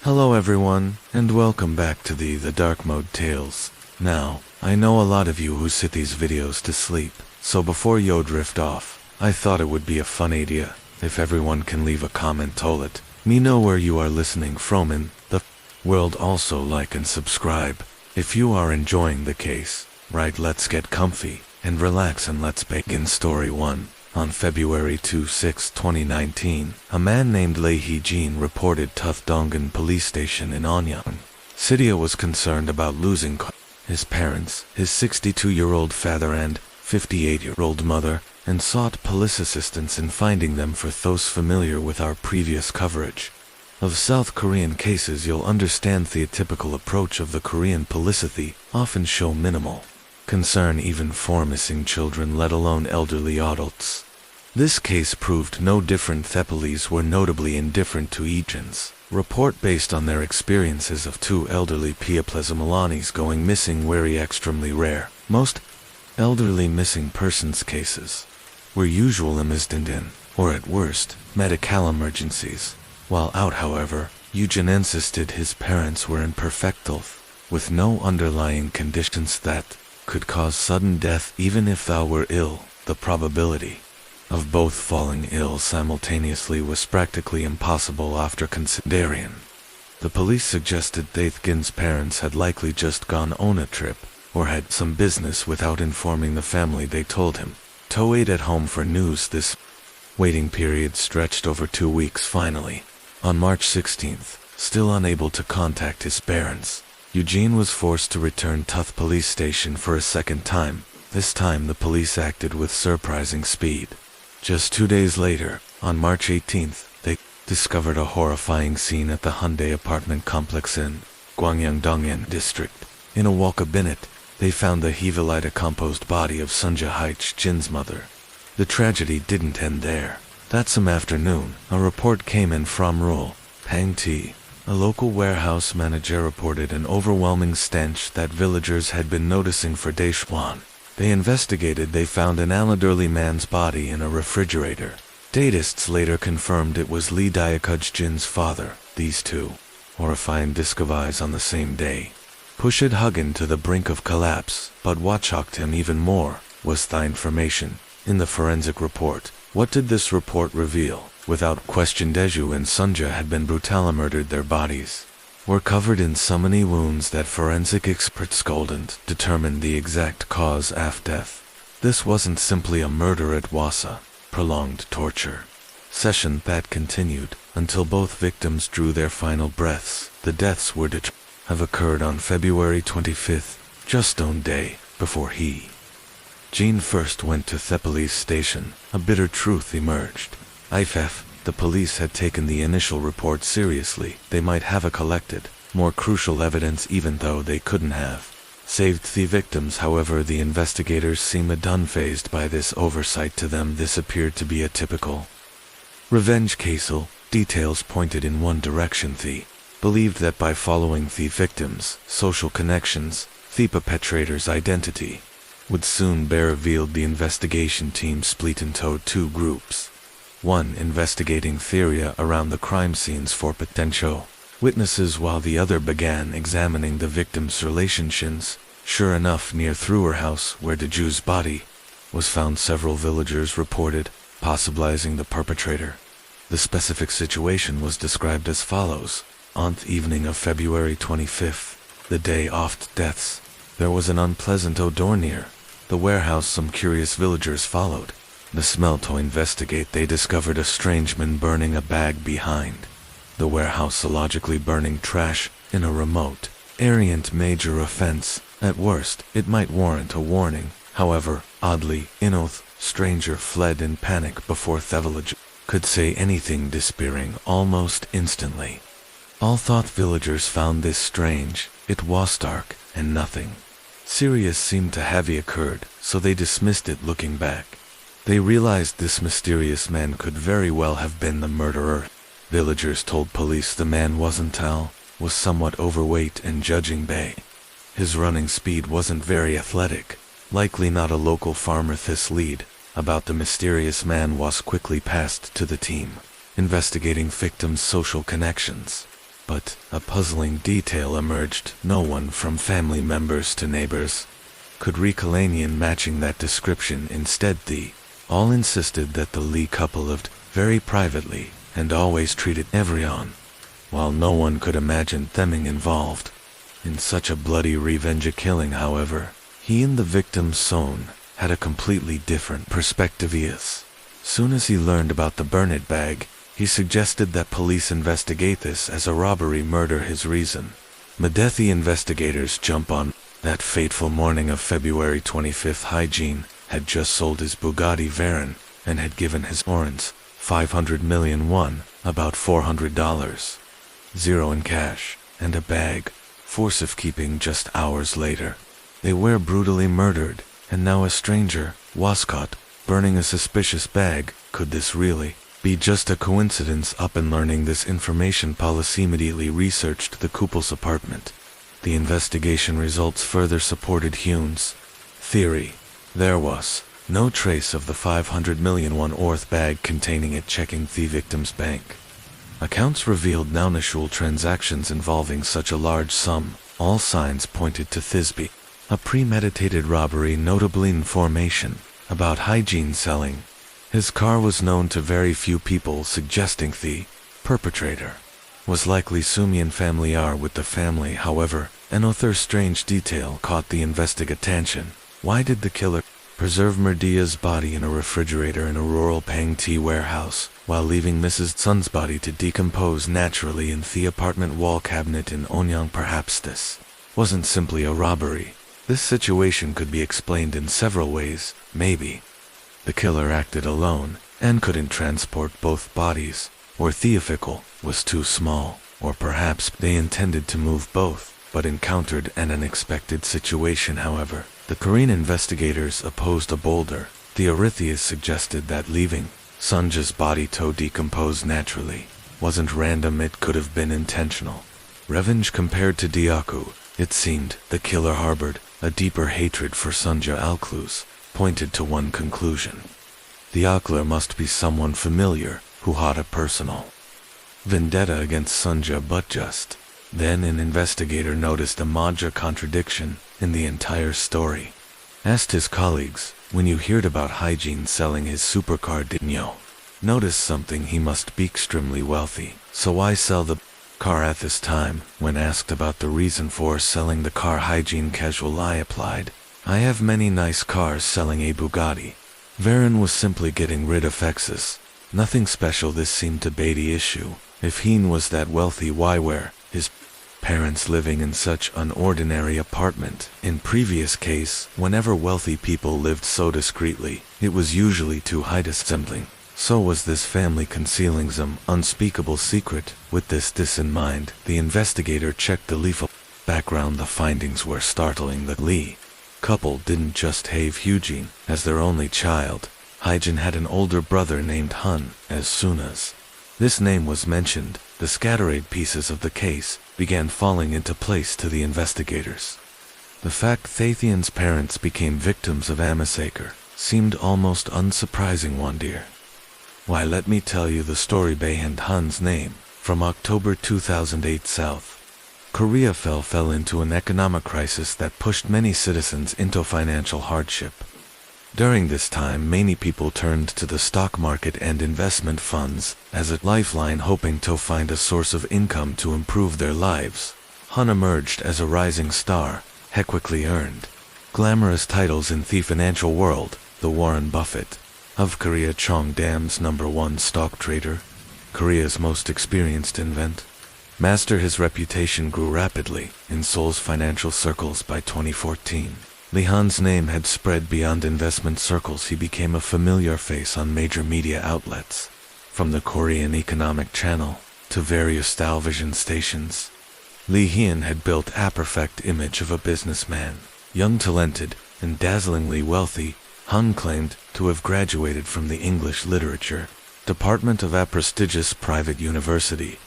Hello everyone, and welcome back to the Dark Mode Tales. Now, I know a lot of you who sit these videos to sleep, so before you drift off, I thought it would be a fun idea, if everyone can leave a comment told it. Me know where you are listening from in the world. Also like and subscribe, if you are enjoying the case. Right, let's get comfy, and relax and let's begin story 1. On February 26, 2019, a man named Lei Hee-jin reported Tuth-Dongan police station in Anyang. Sidia was concerned about losing his parents, his 62-year-old father and 58-year-old mother, and sought police assistance in finding them. For those familiar with our previous coverage of South Korean cases, you'll understand the atypical approach of the Korean police. They often show minimal concern even for missing children, let alone elderly adults. This case proved no different. The police were notably indifferent to Ejin's report based on their experiences of two elderly Piaplezamalanis going missing, very extremely rare. Most elderly missing persons cases were usually missed in, or at worst, medical emergencies. While out, however, Eugen insisted his parents were in perfect health, with no underlying conditions that could cause sudden death. Even if thou were ill, the probability of both falling ill simultaneously was practically impossible. After consideration, the police suggested Daithgin's parents had likely just gone on a trip, or had some business without informing the family. They told him to wait at home for news. This waiting period stretched over 2 weeks. Finally, on March 16th, still unable to contact his parents, Eugene was forced to return to the police station for a second time. This time the police acted with surprising speed. Just 2 days later, on March 18th, they discovered a horrifying scene at the Hyundai apartment complex in Gwangyang-dongin district. In a walk-cabinet, they found the heavily decomposed body of Sunja Haich-jin's mother. The tragedy didn't end there. That same afternoon, a report came in from Rul Pang-ti. A local warehouse manager reported an overwhelming stench that villagers had been noticing for days. They investigated. They found an elderly man's body in a refrigerator. Datists later confirmed it was Lee Dayakuj-jin's father. These two horrifying discoveries on the same day pushed Hugin to the brink of collapse. But what shocked him even more was the information in the forensic report. What did this report reveal? Without question, Deju and Sunja had been brutally murdered. Their bodies were covered in so many wounds that forensic experts couldn't determine the exact cause of death. This wasn't simply a murder, it was a prolonged torture session that continued until both victims drew their final breaths. The deaths were to have occurred on February 25th, just one day before Jean first went to the police station. A bitter truth emerged. If the police had taken the initial report seriously, they might have collected more crucial evidence, even though they couldn't have saved the victims. However, the investigators seemed unfazed by this oversight. To them, this appeared to be a typical revenge case. Details pointed in one direction. They believed that by following the victims' social connections, the perpetrator's identity would soon be revealed. The investigation team split into 2 groups. One investigating the area around the crime scenes for potential witnesses, while the other began examining the victims' relationships. Sure enough, near Thruer house where the Jew's body was found, several villagers reported possibilizing the perpetrator. The specific situation was described as follows. On the evening of February 25th, the day of deaths, there was an unpleasant odor near the warehouse. Some curious villagers followed the smell to investigate. They discovered a strange man burning a bag behind the warehouse, illogically burning trash in a remote area. Major offense. At worst, it might warrant a warning. However, oddly enough, stranger fled in panic before the village could say anything, disappearing almost instantly. All thought villagers found this strange. It was dark, and nothing serious seemed to have occurred, so they dismissed it. Looking back, they realized this mysterious man could very well have been the murderer. Villagers told police the man wasn't tall, was somewhat overweight, and judging by his running speed wasn't very athletic. Likely not a local farmer. This lead about the mysterious man was quickly passed to the team investigating victims' social connections. But a puzzling detail emerged. No one from family members to neighbors could recall anyone matching that description. Instead, they all insisted that the Lee couple lived very privately and always treated everyone, while no one could imagine them involved in such a bloody revenge killing. However, he and the victim's son had a completely different perspective. Soon as he learned about the burned bag, he suggested that police investigate this as a robbery murder. His reason: Medethi investigators jump on that fateful morning of February 25th. Hygiene had just sold his Bugatti Veyron and had given his parents 500 million won, about $400, zero in cash, and a bag, for safekeeping. Just hours later, they were brutally murdered, and now a stranger was caught burning a suspicious bag. Could this really be just a coincidence? Upon learning this information, police immediately researched the couple's apartment. The investigation results further supported Hume's theory. There was no trace of the 500 million worth bag containing it. Checking the victim's bank accounts revealed no unusual transactions involving such a large sum. All signs pointed to Thisbe, a premeditated robbery. Notably, information about Hygiene selling his car was known to very few people, suggesting the perpetrator was likely Sumian familiar with the family. However, another strange detail caught the investigator's attention. Why did the killer preserve Merdia's body in a refrigerator in a rural Pang tea warehouse, while leaving Mrs. Sun's body to decompose naturally in the apartment wall cabinet in Onyang? Perhaps this wasn't simply a robbery. This situation could be explained in several ways. Maybe the killer acted alone and couldn't transport both bodies, or the vehicle was too small, or perhaps they intended to move both, but encountered an unexpected situation. However, the Korean investigators opposed a bolder theory. Suggested that leaving Sunja's body to decompose naturally wasn't random, it could have been intentional revenge. Compared to Diaku, it seemed the killer harbored a deeper hatred for Sunja. Alclus pointed to one conclusion: the Akler must be someone familiar who had a personal vendetta against Sunja. But just then an investigator noticed a major contradiction in the entire story. Asked his colleagues, when you heard about Hygiene selling his supercar, didn't you notice something? He must be extremely wealthy, so why sell the car at this time? When asked about the reason for selling the car, Hygiene casually applied, I have many nice cars. Selling a Bugatti Veyron was simply getting rid of excess. Nothing special. This seemed to be the issue. If he was that wealthy, why were his parents living in such an ordinary apartment? In previous case, whenever wealthy people lived so discreetly, it was usually to hide something. So was this family concealing some unspeakable secret? With this in mind, the investigator checked the legal background. The findings were startling. The Lee couple didn't just have Hygiene as their only child. Hygiene had an older brother named Hun. As soon as this name was mentioned, the scattered pieces of the case began falling into place to the investigators. The fact Thathian's parents became victims of a massacre seemed almost unsurprising. One dear, why, let me tell you the story behind Hun's name. From October 2008, South Korea fell into an economic crisis that pushed many citizens into financial hardship. During this time, many people turned to the stock market and investment funds as a lifeline, hoping to find a source of income to improve their lives. Hun emerged as a rising star, he quickly earned glamorous titles in the financial world: the Warren Buffett of Korea, Cheongdam's #1 stock trader, Korea's most experienced master. His reputation grew rapidly in Seoul's financial circles. By 2014, Lee Han's name had spread beyond investment circles. He became a familiar face on major media outlets, from the Korean Economic Channel to various television stations. Lee Hyun had built a perfect image of a businessman, young, talented, and dazzlingly wealthy. Han claimed to have graduated from the English Literature department of a prestigious private university.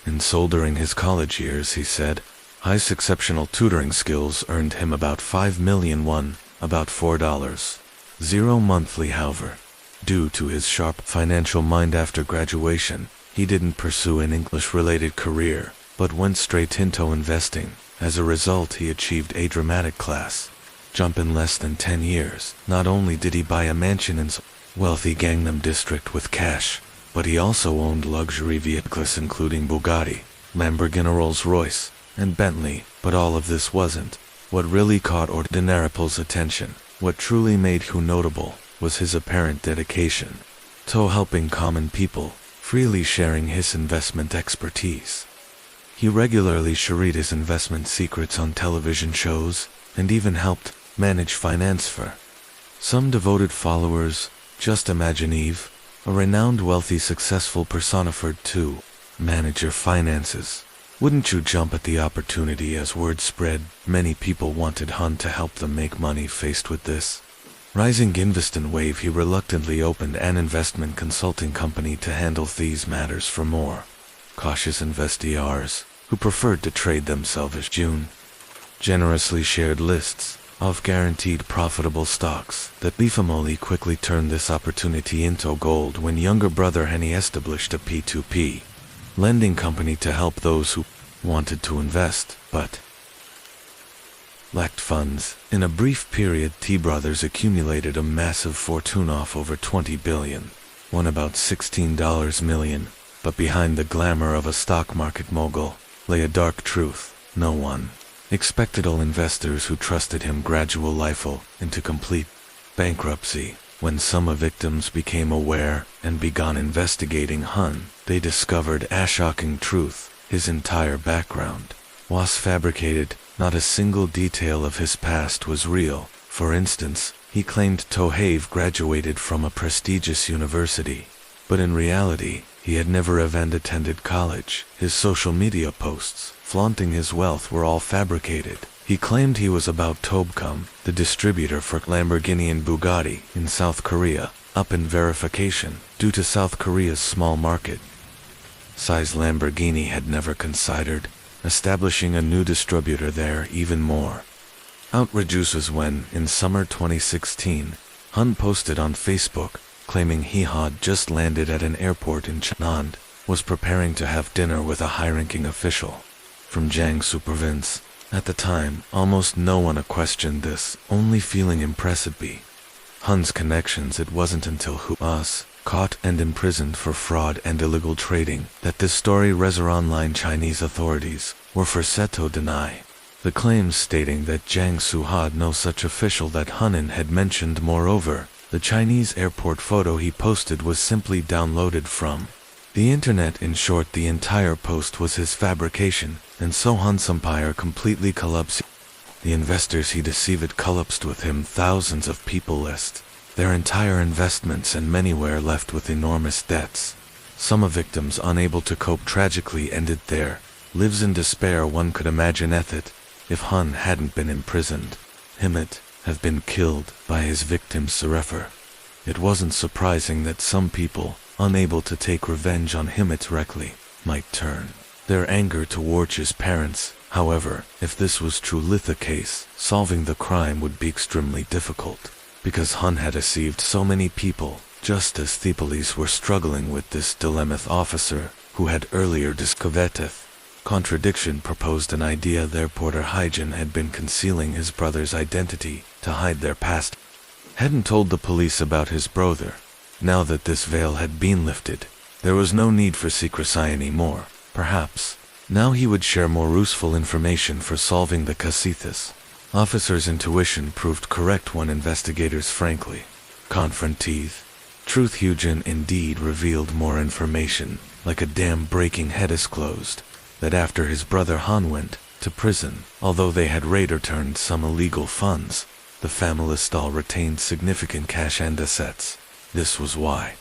In Seoul during his college years, he said, his exceptional tutoring skills earned him about 5 million won, about $4.00 monthly. However, due to his sharp financial mind after graduation, he didn't pursue an English-related career, but went straight into investing. As a result, he achieved a dramatic class jump in less than 10 years. Not only did he buy a mansion in wealthy Gangnam district with cash, but he also owned luxury vehicles including Bugatti, Lamborghini, Rolls-Royce, and Bentley. But all of this wasn't what really caught ordinary's attention. What truly made Hu notable was his apparent dedication to helping common people, freely sharing his investment expertise. He regularly shared his investment secrets on television shows, and even helped manage finance for some devoted followers. Just imagine Eve, a renowned wealthy successful personified to manage your finances. Wouldn't you jump at the opportunity? As word spread, many people wanted Hun to help them make money. Faced with this rising investment wave, he reluctantly opened an investment consulting company to handle these matters for more cautious investors who preferred to trade themselves. As June generously shared lists of guaranteed profitable stocks that Lifamoli quickly turned this opportunity into gold when younger brother Henny established a P2P lending company to help those who wanted to invest but lacked funds. In a brief period, T brothers accumulated a massive fortune of over 20 billion, won about $16 million. But behind the glamour of a stock market mogul lay a dark truth. No one expected. All investors who trusted him gradually fell into complete bankruptcy. When some victims became aware and began investigating Hun, they discovered a shocking truth. His entire background was fabricated. Not a single detail of his past was real. For instance, he claimed to have graduated from a prestigious university, but in reality, he had never even attended college. His social media posts flaunting his wealth were all fabricated. He claimed he was about to become the distributor for Lamborghini and Bugatti in South Korea, up in verification. Due to South Korea's small market size, Lamborghini had never considered establishing a new distributor there. Even more outrageous was when, in summer 2016, Hun posted on Facebook claiming he had just landed at an airport in Cheonan, was preparing to have dinner with a high-ranking official from Jiangsu province. At the time, almost no one questioned this, only feeling impressed by Hun's connections. It wasn't until Hu was caught and imprisoned for fraud and illegal trading that this story resonated. Online Chinese authorities were forced to deny the claims, stating that Jiangsu had no such official that Hunan had mentioned. Moreover, the Chinese airport photo he posted was simply downloaded from the internet. In short, the entire post was his fabrication, and so Hun's empire completely collapsed. The investors he deceived collapsed with him. Thousands of people lost their entire investments, and many were left with enormous debts. Some victims, unable to cope, tragically ended their lives in despair. One could imagine if Hun hadn't been imprisoned, he might have been killed by his victims. It wasn't surprising that some people, unable to take revenge on him directly, might turn their anger towards his parents. However, if this was truly the case, solving the crime would be extremely difficult, because Hun had deceived so many people, just as the police were struggling with this dilemma. Officer, who had earlier discovered contradiction, proposed an idea. Their Porter Hygen had been concealing his brother's identity to hide their past, hadn't told the police about his brother. Now that this veil had been lifted, there was no need for secrecy anymore. Perhaps now he would share more useful information for solving the case. Officer's intuition proved correct when investigators frankly confronted truth. Hygen indeed revealed more information, like a dam breaking. Had disclosed that after his brother Han went to prison, although they had returned some illegal funds, the family still retained significant cash and assets. This was why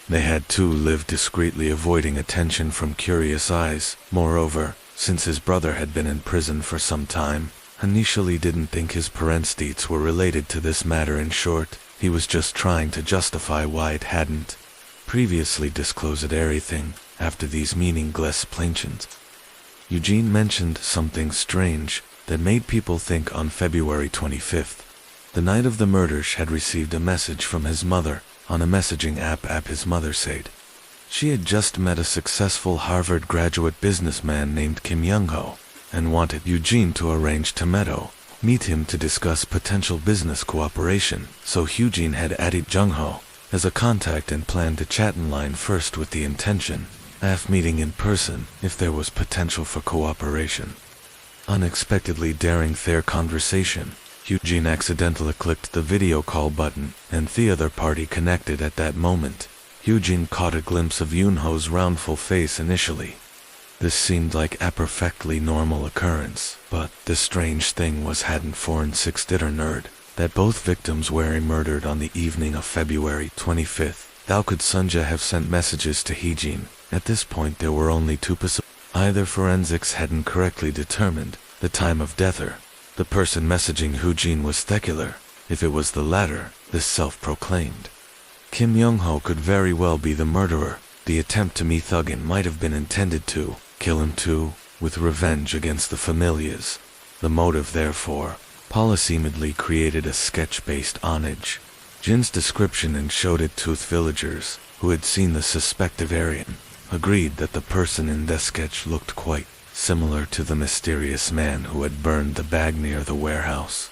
they had to live discreetly, avoiding attention from curious eyes. Moreover, since his brother had been in prison for some time, initially didn't think his parents' deeds were related to this matter. In short, he was just trying to justify why it hadn't previously disclosed everything. After these meaningless explanations, Eugene mentioned something strange that made people think. On February 25th, the night of the murders, had received a message from his mother on a messaging app. His mother said She had just met a successful Harvard graduate businessman named Kim Young-ho, and wanted Eugene to arrange to meet him to discuss potential business cooperation, so Eugene had added Jung-ho as a contact and planned to chat in line first with the intention of meeting in person if there was potential for cooperation. Unexpectedly during their conversation, Eugene accidentally clicked the video call button, and the other party connected at that moment. Eugene caught a glimpse of Yoon-ho's round full face initially. This seemed like a perfectly normal occurrence, but the strange thing was hadn't forensics did or nerd that both victims were murdered on the evening of February 25th. How could Sunja have sent messages to Heejin? At this point there were only two possibilities. Either forensics hadn't correctly determined the time of death, or the person messaging Heejin was secular. If it was the latter, this self-proclaimed Kim Young-ho could very well be the murderer. The attempt to meet Thuggin might have been intended to kill him too, with revenge against the familiars. The motive, therefore, polysemedly created a sketch based on Jin's description and showed it to villagers who had seen the suspected Aryan, agreed that the person in the sketch looked quite similar to the mysterious man who had burned the bag near the warehouse.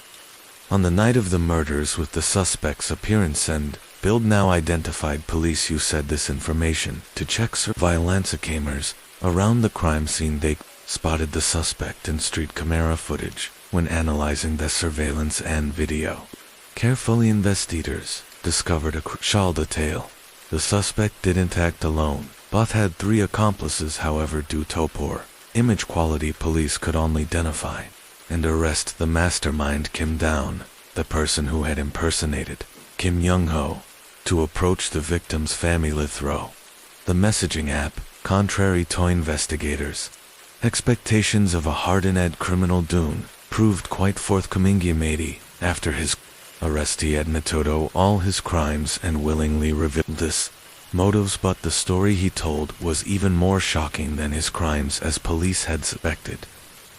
On the night of the murders, with the suspect's appearance and build now identified, police used this information to check surveillance cameras around the crime scene. They spotted the suspect in street camera footage when analyzing the surveillance and video. Carefully, investigators discovered a crucial detail. The suspect didn't act alone, but had 3 accomplices. However, due to poor image quality, police could only identify and arrest the mastermind Kim Down, the person who had impersonated Kim Young-ho to approach the victim's family through the messaging app. Contrary to investigators' expectations of a hardened criminal, Dune proved quite forthcoming. After his arrest, he admitted all his crimes and willingly revealed his motives, but the story he told was even more shocking than his crimes, as police had suspected.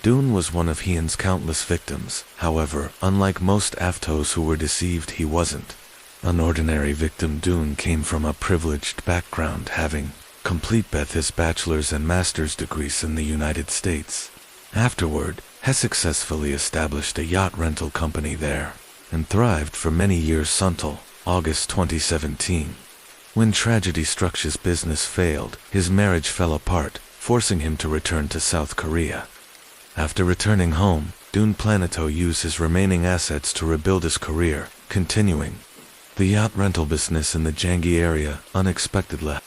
Dune was one of Hyun's countless victims. However, unlike most AFTOs who were deceived, he wasn't an ordinary victim. Dune came from a privileged background, having complete both his bachelor's and master's degrees in the United States. Afterward, he successfully established a yacht rental company there, and thrived for many years until August 2017. When tragedy struck, his business failed, his marriage fell apart, forcing him to return to South Korea. After returning home, Dune planned to use his remaining assets to rebuild his career, continuing the yacht rental business in the Jangi area. Unexpectedly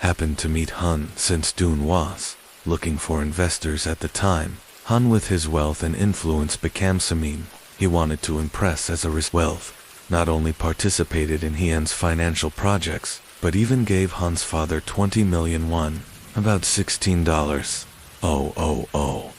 happened to meet Hun. Since Dune was looking for investors at the time, Hun, with his wealth and influence, became Samin. He wanted to impress. As a result, wealth not only participated in Hyun's financial projects, but even gave Hun's father 20 million won, about $16,000,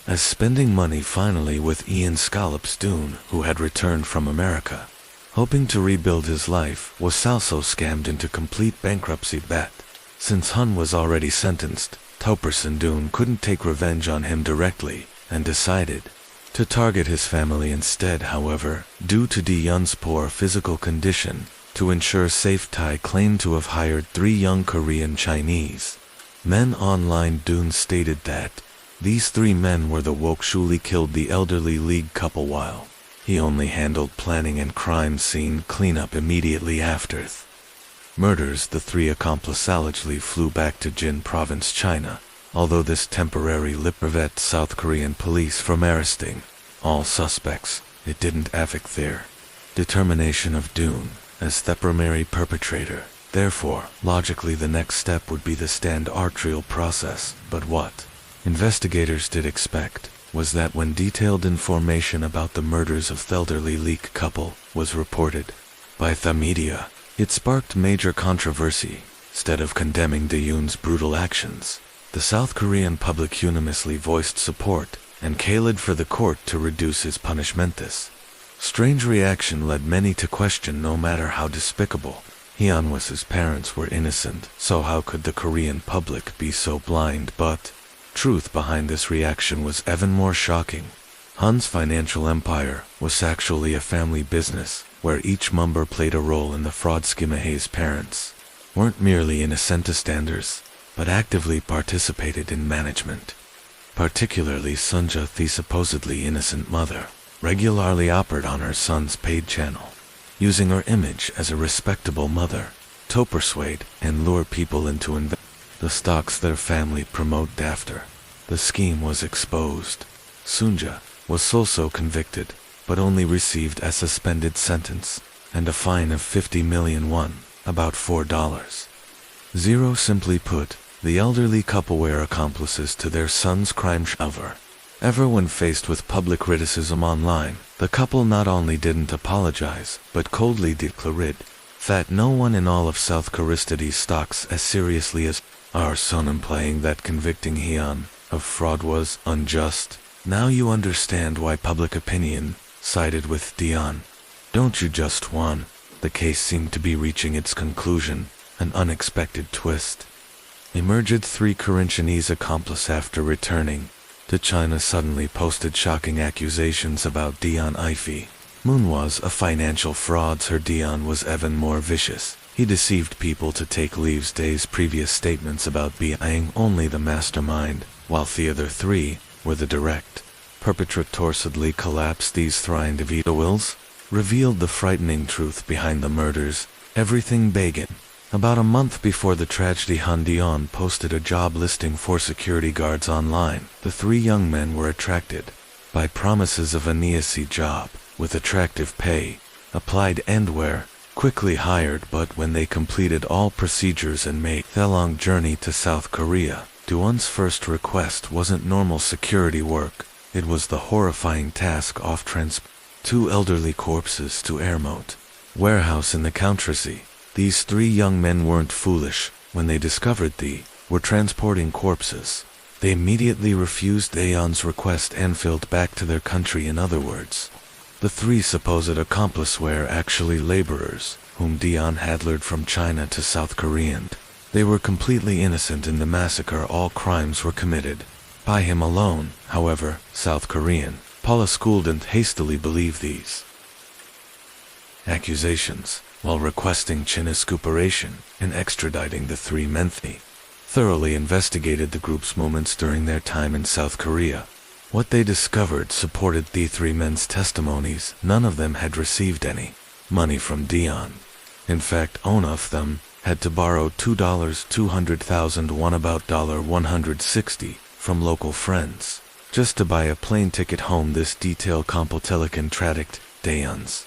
as spending money. Finally, with Ian Scallops, Dune, who had returned from America, hoping to rebuild his life, was also scammed into complete bankruptcy. But since Hun was already sentenced, Toperson, Dune couldn't take revenge on him directly, and decided to target his family instead. However, due to Hyun's poor physical condition, to ensure safety, claimed to have hired 3 young Korean Chinese men online. Dune stated that these 3 men were the Wokshuli killed the elderly League couple, while he only handled planning and crime scene cleanup immediately after murders. The 3 accomplices allegedly flew back to Jin Province, China, although this temporarily prevented South Korean police from arresting all suspects. It didn't affect their determination of Dune as the primary perpetrator. Therefore, logically, the next step would be the standard trial process. But what investigators did expect was that when detailed information about the murders of the elderly Leak couple was reported by the media, it sparked major controversy. Instead of condemning Yoon's brutal actions, the South Korean public unanimously voiced support and called for the court to reduce his punishment. This strange reaction led many to question, no matter how despicable Hyun was, his parents were innocent, so how could the Korean public be so blind? But truth behind this reaction was even more shocking. Hun's financial empire was actually a family business, where each member played a role in the fraud scheme. His parents weren't merely innocent standers, but actively participated in management. Particularly Sunja, the supposedly innocent mother, regularly operated on her son's paid channel, using her image as a respectable mother to persuade and lure people into the stocks their family promoted after the scheme was exposed. Sunja was also convicted, but only received a suspended sentence and a fine of 50 million won, about $4. Simply put, the elderly couple were accomplices to their son's crime. Ever when faced with public criticism online, the couple not only didn't apologize, but coldly declared that no one in all of South Korea studies stocks as seriously as our son, implying that convicting Hyun of fraud was unjust. Now you understand why public opinion sided with Dion. Don't you just want? The case seemed to be reaching its conclusion. An unexpected twist emerged. 3 Korean Chinese accomplices after returning to China suddenly posted shocking accusations about Dion Ify. Moon was a financial fraud. Her Dion was even more vicious. He deceived people to take Lee's days previous statements about being only the mastermind, while the other 3 were the direct perpetrators. Suddenly collapsed. These 3 individuals revealed the frightening truth behind the murders. Everything began about a month before the tragedy. Han Dion posted a job listing for security guards online. The 3 young men were attracted by promises of an easy job with attractive pay, applied and were quickly hired. But when they completed all procedures and made the long journey to South Korea, Duan's first request wasn't normal security work. It was the horrifying task of transporting 2 elderly corpses to Airmoat warehouse in the country. These 3 young men weren't foolish. When they discovered they were transporting corpses, they immediately refused Aeon's request and fled back to their country. In other words, the 3 supposed accomplices were actually laborers, whom Dion had lured from China to South Korea. They were completely innocent in the massacre. All crimes were committed by him alone. However, South Korean Paula schooled and hastily believed these accusations, while requesting China's cooperation in extraditing the 3 men. They thoroughly investigated the group's movements during their time in South Korea. What they discovered supported the 3 men's testimonies. None of them had received any money from Dion. In fact, one of them had to borrow $200,000 won, about $160, from local friends, just to buy a plane ticket home. This detail contradicted Dion's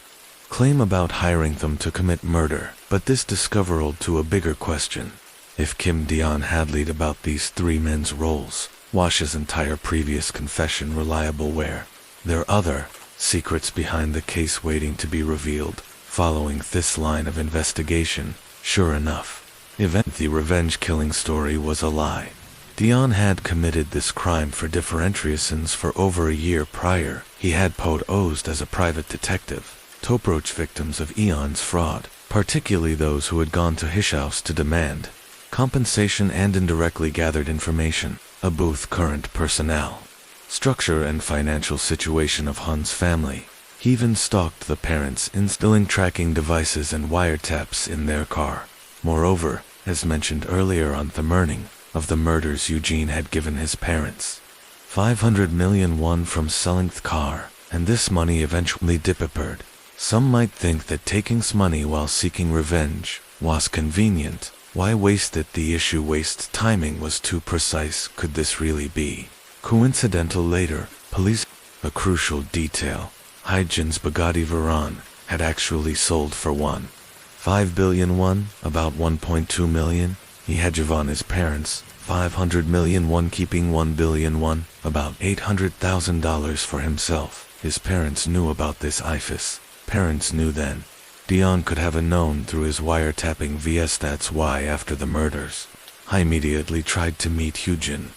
claim about hiring them to commit murder, but this discovered to a bigger question. If Kim Dion had lied about these 3 men's roles, was his entire previous confession reliable? Were there other secrets behind the case waiting to be revealed? Following this line of investigation, sure enough, the revenge killing story was a lie. Dion had committed this crime for different reasons. For over a year prior, he had posed as a private detective to approach victims of Eon's fraud, particularly those who had gone to his house to demand compensation, and indirectly gathered information about current personnel, structure and financial situation of Han's family. He even stalked the parents, installing tracking devices and wiretaps in their car. Moreover, as mentioned earlier on the morning of the murders, Eugene had given his parents 500 million won from selling the car, and this money eventually disappeared. Some might think that taking money while seeking revenge was convenient. Why waste it? The issue waste timing was too precise. Could this really be coincidental? Later, police a crucial detail. Hyjin's Bugatti Veyron had actually sold for 1.5 billion won, about 1.2 million. He had given his parents 500 million won, keeping 1 billion won, about $800,000 for himself. His parents knew about this. Ify's parents knew then. Dion could have known through his wiretapping vs. That's why after the murders, I immediately tried to meet Hyujin.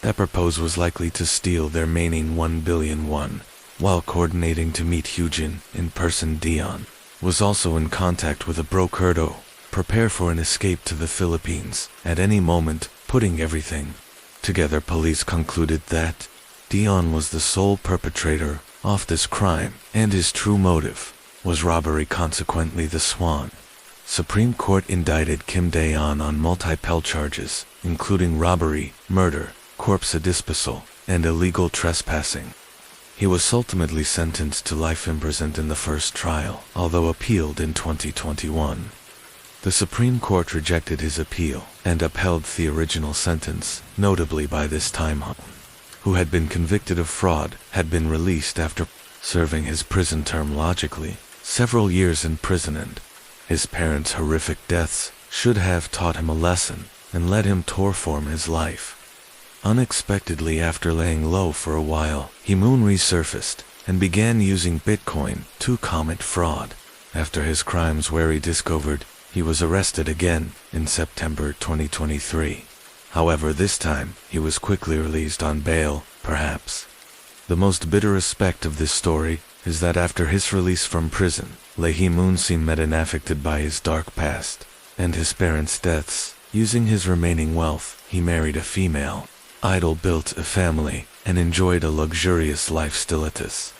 That purpose was likely to steal their remaining 1 billion won. While coordinating to meet Hyujin in person, Dion was also in contact with a broker to prepare for an escape to the Philippines at any moment. Putting everything together, police concluded that Dion was the sole perpetrator of this crime, and his true motive was robbery. Consequently, the Swan Supreme Court indicted Kim Dae-on on multiple charges, including robbery, murder, corpse disposal, and illegal trespassing. He was ultimately sentenced to life imprisonment in the first trial, although appealed in 2021. The Supreme Court rejected his appeal and upheld the original sentence, notably by this time Han, who had been convicted of fraud, had been released after serving his prison term logically, several years in prison, and his parents' horrific deaths should have taught him a lesson and led him to reform his life. Unexpectedly, after laying low for a while, he resurfaced and began using Bitcoin to commit fraud. After his crimes were discovered, he was arrested again in September 2023. However, this time, he was quickly released on bail, perhaps. The most bitter aspect of this story is that after his release from prison, Lee Hee-moon seemed affected by his dark past and his parents' deaths. Using his remaining wealth, he married a female idol, built a family, and enjoyed a luxurious lifestyle. This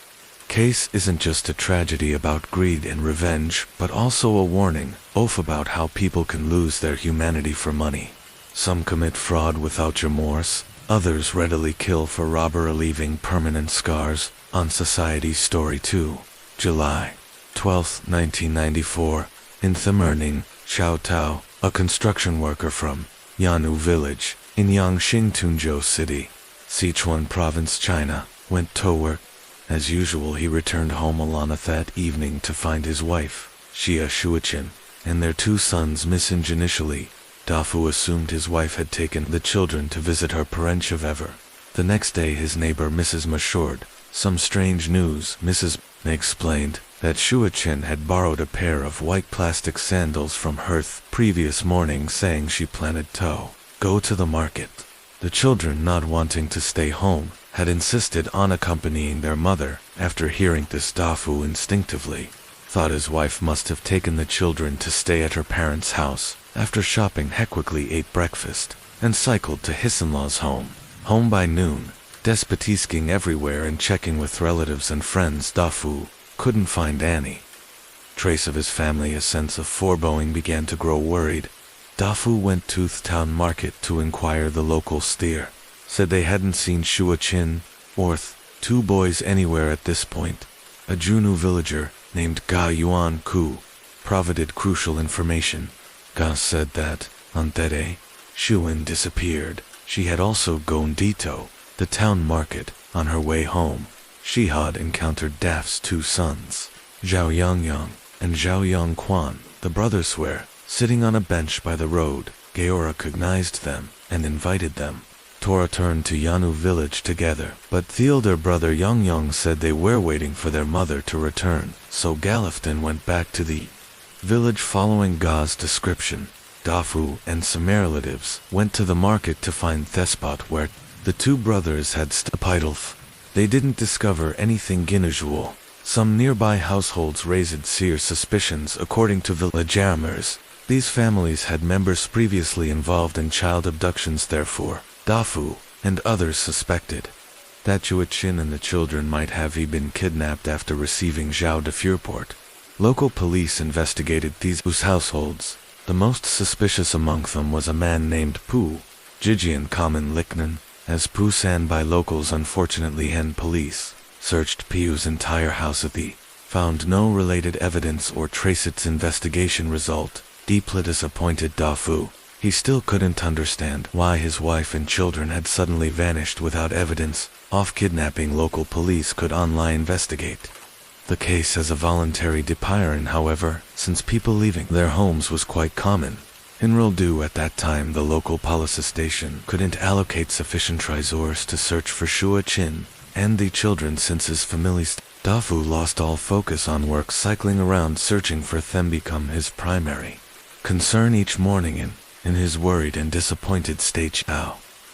case isn't just a tragedy about greed and revenge, but also a warning about how people can lose their humanity for money. Some commit fraud without remorse, others readily kill for robbery, leaving permanent scars on society's story. 2 July 12, 1994, in the morning, Xiao Tao, a construction worker from Yanu village in Yangqing Tunzhou City, Sichuan Province, China, went to work. As usual, he returned home alone that evening to find his wife, Xia Shuiqin, and their 2 sons missing. Initially, Dafu assumed his wife had taken the children to visit her parents. However, the next day his neighbor Mrs. Ma shared some strange news. Mrs. Ma explained that Shuiqin had borrowed a pair of white plastic sandals from her previous morning, saying she planned to go to the market. The children, not wanting to stay home, had insisted on accompanying their mother. After hearing this, Dafu instinctively thought his wife must have taken the children to stay at her parents' house. After shopping, he quickly ate breakfast and cycled to his in-laws' home. Home by noon, despotisking everywhere and checking with relatives and friends, Dafu couldn't find any trace of his family. A sense of foreboding began to grow worried. Dafu went to the town market to inquire. The local steer said they hadn't seen Shuiqin or 2 boys anywhere at this point. A Junu villager named Ga Yuan Ku provided crucial information. Ga said that, on that day, Shuin disappeared. She had also gone to the town market. On her way home, she had encountered Daf's 2 sons, Zhao Yangyang and Zhao Yongquan. The brothers were sitting on a bench by the road. Gao recognized them and invited them to return to Yanu village together, but the elder brother Yangyang said they were waiting for their mother to return, so Galifton went back to the village. Following Ga's description, Dafu and some relatives went to the market to find the spot where the 2 brothers had stopped. They didn't discover anything unusual. Some nearby households raised serious suspicions. According to villagers, these families had members previously involved in child abductions. Therefore, Dafu and others suspected that Shuiqin and the children might have been kidnapped after receiving Zhao Daf's report. Local police investigated these households. The most suspicious among them was a man named Pu Jijian, common Liknan as Pu San by locals. Unfortunately, Hen police searched Pu's entire house found no related evidence or trace. Its investigation result deeply disappointed Dafu. He still couldn't understand why his wife and children had suddenly vanished without evidence of kidnapping. Local police could online investigate the case as a voluntary departure. However, since people leaving their homes was quite common in Rildu at that time, the local police station couldn't allocate sufficient resources to search for Shuiqin and the children. Since his family's Dafu lost all focus on work. Cycling around searching for them became his primary concern each morning. In his worried and disappointed state,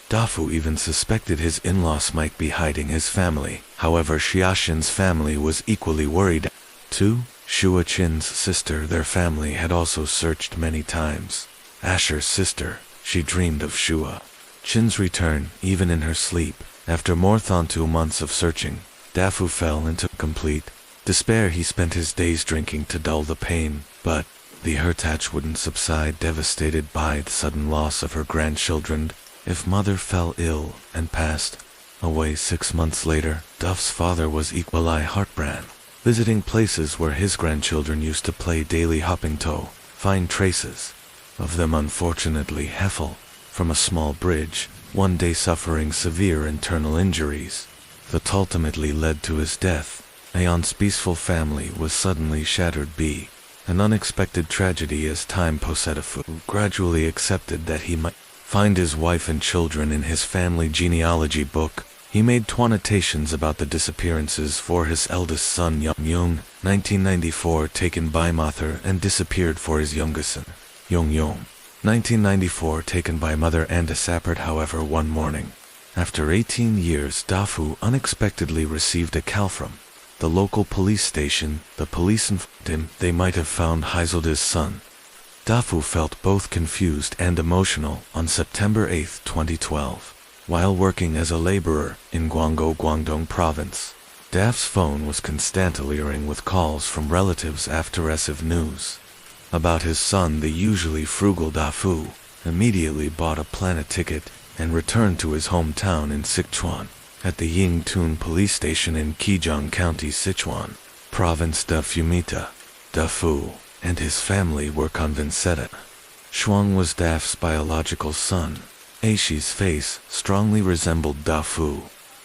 Dafu even suspected his in-laws might be hiding his family. However, Xiaxin's family was equally worried. 2. Shuiqin's sister. Their family had also searched many times. Asher's sister, she dreamed of Shuiqin's return, even in her sleep. After more than 2 months of searching, Dafu fell into complete despair. He spent his days drinking to dull the pain, but The Hertach wouldn't subside, devastated by the sudden loss of her grandchildren. If mother fell ill and passed away 6 months later, Duff's father was equally heartbroken, visiting places where his grandchildren used to play daily hopping to find traces of them, unfortunately Heffel, from a small bridge, one day suffering severe internal injuries that ultimately led to his death. Aeon's peaceful family was suddenly shattered by an unexpected tragedy as time Poseidon gradually accepted that he might find his wife and children in his family genealogy book. He made annotations about the disappearances for his eldest son Young, 1994, taken by mother and disappeared for his youngest son, Young, 1994, taken by mother and disappeared. However, one morning, after 18 years, Dafu unexpectedly received a call from the local police station. The police informed him they might have found Heiselda's son. Dafu felt both confused and emotional. On September 8, 2012, while working as a laborer in Guangdong province, Daf's phone was constantly ringing with calls from relatives after receiving news about his son. The usually frugal Dafu immediately bought a plane ticket and returned to his hometown in Sichuan. At the Yingtun police station in Qizhou County, Sichuan province, Dafu and his family were convinced that Shuang was Daf's biological son. Aishi's face strongly resembled Dafu,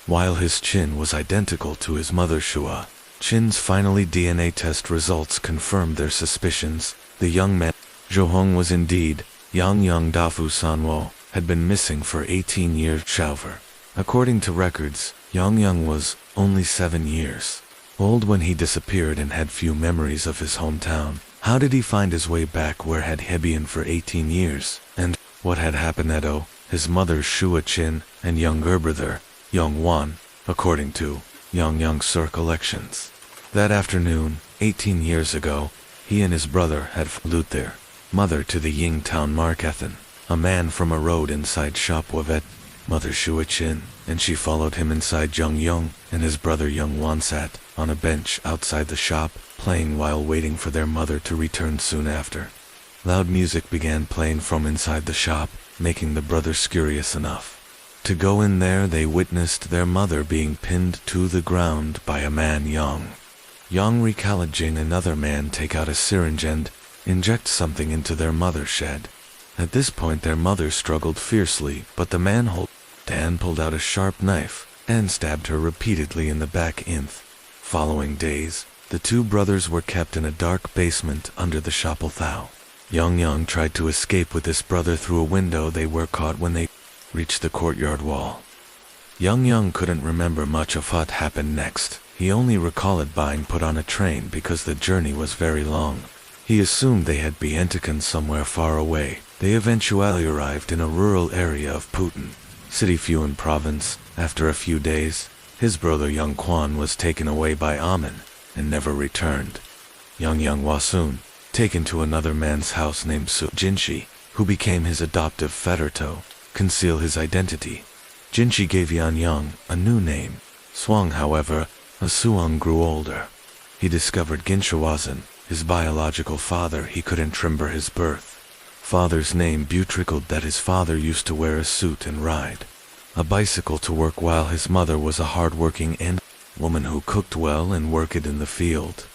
while his chin was identical to his mother Shua. Chin's finally DNA test results confirmed their suspicions. The young man, Zhou was indeed Yang Dafu Sanwo, had been missing for 18 years. However, according to records, Yang was only 7 years old when he disappeared and had few memories of his hometown. How did he find his way back? Where had he been for 18 years? And what had happened to his mother Shua Qin and younger brother, Yang Wan, according to Yang's recollections? That afternoon, 18 years ago, he and his brother had followed their mother to the Ying town markethan. A man from a road inside shop with mother Shua Qin, and she followed him inside. Yang and his brother Yang Wan sat on a bench outside the shop, playing while waiting for their mother to return soon after. Loud music began playing from inside the shop, making the brothers curious enough to go in there. They witnessed their mother being pinned to the ground by a man. Yang recalling another man take out a syringe and inject something into their mother's shed. At this point their mother struggled fiercely, but the man pulled out a sharp knife and stabbed her repeatedly in the back. Following days, the two brothers were kept in a dark basement under the shop. Yang tried to escape with his brother through a window. They were caught when they reached the courtyard wall. Yang couldn't remember much of what happened next. He only recalled being put on a train because the journey was very long. He assumed they had been taken somewhere far away. They eventually arrived in a rural area of Putin City, Fuan province. After a few days, his brother Yang Quan was taken away by Amin and never returned. Yang was soon taken to another man's house named Su Jinshi, who became his adoptive father to conceal his identity. Jinshi gave Yang a new name, Swang. However, as Suang grew older, he discovered Ginsha wasn't his biological father. He couldn't remember his birth father's name, but recalled that his father used to wear a suit and ride a bicycle to work, while his mother was a hard-working woman who cooked well and worked in the field.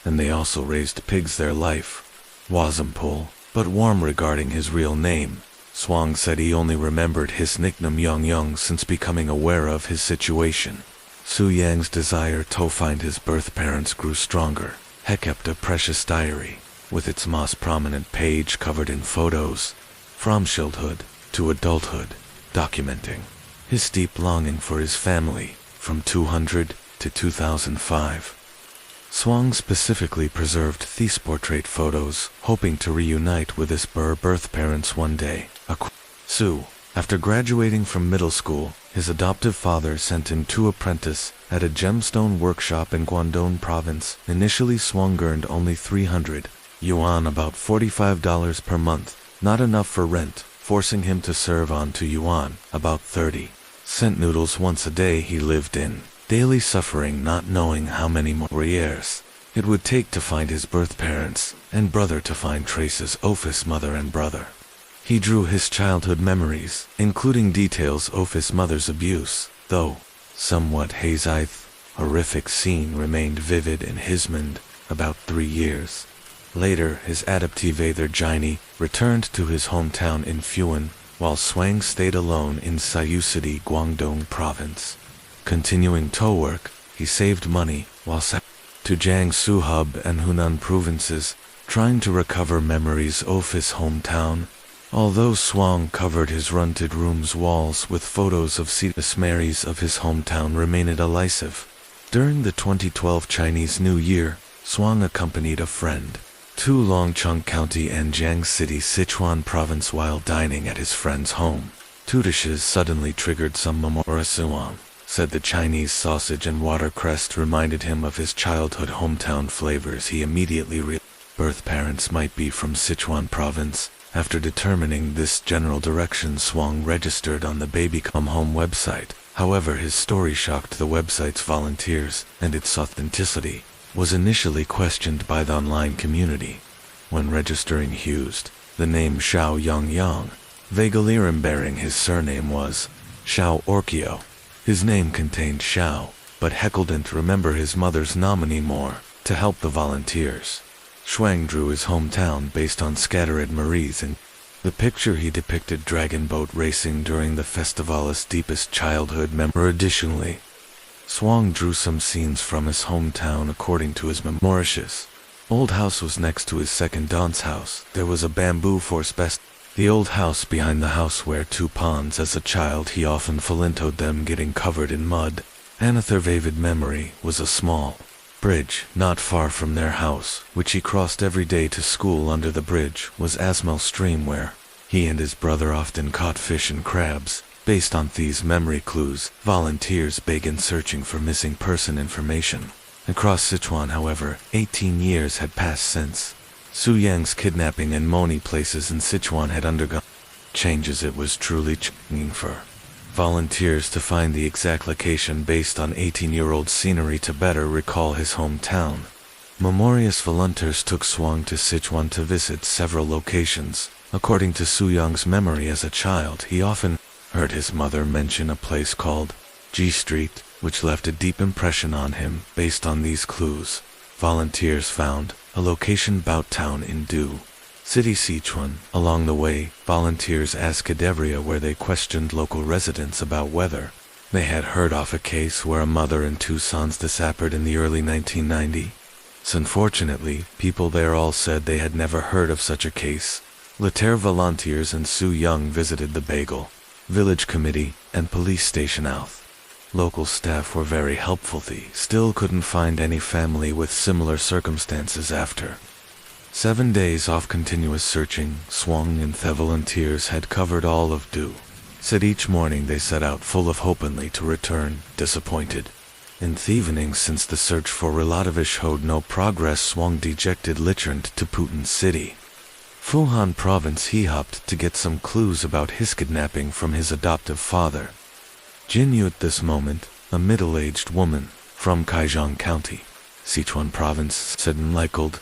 And they also raised pigs. Their life wasn't full, but warm. Regarding his real name, Swang said he only remembered his nickname Yang since becoming aware of his situation. Su Yang's desire to find his birth parents grew stronger. He kept a precious diary, with its most prominent page covered in photos, from childhood to adulthood, documenting his deep longing for his family, from 200 to 2005. Swang specifically preserved these portrait photos, hoping to reunite with his birth parents one day. Su, after graduating from middle school, his adoptive father sent him to apprentice at a gemstone workshop in Guangdong province. Initially, Swang earned only 300 yuan, about $45 per month, not enough for rent, forcing him to serve on to yuan, about 30-cent noodles once a day. He lived in daily suffering, not knowing how many more years it would take to find his birth parents, and brother to find traces of his mother and brother. He drew his childhood memories, including details of his mother's abuse, though somewhat hazy. Horrific scene remained vivid in his mind about 3 years. Later, his adoptive father Jini returned to his hometown in Fuan, while Swang stayed alone in Sayu City, Guangdong province. Continuing tow work, he saved money while to Jiangsu Hub and Hunan provinces, trying to recover memories of his hometown. Although Swang covered his rented room's walls with photos of memories of his hometown remained elusive. During the 2012 Chinese New Year, Swang accompanied a friend to Longcheng County and Jiang City, Sichuan province while dining at his friend's home. Two dishes suddenly triggered some memories. Swang said the Chinese sausage and watercress reminded him of his childhood hometown flavors. He immediately realized birth parents might be from Sichuan province. After determining this general direction, Swang registered on the Baby Come Home website. However, his story shocked the website's volunteers, and its authenticity was initially questioned by the online community. When registering used the name Xiao Yang, vaguely remembering his surname was Xiao Orkio. His name contained Xiao, but Heckle didn't remember his mother's nominee more. To help the volunteers, Shuang drew his hometown based on scattered memories. In the picture he depicted dragon boat racing during the festival's deepest childhood memory. Additionally, Swang drew some scenes from his hometown according to his memories. Old house was next to his second aunt's house. There was a bamboo force best. The old house behind the house were 2 ponds. As a child he often fell into them, getting covered in mud. Another vivid memory was a small bridge not far from their house, which he crossed every day to school. Under the bridge was Asmal Stream, where he and his brother often caught fish and crabs. Based on these memory clues, volunteers began searching for missing person information. Across Sichuan, however, 18 years had passed since Su Yang's kidnapping, and many places in Sichuan had undergone changes. It was truly challenging for volunteers to find the exact location based on 18-year-old scenery to better recall his hometown. Memorious volunteers took Swang to Sichuan to visit several locations. According to Su Yang's memory, as a child he often heard his mother mention a place called G Street, which left a deep impression on him. Based on these clues, volunteers found a location about town in Du City, Sichuan. Along the way, volunteers asked area where they questioned local residents about whether they had heard of a case where a mother and 2 sons disappeared in the early 1990s. Unfortunately, people there all said they had never heard of such a case. Later volunteers and Su Yang visited the Bagel Village Committee and police station out. Local staff were very helpful. They still couldn't find any family with similar circumstances. After 7 days of continuous searching, Swang and the volunteers had covered all of Du City. Each morning they set out full of hope only to return disappointed. In the evening, since the search for Relatively showed no progress, Swang dejected returned to Putin City, Fuhan province. He hoped to get some clues about his kidnapping from his adoptive father, Jin Yu. At this moment, a middle-aged woman from Kaizhong County, Sichuan province, said enlightened.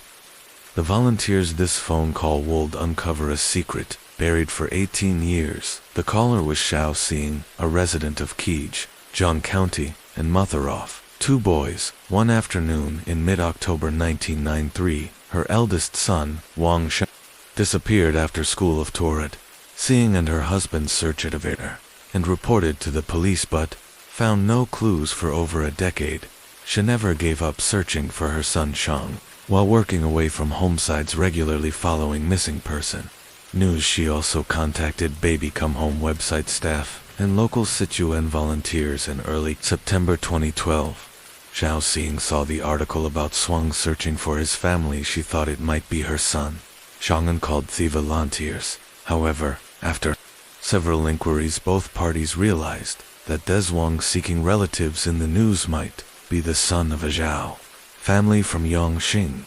The volunteers this phone call would uncover a secret buried for 18 years. The caller was Xiao Xing, a resident of Kij, Zhang County, and mother of 2 boys. One afternoon in mid-October 1993, her eldest son, Wang Shen, disappeared after school of Torrid. Xing and her husband searched at Avera and reported to the police, but found no clues for over a decade. She never gave up searching for her son Shang, while working away from homesites regularly following missing person news. She also contacted Baby Come Home website staff and local Sichuan volunteers. In early September 2012, Xiao Xing saw the article about Swang searching for his family. She thought it might be her son Shang called the volunteers. However, after several inquiries, both parties realized that Dezwang seeking relatives in the news might be the son of a Zhao family from Yongxing.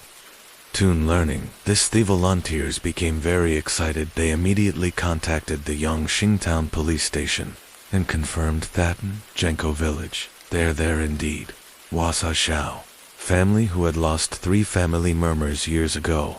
Soon learning this, the volunteers became very excited. They immediately contacted the Yongxing town police station and confirmed that in Zhenkou village, there indeed was a Xiao family who had lost 3 family members years ago.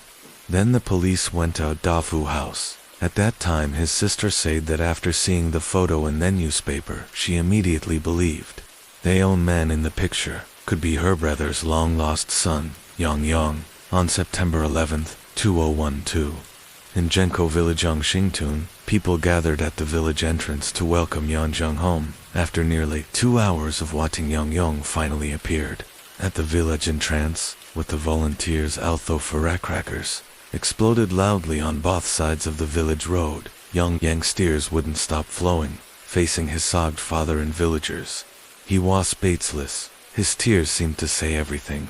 Then the police went to Dafu house. At that time his sister said that after seeing the photo in the newspaper, she immediately believed the own man in the picture could be her brother's long-lost son, Yang. On September 11, 2012, in Genko village Yongxingtun, people gathered at the village entrance to welcome Yang home. After nearly 2 hours of watching Yang finally appeared at the village entrance, with the volunteers although firecrackers exploded loudly on both sides of the village road. Yang's tears wouldn't stop flowing, facing his sobbed father and villagers. He was speechless. His tears seemed to say everything.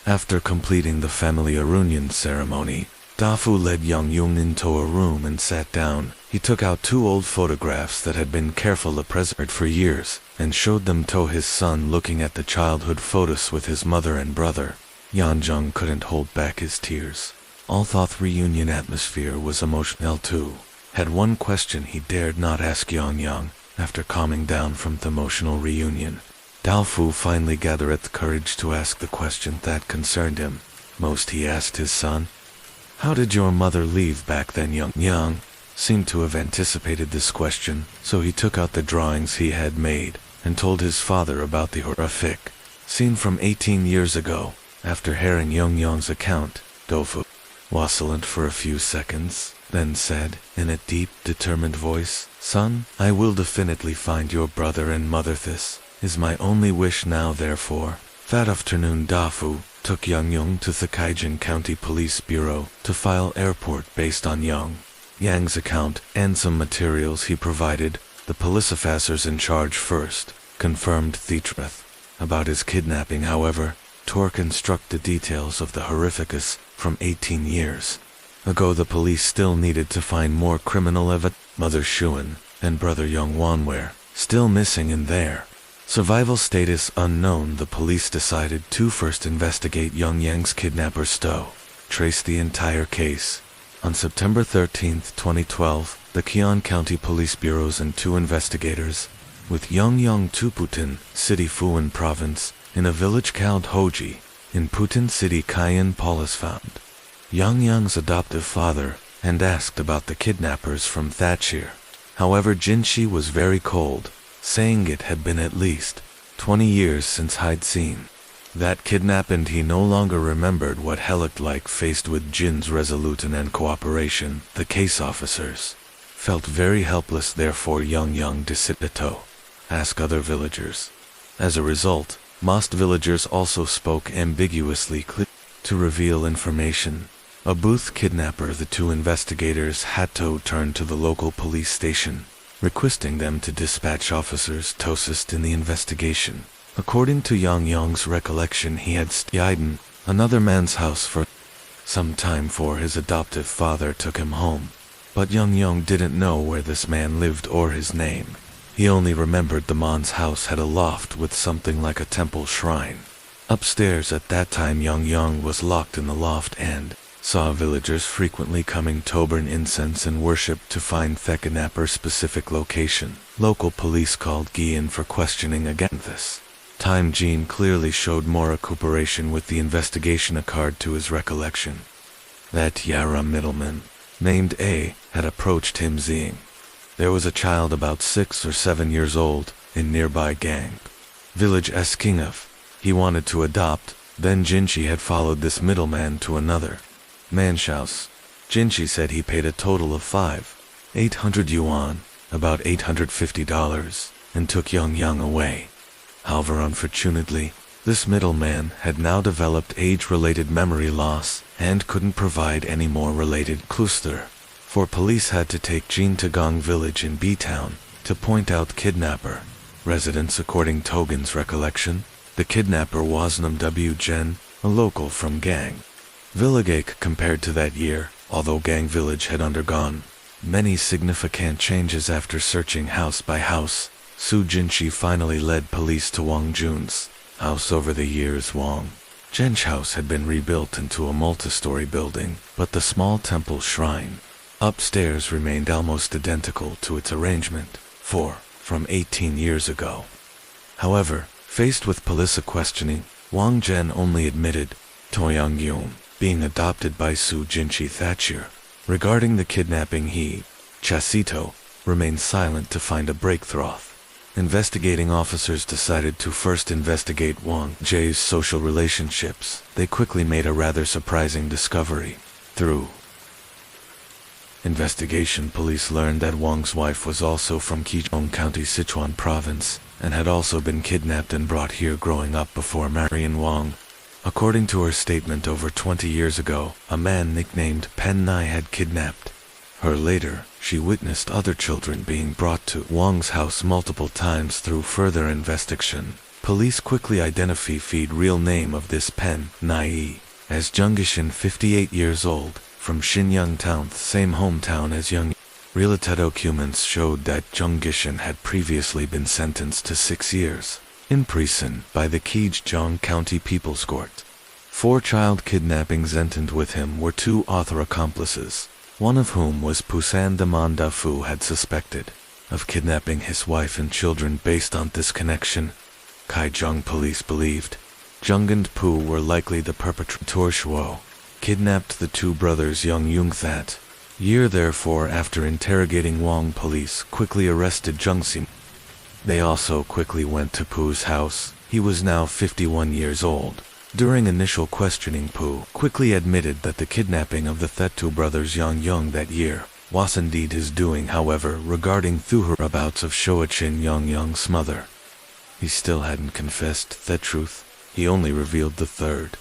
After completing the family reunion ceremony, Dafu led Yang into a room and sat down. He took out 2 old photographs that had been carefully preserved for years, and showed them to his son, looking at the childhood photos with his mother and brother. Yang couldn't hold back his tears. Although the reunion atmosphere was emotional too, had one question he dared not ask Yang after calming down from the emotional reunion. Dafu finally gathered the courage to ask the question that concerned him most. He asked his son, "How did your mother leave back then?" Yang seemed to have anticipated this question, so he took out the drawings he had made and told his father about the horrific scene from 18 years ago. After hearing Yang's account, Dafu was silent for a few seconds, then said, in a deep, determined voice, "Son, I will definitely find your brother and mother. This is my only wish now, therefore." That afternoon Dafu took Yang to the Kaijin County Police Bureau to file report based on Yang's account and some materials he provided. The police officers in charge first confirmed the truth about his kidnapping, however, to reconstruct the details of the horrificus from 18 years ago. The police still needed to find more criminal evidence. Mother Shuan and brother Yang Wan were still missing in their survival status unknown. The police decided to first investigate Yang's kidnappers to trace the entire case. On September 13, 2012, the Qian County Police Bureaus and 2 investigators, with Yang to Putin City, Fuan Province, in a village called Hoji, in Putin City, Cayenne Police found Yang's adoptive father and asked about the kidnappers from that year. However, Jinshi was very cold, saying it had been at least 20 years since he'd seen that kidnap, and he no longer remembered what he looked like. Faced with Jin's resolution and cooperation, the case officers felt very helpless. Therefore Yang decided to ask other villagers. As a result, most villagers also spoke ambiguously to reveal information. A booth kidnapper. The 2 investigators had to turn to the local police station, requesting them to dispatch officers to assist in the investigation. According to Yang's recollection, he had stayed in another man's house for some time before his adoptive father took him home. But Yang didn't know where this man lived or his name. He only remembered the man's house had a loft with something like a temple shrine upstairs. At that time Yang was locked in the loft and saw villagers frequently coming to burn incense and worship to find the kidnapper's specific location. Local police called Gian for questioning against this time. Jean clearly showed more cooperation with the investigation according to his recollection. That Yara middleman, named A, had approached him saying there was a child about 6 or 7 years old in nearby gang village asking if he wanted to adopt. Then Jinshi had followed this middleman to another man's house. Jinshi said he paid a total of 5,800 yuan, about $850, and took Yang away. However, unfortunately, this middleman had now developed age-related memory loss and couldn't provide any more related clues. For police had to take Jin to Gong village in B-town to point out kidnapper residents. According to Togen's recollection, the kidnapper was Nam W. Jen, a local from Gang Village. Compared to that year, although Gang Village had undergone many significant changes after searching house by house, Su Jinshi finally led police to Wang Jun's house. Over the years, Wang Jun's house had been rebuilt into a multi-story building, but the small temple shrine upstairs remained almost identical to its arrangement from 18 years ago. However, faced with police questioning, Wang Zhen only admitted Toyang Yun being adopted by Su Jinchi Thatcher. Regarding the kidnapping, he, Chasito, remained silent to find a breakthrough. Investigating officers decided to first investigate Wang Jie's social relationships. They quickly made a rather surprising discovery. Through investigation, police learned that Wang's wife was also from Qichong County, Sichuan Province, and had also been kidnapped and brought here growing up before marrying Wang. According to her statement, over 20 years ago, a man nicknamed Pen Nai had kidnapped her. Later, she witnessed other children being brought to Wang's house multiple times. Through further investigation, police quickly identified real name of this Pen Nai as Zheng, 58 years old, from Xinyang Town, the same hometown as Young. Related documents showed that Zheng had previously been sentenced to 6 years in prison by the Qichong County People's Court. 4 child kidnappings, and with him were 2 author accomplices, one of whom was Pusan Damanda Fu, had suspected of kidnapping his wife and children. Based on this connection, Kaizhong police believed Zheng and Pu were likely the perpetrators who kidnapped the 2 brothers Young Yung that year. Therefore, after interrogating Wang, police quickly arrested Zheng Xi. They also quickly went to Pu's house. He was now 51 years old. During initial questioning, Pu quickly admitted that the kidnapping of the Thetu brothers Yang Yung that year was indeed his doing. However, regarding the whereabouts of Shoachin Yang Yung's mother, he still hadn't confessed the truth. He only revealed the third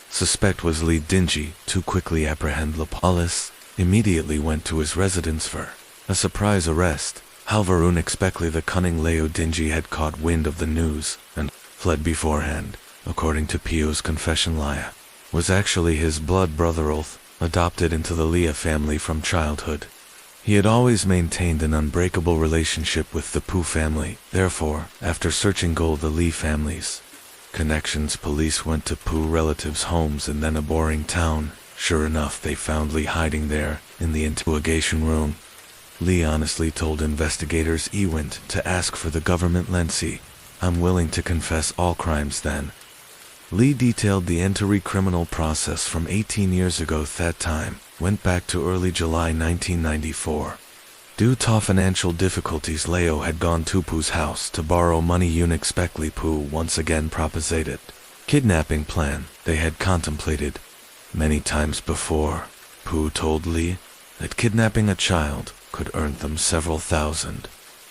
suspect was Li Dinji. To quickly apprehend, the police immediately went to his residence for a surprise arrest. However, unexpectedly, the cunning Leo Dinji had caught wind of the news and fled beforehand. According to Pio's confession, Lia was actually his blood brother, adopted into the Lia family from childhood. He had always maintained an unbreakable relationship with the Pu family. Therefore, after searching the Li family's connections, police went to Pu relatives' homes and then a boring town. Sure enough, they found Li hiding there in the interrogation room. Li honestly told investigators he went to ask for the government lensee. I'm willing to confess all crimes then. Li detailed the entire criminal process from 18 years ago. That time went back to early July 1994. Due to financial difficulties, Leo had gone to Pu's house to borrow money. Unexpectedly, Pu once again proposed kidnapping plan they had contemplated many times before. Pu told Li that kidnapping a child could earn them several thousand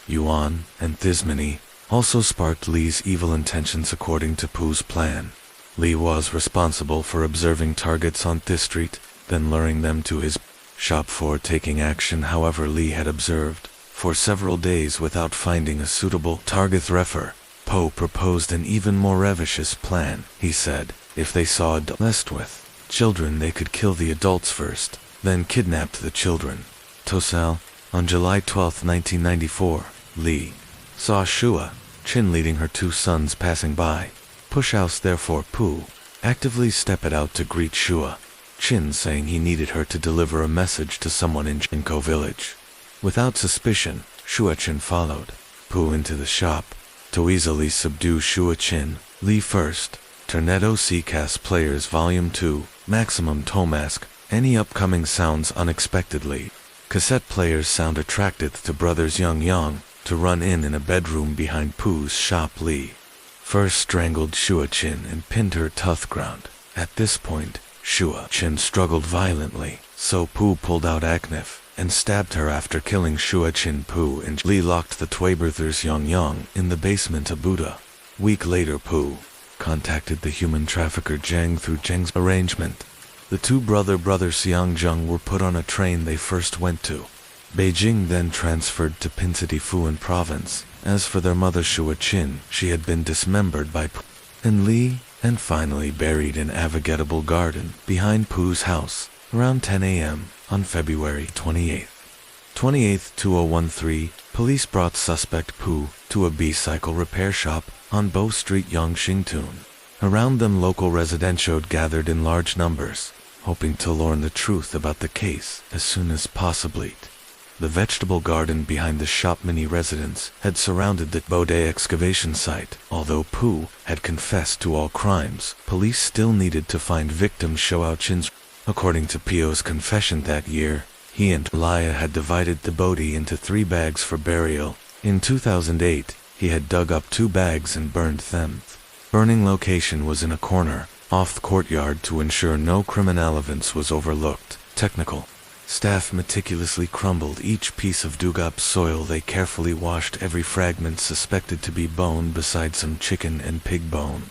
yuan, and this money also sparked Li's evil intentions. According to Pu's plan, Li was responsible for observing targets on this street, then luring them to his shop for taking action. However, Li had observed for several days without finding a suitable target. Therefore, Pu proposed an even more ravishless plan. He said if they saw adults with children, they could kill the adults first, then kidnap the children. Tosal, on July 12, 1994, Li saw Shua Chin leading her 2 sons passing by Push house. Therefore, Pu actively stepped out to greet Shua Chin, saying he needed her to deliver a message to someone in Jinko village. Without suspicion, Shua Chin followed Pu into the shop. To easily subdue Shua Chin, Li first Tornado CCast Players Volume 2, Maximum Tomask. Any upcoming sounds unexpectedly. Cassette players sound attracted to brothers Young Yang to run in a bedroom behind Pu's shop. Li first strangled Shua Chin and pinned her to the ground. At this point, Shua Chin struggled violently, so Pu pulled out a knife and stabbed her. After killing Shua Chin, Pu and Li locked the two brothers Yang Yang in the basement of Buddha. Week later, Pu contacted the human trafficker Zheng through Zheng's arrangement. The 2 brothers Xiang Zheng were put on a train. They first went to Beijing, then transferred to Pincity Fuan province. As for their mother Shua Chin, she had been dismembered by Pu and Li, and finally buried in a vegetable garden behind Pu's house around 10 a.m. on February 28, 2013. Police brought suspect Pu to a bicycle repair shop on Bo Street, Yangqingtun. Around them, local residents gathered in large numbers, hoping to learn the truth about the case as soon as possible. The vegetable garden behind the shop mini residence had surrounded the Bode excavation site. Although Pu had confessed to all crimes, police still needed to find victim Xiao Qin's. According to Pio's confession that year, he and Laya had divided the body into 3 bags for burial. In 2008, he had dug up 2 bags and burned them. Burning location was in a corner, off the courtyard to ensure no criminal evidence was overlooked. Technical staff meticulously crumbled each piece of dug up soil. They carefully washed every fragment suspected to be bone besides some chicken and pig bone.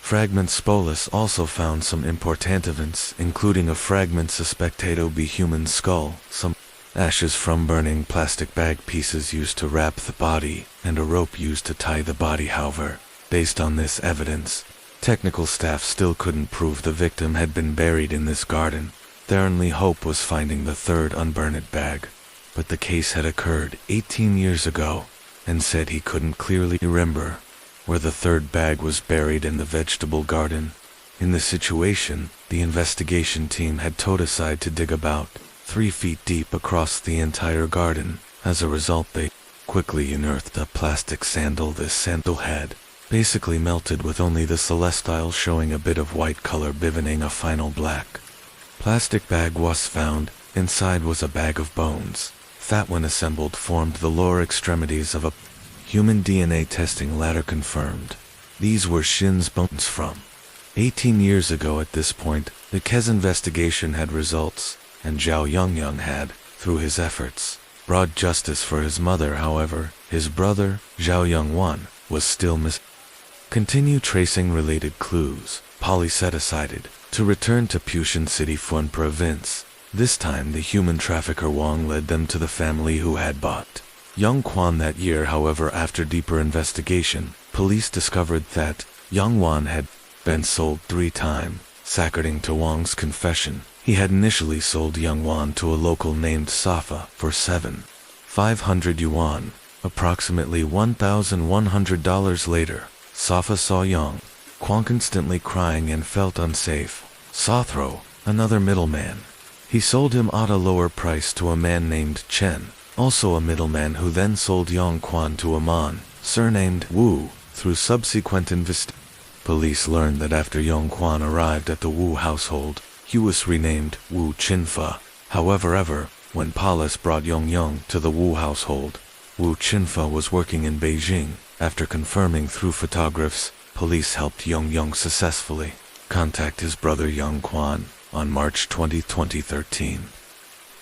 Fragments Police also found some important evidence, including a fragment suspected to be human skull, some ashes from burning plastic bag pieces used to wrap the body, and a rope used to tie the body. However, based on this evidence, technical staff still couldn't prove the victim had been buried in this garden. Their only hope was finding the 3rd unburned bag. But the case had occurred 18 years ago, and said he couldn't clearly remember where the 3rd bag was buried in the vegetable garden. In the situation, the investigation team had to decide to dig about 3 feet deep across the entire garden. As a result, they quickly unearthed a plastic sandal. This sandal had basically melted, with only the celestial showing a bit of white color bivouaking a final black. Plastic bag was found. Inside was a bag of bones. That, when assembled, formed the lower extremities of a human. DNA testing later confirmed these were Shin's bones from 18 years ago. At this point, the case investigation had results, and Zhao Yongyang had, through his efforts, brought justice for his mother. However, his brother, Zhao Yongwan, was still missing. Continue tracing related clues. Police decided to return to Pushan City Fun Province. This time the human trafficker Wang led them to the family who had bought Yang Quan that year. However, after deeper investigation, police discovered that Yang Wan had been sold 3 times. According to Wang's confession, he had initially sold Yang Wan to a local named Safa for 7,500 yuan, approximately $1,100 later. Safa saw Yang Quan constantly crying and felt unsafe. Sothro, another middleman, he sold him at a lower price to a man named Chen, also a middleman, who then sold Yang Quan to a man surnamed Wu. Through subsequent investigation, police learned that after Yang Quan arrived at the Wu household, he was renamed Wu Qinfa. However, when police brought Yang to the Wu household, Wu Qinfa was working in Beijing. After confirming through photographs, police helped Yang successfully contact his brother Yang Quan. On March 20, 2013,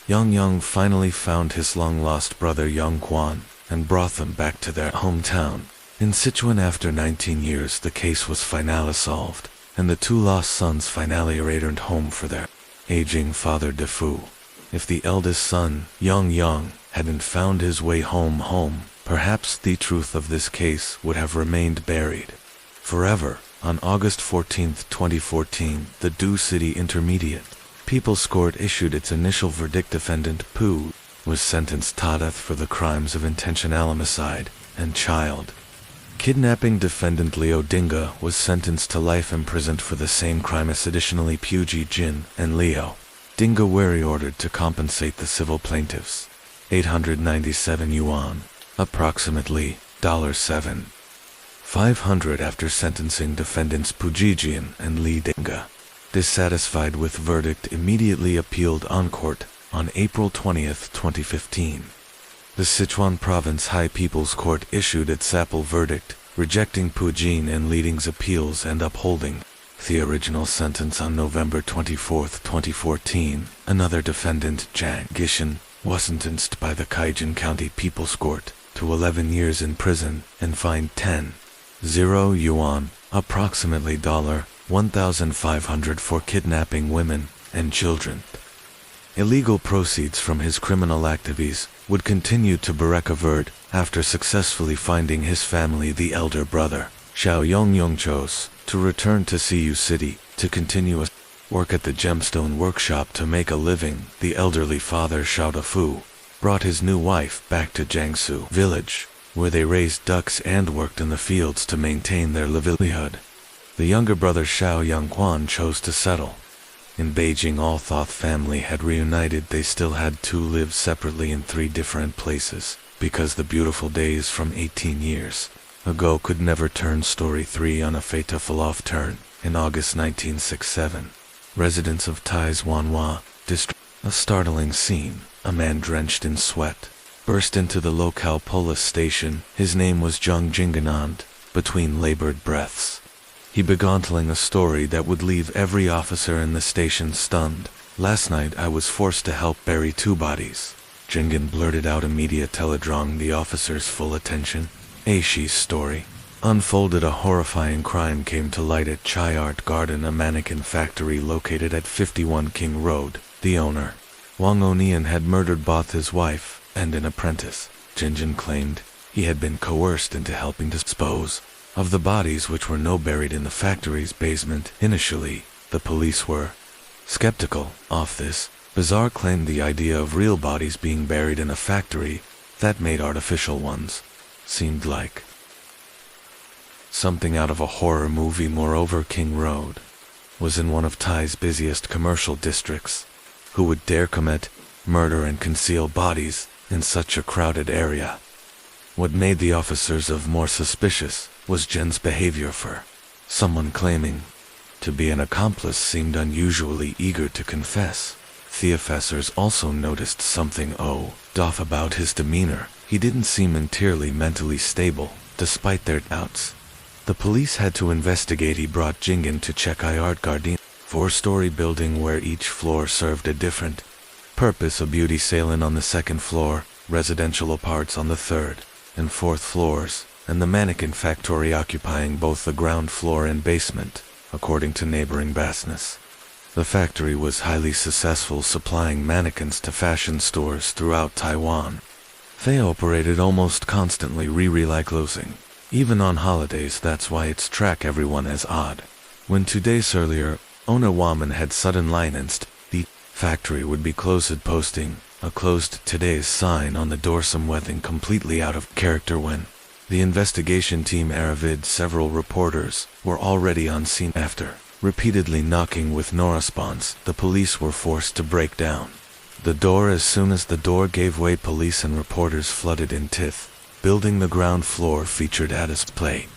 Yang finally found his long-lost brother Yang Quan and brought them back to their hometown. In Sichuan, after 19 years, the case was finally solved, and the 2 lost sons finally returned home for their aging father Defu. If the eldest son, Yang, hadn't found his way home, perhaps the truth of this case would have remained buried forever. On August 14, 2014, the Du City Intermediate People's Court issued its initial verdict. Defendant Pu was sentenced to death for the crimes of intentional homicide and child kidnapping. Defendant Liu Dinga was sentenced to life imprisoned for the same crime as additionally Puji Jin and Liu Dinga were ordered to compensate the civil plaintiffs 897 yuan, approximately $7,500 after sentencing defendants Pujijian and Li Dinga. Dissatisfied with verdict, immediately appealed on court on April 20, 2015. The Sichuan Province High People's Court issued its appeal verdict, rejecting Pujin and Li Ding's appeals and upholding the original sentence. On November 24, 2014, another defendant, Zhang Gishan, was sentenced by the Kaijin County People's Court to 11 years in prison and fined 10,000 yuan, approximately $1,500, for kidnapping women and children. Illegal proceeds from his criminal activities would continue to be recovered after successfully finding his family. The elder brother, Xiao Yongyong, chose to return to Siyu City to continue his work at the gemstone workshop to make a living. The elderly father, Xiao Defu, brought his new wife back to Jiangsu village, where they raised ducks and worked in the fields to maintain their livelihood. The younger brother, Xiao Yangquan, chose to settle In Beijing, all Thoth family had reunited. They still had to live separately in 3 different places, because the beautiful days from 18 years ago could never turn. Story 3 on a fateful turn. In August 1967, residents of Taizwanhua district, a startling scene. A man drenched in sweat burst into the local police station. His name was Zhang Jinganand. Between labored breaths, he began telling a story that would leave every officer in the station stunned. "Last night I was forced to help bury 2 bodies. Jingan blurted out, immediately drawing the officer's full attention. Aishi's story unfolded. A horrifying crime came to light at Chai Art Garden, a mannequin factory located at 51 King Road. The owner, Wang Onian, had murdered both his wife and an apprentice. Jingan claimed he had been coerced into helping dispose of the bodies, which were now buried in the factory's basement. Initially, the police were skeptical of this bizarre claim. The idea of real bodies being buried in a factory that made artificial ones seemed like something out of a horror movie. Moreover, King Road was in one of Tai's busiest commercial districts. Who would dare commit murder and conceal bodies in such a crowded area? What made the officers more suspicious was Jin's behavior. For someone claiming to be an accomplice seemed unusually eager to confess. The officers also noticed something off about his demeanor. He didn't seem entirely mentally stable, despite their doubts. The police had to investigate. He brought Jingan to Chekai Art Garden, 4-story building where each floor served a different purpose. A beauty salon on the 2nd floor, residential apartments on the 3rd and 4th floors, and the mannequin factory occupying both the ground floor and basement, according to neighboring business. The factory was highly successful, supplying mannequins to fashion stores throughout Taiwan. They operated almost constantly, like closing, even on holidays. That's why it's struck everyone as odd when 2 days earlier, owner Waman had suddenly announced the factory would be closed, posting a "closed today's" sign on the door, something completely out of character. When the investigation team arrived, several reporters were already on scene. After repeatedly knocking with no response, the police were forced to break down the door. As soon as the door gave way, police and reporters flooded into the building. The ground floor featured a display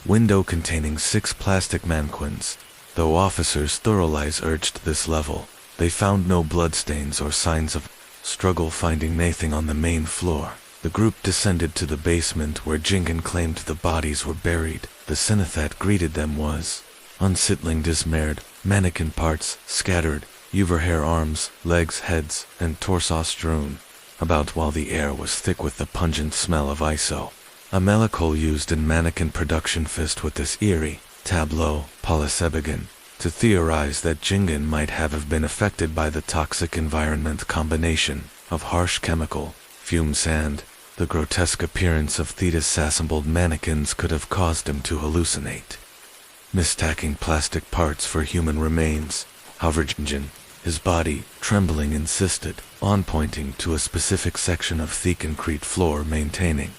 window containing 6 plastic mannequins. Though officers thoroughly searched this level, they found no bloodstains or signs of struggle. Finding nothing on the main floor, the group descended to the basement where Jingan claimed the bodies were buried. The scene that greeted them was unsettling. Dismembered mannequin parts scattered, hair, arms, legs, heads, and torso strewn about, while the air was thick with the pungent smell of iso, a molecule used in mannequin production. Faced with this eerie tableau, police began to theorize that Jingan might have been affected by the toxic environment. Combination of harsh chemical fumes and the grotesque appearance of the disassembled mannequins could have caused him to hallucinate, mistaking plastic parts for human remains. However, Jingan, his body trembling, insisted on pointing to a specific section of the concrete floor, maintaining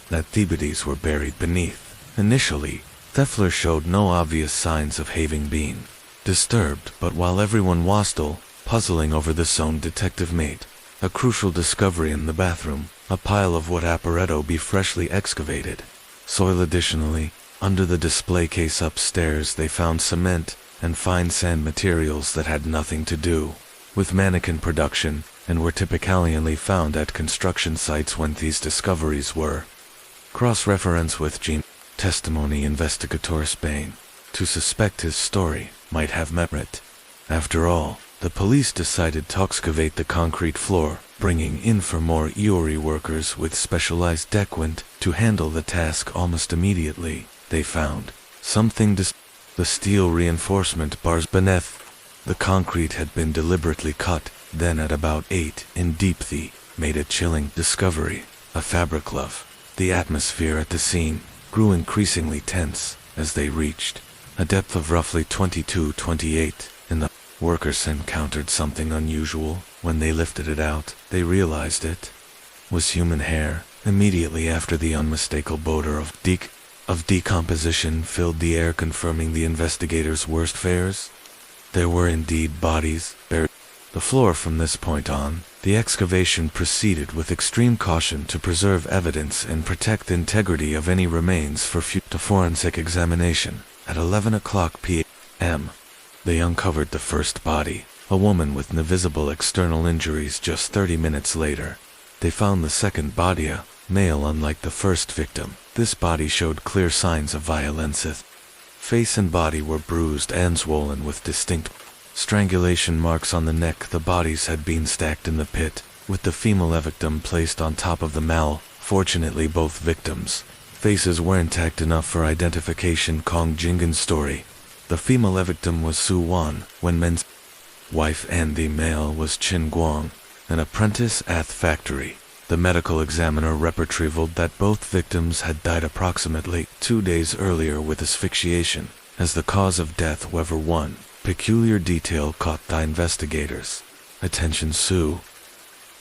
that the bodies were buried beneath. Initially, Theffler showed no obvious signs of having been disturbed, but while everyone was still puzzling over the zone, detective made a crucial discovery in the bathroom: a pile of what appeared to be freshly excavated soil. Additionally, under the display case upstairs, they found cement and fine sand materials that had nothing to do with mannequin production and were typically found at construction sites. When these discoveries were cross-referenced with Jean testimony, investigator Spain to suspect his story might have merit. After all, the police decided to excavate the concrete floor, bringing in for more EORI workers with specialized equipment to handle the task. Almost immediately, they found something. The steel reinforcement bars beneath the concrete had been deliberately cut. Then at about 8 in deep, they made a chilling discovery: a fabric glove. The atmosphere at the scene grew increasingly tense as they reached a depth of roughly 22-28 in the workers encountered something unusual. When they lifted it out, they realized it was human hair. Immediately after, the unmistakable odor of decomposition filled the air, confirming the investigators' worst fears. There were indeed bodies buried the floor. From this point on, the excavation proceeded with extreme caution to preserve evidence and protect the integrity of any remains for future forensic examination. At 11 o'clock p.m., they uncovered the first body, a woman with no visible external injuries. Just 30 minutes later, they found the second body, a male. Unlike the first victim, this body showed clear signs of violence. Face and body were bruised and swollen with distinct strangulation marks on the neck. The bodies had been stacked in the pit, with the female victim placed on top of the male. Fortunately, both victims' faces were intact enough for identification. Kong Jingan's story. The female victim was Su Wan, Wen Men's wife, and the male was Qin Guang, an apprentice at the factory. The medical examiner retrieved that both victims had died approximately 2 days earlier with asphyxiation as the cause of death. However, one peculiar detail caught the investigators' attention. Su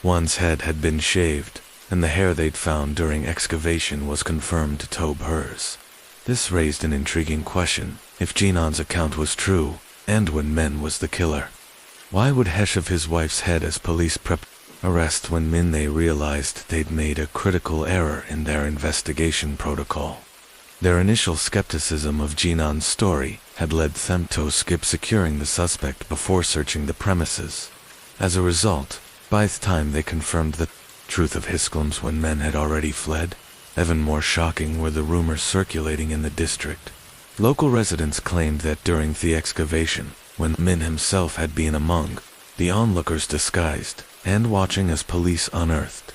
Wan's head had been shaved, and the hair they'd found during excavation was confirmed to be hers. This raised an intriguing question: if Jinan's account was true, and Wen Men was the killer, why would he shave his wife's head as police arrest Wen Min? They realized they'd made a critical error in their investigation protocol. Their initial skepticism of Jinan's story had led them to skip securing the suspect before searching the premises. As a result, by the time they confirmed the truth of his claims, Wen Men had already fled. Even more shocking were the rumors circulating in the district. Local residents claimed that during the excavation, Wen Min himself had been among the onlookers, disguised and watching as police unearthed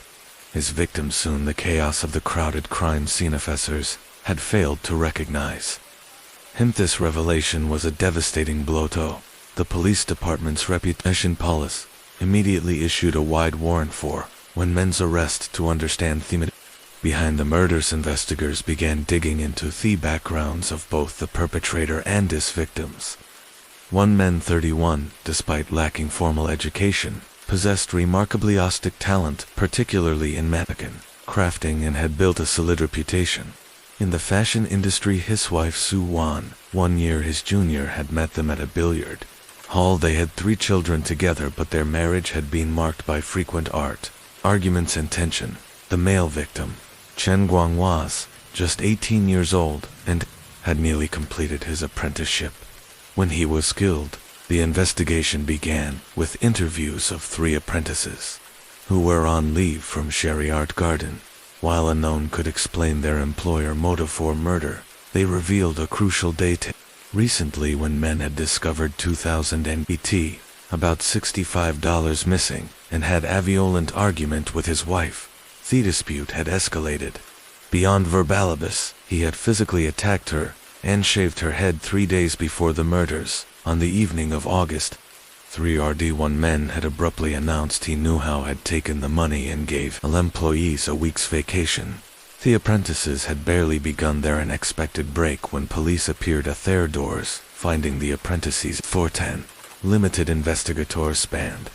his victims. Soon the chaos of the crowded crime scene officers had failed to recognize him. This revelation was a devastating blow to the police department's reputation. Police immediately issued a wide warrant for Wen Men's arrest. To understand the behind the murders, investigators began digging into the backgrounds of both the perpetrator and his victims. Wen Men, 31, despite lacking formal education, possessed remarkably artistic talent, particularly in mannequin crafting, and had built a solid reputation in the fashion industry. His wife Su Wan, 1 year his junior, had met them at a billiard hall. They had 3 children together, but their marriage had been marked by frequent arguments and tension. The male victim, Chen Guang, was just 18 years old and had nearly completed his apprenticeship. When he was killed, the investigation began with interviews of 3 apprentices who were on leave from Sherry Art Garden. While unknown could explain their employer motive for murder, they revealed a crucial detail. Recently, Wen Men had discovered 2,000 NBT, about $65 missing, and had a violent argument with his wife. The dispute had escalated beyond verbal abuse. He had physically attacked her and shaved her head 3 days before the murders. On the evening of August 3, Wen Men had abruptly announced he knew how had taken the money and gave all employees a week's vacation. The apprentices had barely begun their unexpected break when police appeared at their doors. Finding the apprentices, 410 limited investigators spanned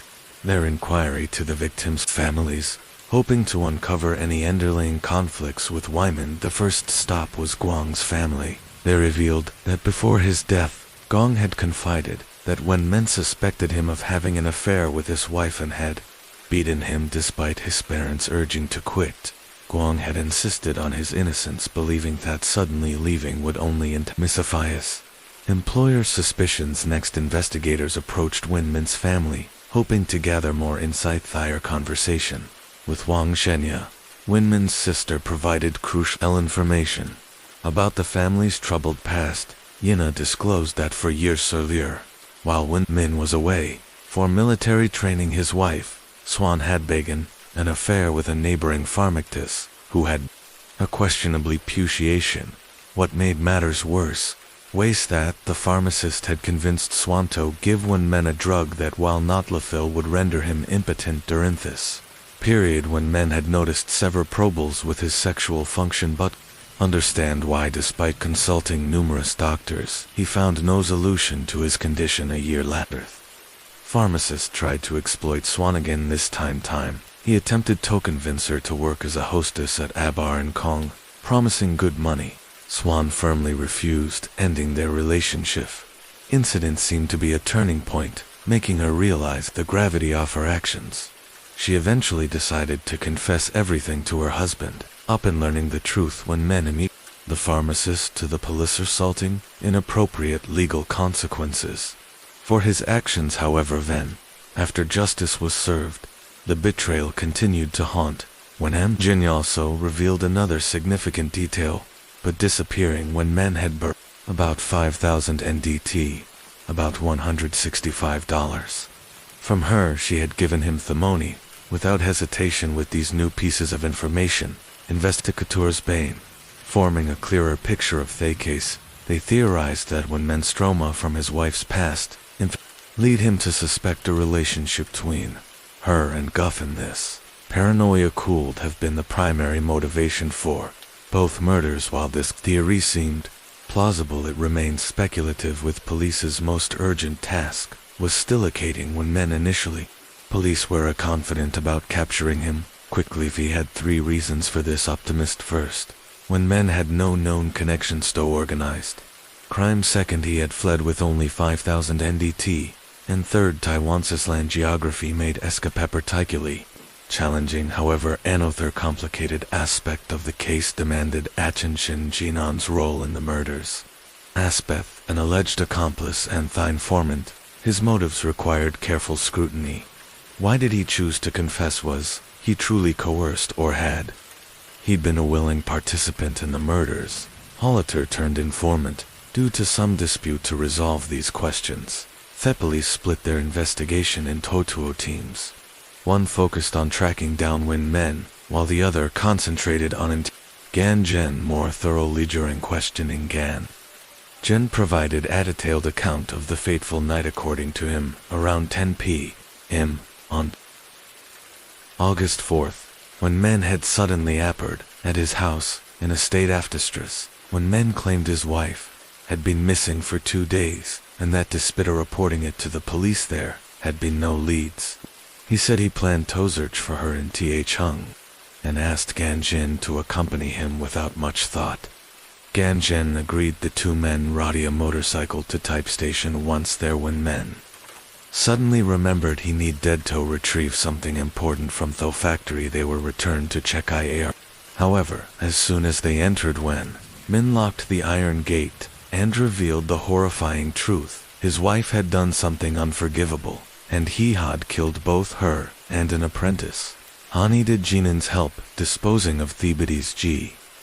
their inquiry to the victims' families, hoping to uncover any underlying conflicts with Wyman. The first stop was Guang's family. They revealed that before his death, Gong had confided that Wen Men suspected him of having an affair with his wife and had beaten him despite his parents urging to quit. Guang had insisted on his innocence, believing that suddenly leaving would only intensify his employer's suspicions. Next, investigators approached Wen Men's family, hoping to gather more insight. Their conversation with Wang Shenya, Wen Men's sister, provided crucial information about the family's troubled past. Yina disclosed that for years earlier, while Wen Men was away for military training, his wife, Swan, had begun an affair with a neighboring pharmacist who had a questionably reputation. What made matters worse was that the pharmacist had convinced Swan to give Wen Men a drug that, while not lethal, would render him impotent during this period. Wen Men had noticed several troubles with his sexual function, but understand why, despite consulting numerous doctors, he found no solution to his condition. A year later, pharmacist tried to exploit Swan again. This time he attempted to convince her to work as a hostess at a bar in Kong, promising good money. Swan firmly refused, ending their relationship. incident seemed to be a turning point, making her realize the gravity of her actions. She eventually decided to confess everything to her husband, upon learning the truth when men immediately the pharmacist to the police assaulting inappropriate legal consequences for his actions. However, then, after justice was served, the betrayal continued to haunt when Jin also revealed another significant detail, but disappearing when men had burned about 5,000 NDT, about $165. From her she had given him thimony. Without hesitation, with these new pieces of information, investigators Bane, forming a clearer picture of the case, they theorized that when menstroma from his wife's past lead him to suspect a relationship between her and Guffin. This paranoia could have been the primary motivation for both murders. While this theory seemed plausible, it remained speculative, with police's most urgent task was still locating when men initially. Police were confident about capturing him quickly. He had three reasons for this optimist. First, when men had no known connections to organized crime. Second, he had fled with only 5,000 NDT. And third, Taiwan's island geography made escape particularly challenging. However, another complicated aspect of the case demanded attention: Jinan's role in the murders. Aspeth, an alleged accomplice and the informant, his motives required careful scrutiny. Why did he choose to confess? Was he truly coerced, or had he been a willing participant in the murders? Hollister turned informant, due to some dispute. To resolve these questions, the police split their investigation into two teams. One focused on tracking down Win Men, while the other concentrated on Gan Zhen more thoroughly. During questioning, Gan Zhen provided a detailed account of the fateful night. According to him, around 10 p.m. on August 4th, when men had suddenly appeared at his house in a state of distress, when men claimed his wife had been missing for 2 days, and that despite reporting it to the police there had been no leads. He said he planned to search for her in Hung, and asked Gan Zhen to accompany him without much thought. Gan Zhen agreed. The two men rode a motorcycle to type station. Once there, when men suddenly remembered he needed to retrieve something important from the factory, they were returned to check IAR. However, as soon as they entered, when Min locked the iron gate and revealed the horrifying truth, his wife had done something unforgivable, and he had killed both her and an apprentice. Han needed Jinan's help disposing of Thebedes.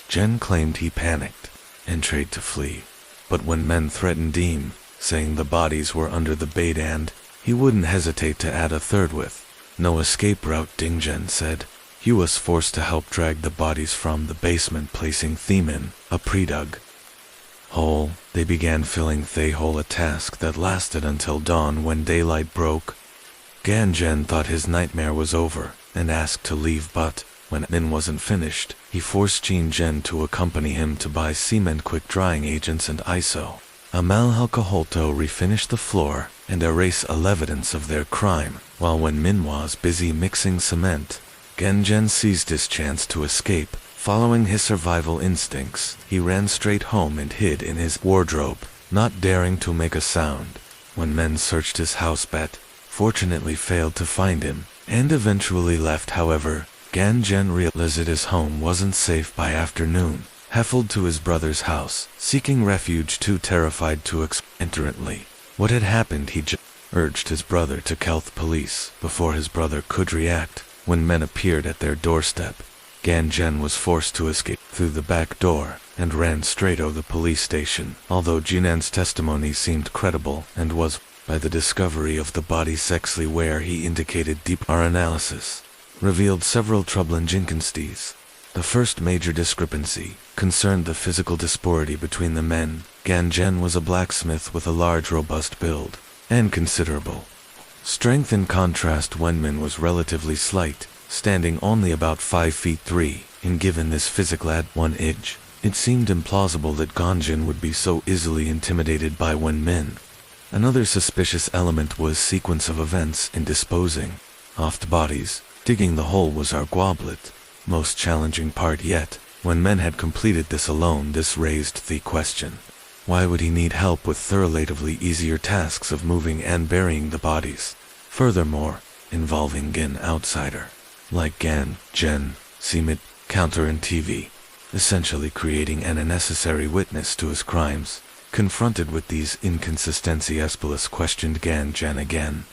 Jen claimed he panicked and tried to flee, but when men threatened him, saying the bodies were under the bed and he wouldn't hesitate to add a third with no escape route, Dingzhen said he was forced to help drag the bodies from the basement, placing them in a pre-dug hole. They began filling the hole, a task that lasted until dawn. When daylight broke, Gan Zhen thought his nightmare was over and asked to leave, but when Min wasn't finished, he forced Jin Zhen to accompany him to buy cement, quick drying agents, and ISO. Amal Halkaholto refinished the floor and erase all evidence of their crime, while when Min was busy mixing cement, Gan Zhen seized his chance to escape. Following his survival instincts, he ran straight home and hid in his wardrobe, not daring to make a sound. When men searched his house, but fortunately failed to find him, and eventually left. However, Gan Zhen realized his home wasn't safe by afternoon. Heffled to his brother's house, seeking refuge, too terrified to enter. What had happened, he urged his brother to call the police before his brother could react. When men appeared at their doorstep, Gan Zhen was forced to escape through the back door and ran straight to the police station. Although Jinan's testimony seemed credible and was, by the discovery of the body sexually where he indicated deep, our analysis revealed several troubling inconsistencies. The first major discrepancy concerned the physical disparity between the men. Gan Zhen was a blacksmith with a large, robust build and considerable strength. In contrast, Wenmin was relatively slight, standing only about 5 feet 3, and given this physical at 1 inch, it seemed implausible that Ganjin would be so easily intimidated by Wenmin. Another suspicious element was sequence of events in disposing of the bodies. Digging the hole was our goblet most challenging part yet. When men had completed this alone, this raised the question Why would he need help with relatively easier tasks of moving and burying the bodies? Furthermore, involving an outsider, like Gan, Jen, Simit, Counter and TV, essentially creating an unnecessary witness to his crimes. Confronted with these inconsistencies, Police questioned Gan Jen again.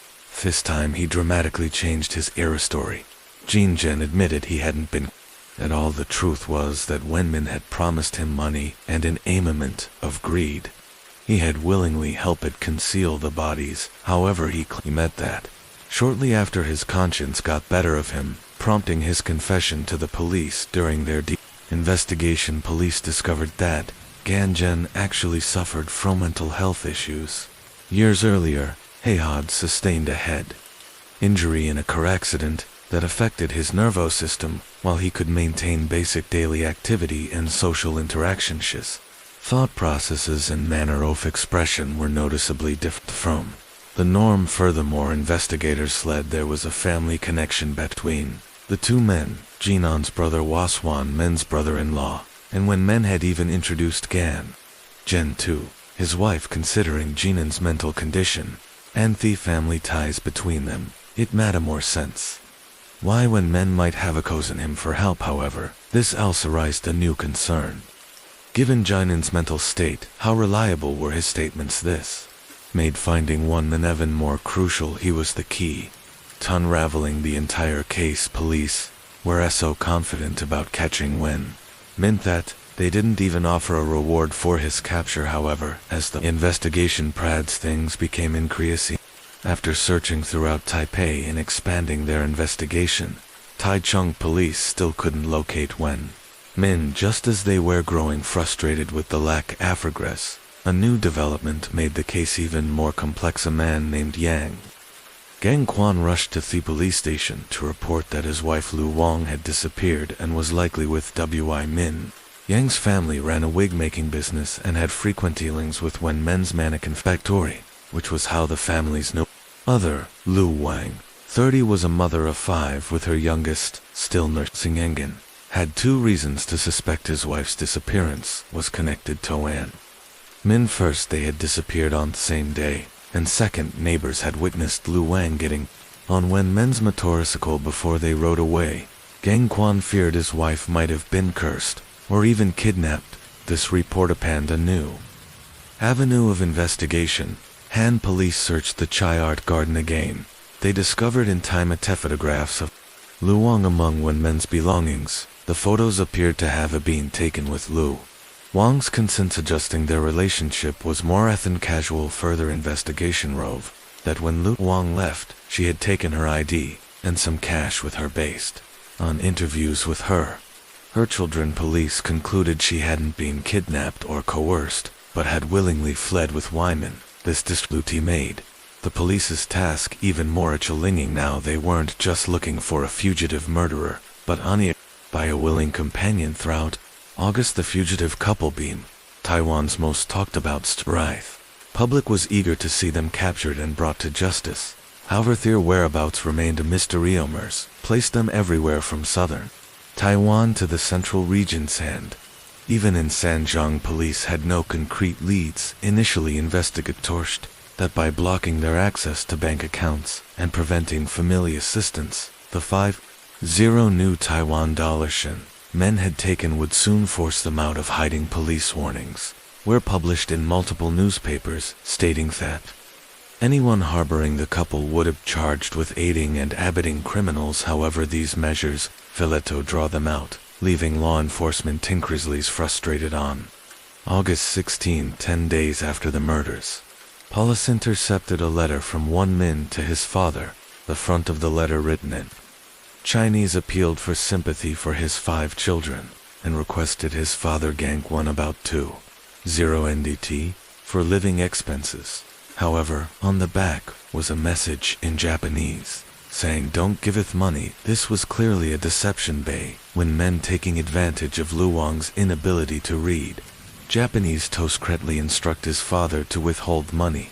This time he dramatically changed his era story. Jean Jen admitted he hadn't been at all. The truth was that Wenmin had promised him money and an armament of greed. He had willingly helped conceal the bodies, however he meant that. Shortly after, his conscience got better of him, prompting his confession to the police. During their investigation, police discovered that Ganjen actually suffered from mental health issues. Years earlier, he had sustained a head injury in a car accident that affected his nervous system. While he could maintain basic daily activity and social interactions, his thought processes and manner of expression were noticeably different from the norm. Furthermore, investigators said there was a family connection between the two men. Jinan's brother was Wan Men's brother-in-law, and when Men had even introduced Gan Jen to his wife, considering Jinan's mental condition and the family ties between them, it made more sense. Why, when Men might have chosen him for help, however, this also raised a new concern. Given Jinan's mental state, how reliable were his statements? This made finding one man even more crucial. He was the key to unraveling the entire case. Police were so confident about catching Wen meant that they didn't even offer a reward for his capture. However, as the investigation progressed, things became increasing. After searching throughout Taipei and expanding their investigation, Taichung police still couldn't locate Wen Min. Just as they were growing frustrated with the lack of progress, a new development made the case even more complex. A man named Yang Gang Quan rushed to the police station to report that his wife Lu Wang had disappeared and was likely with Wi Min. Yang's family ran a wig-making business and had frequent dealings with Wen Men's mannequin factory, which was how the family's knew. Lu Wang, 30, was a mother of 5 with her youngest, still nursing Engen, had 2 reasons to suspect his wife's disappearance was connected to Wan Min. First, they had disappeared on the same day, and second, neighbors had witnessed Lu Wang getting on Wen Men's motorcycle before they rode away. Gang Quan feared his wife might have been cursed, or even kidnapped. This report opened a new avenue of investigation. Han police searched the Chai Art Garden again. They discovered in time photographs of Lu Wang among Wen Men's belongings. The photos appeared to have been taken with Lu Wang's consent, suggesting their relationship was more than casual. Further investigation revealed that when Lu Wang left, she had taken her ID and some cash with her. Based on interviews with her children, police concluded she hadn't been kidnapped or coerced, but had willingly fled with Wyman. This dispute made the police's task even more challenging. Now they weren't just looking for a fugitive murderer, but by a willing companion. Throughout August, the fugitive couple Beam, Taiwan's most talked about strife. Public was eager to see them captured and brought to justice. However, their whereabouts remained a mystery. Rumors placed them everywhere from southern Taiwan to the central regions, and even in Sanjiang, police had no concrete leads. Initially, investigators that by blocking their access to bank accounts and preventing family assistance, the 50 new Taiwan dollars Men had taken would soon force them out of hiding. Police warnings were published in multiple newspapers, stating that anyone harboring the couple would be charged with aiding and abetting criminals. However, these measures failed to draw them out, leaving law enforcement increasingly frustrated. On August 16, 10 days after the murders, police intercepted a letter from Wan Min to his father. The front of the letter, written in Chinese, appealed for sympathy for his 5 children and requested his father Gang Wan about 20 NDT for living expenses. However, on the back was a message in Japanese saying don't giveth money. This was clearly a deception by Wen Men, taking advantage of Lu Wang's inability to read Japanese. Toscretly instruct his father to withhold money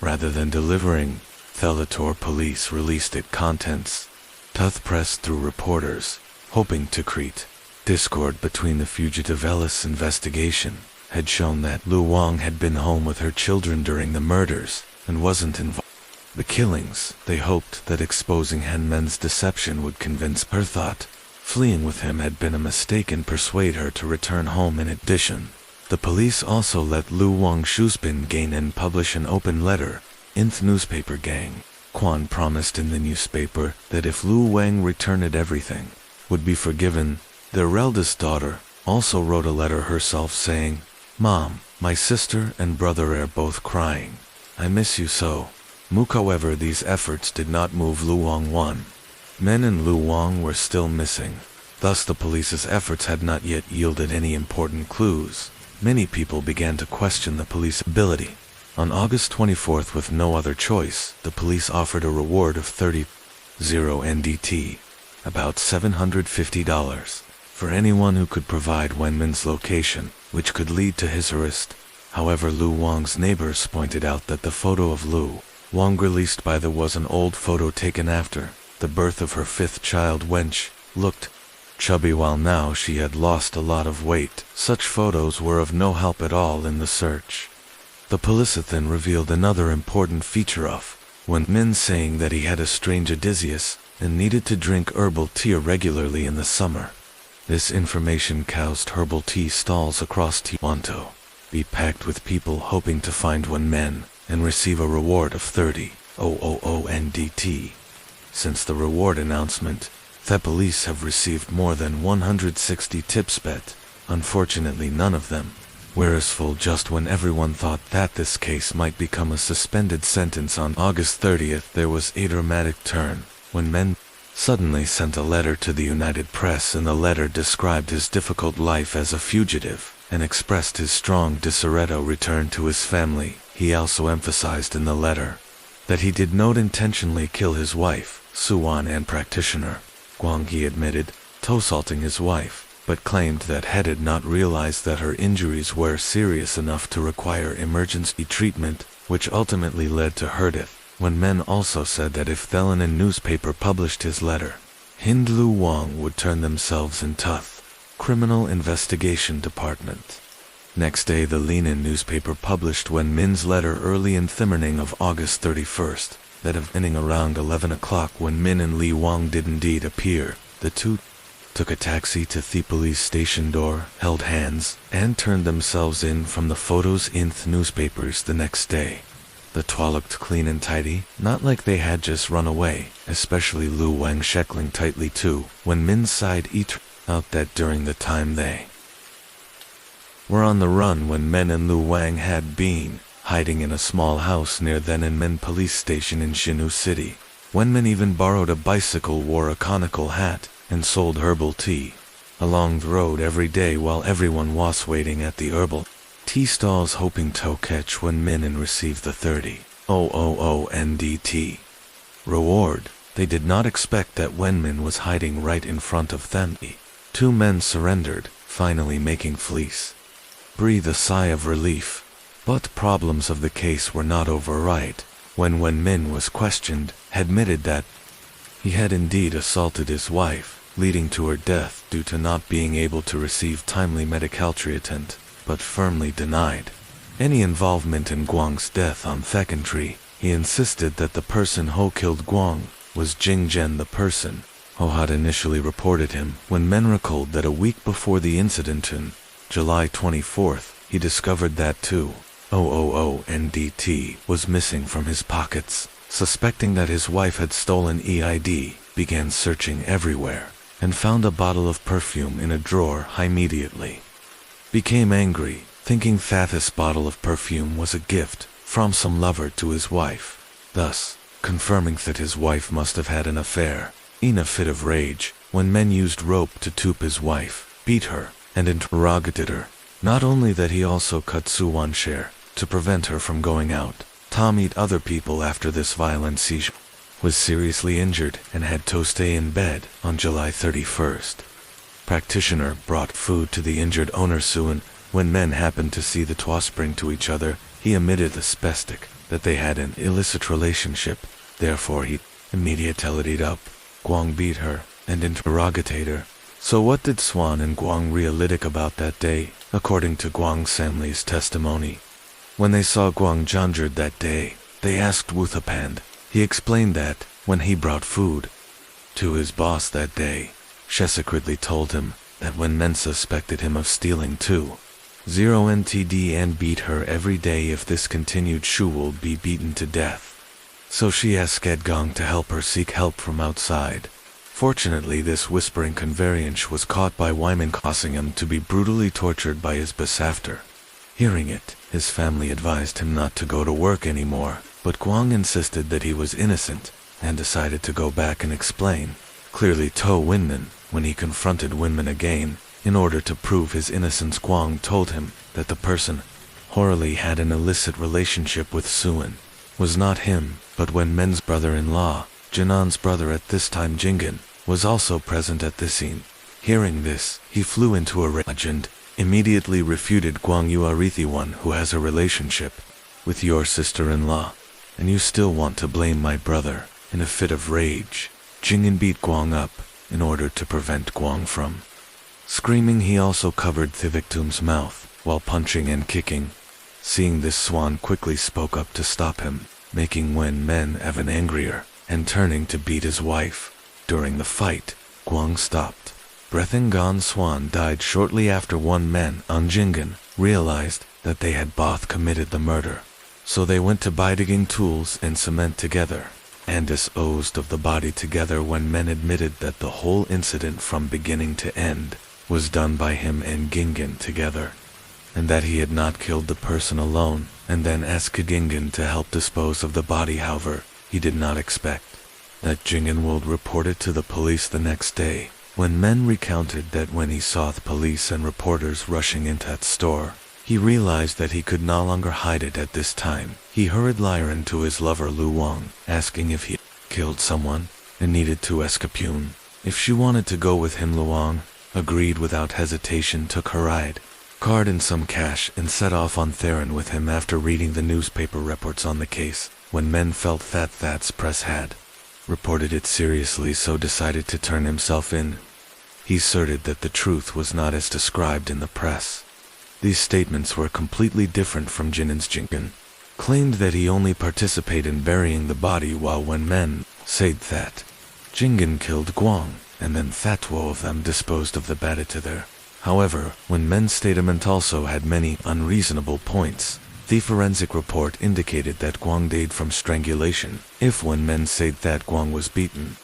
rather than delivering. Thelator police released its contents Tuth pressed through reporters, hoping to create discord between the fugitive Ellis investigation had shown that Lu Wang had been home with her children during the murders and wasn't involved in the killings. They hoped that exposing Han Men's deception would convince her that fleeing with him had been a mistake and persuade her to return home. In addition, the police also let Lu Wang Shuzbin gain and publish an open letter in the newspaper gang. Quan promised in the newspaper that if Lu Wang returned everything would be forgiven. Their eldest daughter also wrote a letter herself saying, "Mom, my sister and brother are both crying. I miss you so." However, these efforts did not move Lu Wang one. Men and Lu Wang were still missing. Thus the police's efforts had not yet yielded any important clues. Many people began to question the police's ability. On August 24th, with no other choice, the police offered a reward of 30 NDT, about $750, for anyone who could provide Wenmin's location, which could lead to his arrest. However, Lu Wang's neighbors pointed out that the photo of Lu Wang released by the was an old photo taken after the birth of her fifth child. Wench looked chubby while now she had lost a lot of weight. Such photos were of no help at all in the search. The police then revealed another important feature of Wenmin, saying that he had a strange odysseus and needed to drink herbal tea regularly in the summer. This information caused herbal tea stalls across Toronto be packed with people hoping to find Wenmin and receive a reward of 30 NDT. Since the reward announcement, the police have received more than 160 tips, but unfortunately none of them were as full. Just when everyone thought that this case might become a suspended sentence on August 30th, there was a dramatic turn when men suddenly sent a letter to the United Press. In the letter described his difficult life as a fugitive and expressed his strong desire to return to his family. He also emphasized in the letter that he did not intentionally kill his wife, Suan, and practitioner Guang. He admitted to assaulting his wife, but claimed that he had not realized that her injuries were serious enough to require emergency treatment, which ultimately led to her death. When men also said that if the Lenin newspaper published his letter, Lu Wang would turn themselves into the Criminal Investigation Department. Next day, the Lenin newspaper published Wenmin's letter early in the morning of August 31st. That evening around 11 o'clock, when Min and Li Wang did indeed appear, the two took a taxi to the police station door, held hands, and turned themselves in from the photos in the newspapers the next day. The two looked clean and tidy, not like they had just run away, especially Lu Wang shackling tightly too. When Min's side turned out that during the time they were on the run, when Men and Lu Wang had been hiding in a small house near Min police station in Shinu City. Wenmin even borrowed a bicycle, wore a conical hat, and sold herbal tea along the road every day while everyone was waiting at the herbal tea stalls hoping to catch Wenmin and receive the 30 NDT reward. They did not expect that Wenmin was hiding right in front of them. The two men surrendered, finally making fleece breathe a sigh of relief. But problems of the case were not over right. When Wenmin was questioned, he admitted that he had indeed assaulted his wife, leading to her death due to not being able to receive timely medical treatment, but firmly denied any involvement in Guang's death. On secondary, he insisted that the person who killed Guang was Jing Zhen, the person who had initially reported him. When men recalled that a week before the incident on July 24th, he discovered that 2,000 NDT was missing from his pockets. Suspecting that his wife had stolen EID, began searching everywhere, and found a bottle of perfume in a drawer. He immediately became angry, thinking that this bottle of perfume was a gift from some lover to his wife, thus confirming that his wife must have had an affair. In a fit of rage, when men used rope to toop his wife, beat her, and interrogated her. Not only that, he also cut Suwan's share to prevent her from going out. Tom eat other people after this violent seizure, was seriously injured and had to stay in bed. On July 31st, practitioner brought food to the injured owner Suwan. When men happened to see the two spring to each other, he admitted the spastic that they had an illicit relationship. Therefore he immediately up. Guang beat her and interrogated her. So what did Swan and Guang realitic about that day? according to Guang Samli's testimony. When they saw Guang Janjerd that day, they asked Wuthapand. He explained that, when he brought food to his boss that day, she secretly told him that when men suspected him of stealing too, 0 NTD and beat her every day. If this continued, she will be beaten to death. So she asked Gong to help her seek help from outside. Fortunately, this whispering convenience was caught by Wyman, causing him to be brutally tortured by his boss after. Hearing it, his family advised him not to go to work anymore, but Guang insisted that he was innocent, and decided to go back and explain. Clearly to Winman, when he confronted Winman again, in order to prove his innocence, Guang told him that the person Horley had an illicit relationship with Suan was not him, but when Men's brother-in-law, Jinan's brother at this time Jinggan, was also present at the scene. Hearing this, he flew into a rage and immediately refuted Guang. "You are the one who has a relationship with your sister-in-law, and you still want to blame my brother." In a fit of rage, Jinggan beat Guang up in order to prevent Guang from screaming. He also covered the victim's mouth while punching and kicking. Seeing this, Swan quickly spoke up to stop him, making Wen Men even angrier and turning to beat his wife. During the fight, Guang stopped breathing. Gon Swan died shortly after. One man on Jinggan realized that they had both committed the murder, so they went to buy digging tools and cement together, and disposed of the body together. When Men admitted that the whole incident from beginning to end was done by him and Gingan together, and that he had not killed the person alone, and then asked Gingan to help dispose of the body. However, he did not expect that Gingan would report it to the police the next day. When Men recounted that when he saw the police and reporters rushing into that store, he realized that he could no longer hide it at this time. He hurried Lyran to his lover Lu Wang, asking if he killed someone and needed to escape. If she wanted to go with him, Lu Wang agreed without hesitation, took her ride card and some cash, and set off on Theron with him. After reading the newspaper reports on the case, when Men felt that that's press had reported it seriously, so decided to turn himself in. He asserted that the truth was not as described in the press. These statements were completely different from Jinan's. Jinggan claimed that he only participated in burying the body, while when Men said that Jinggan killed Guang, and then Fatwo of them disposed of the body together. However, when Men's statement also had many unreasonable points. The forensic report indicated that Guang died from strangulation. If when Men said that Guang was beaten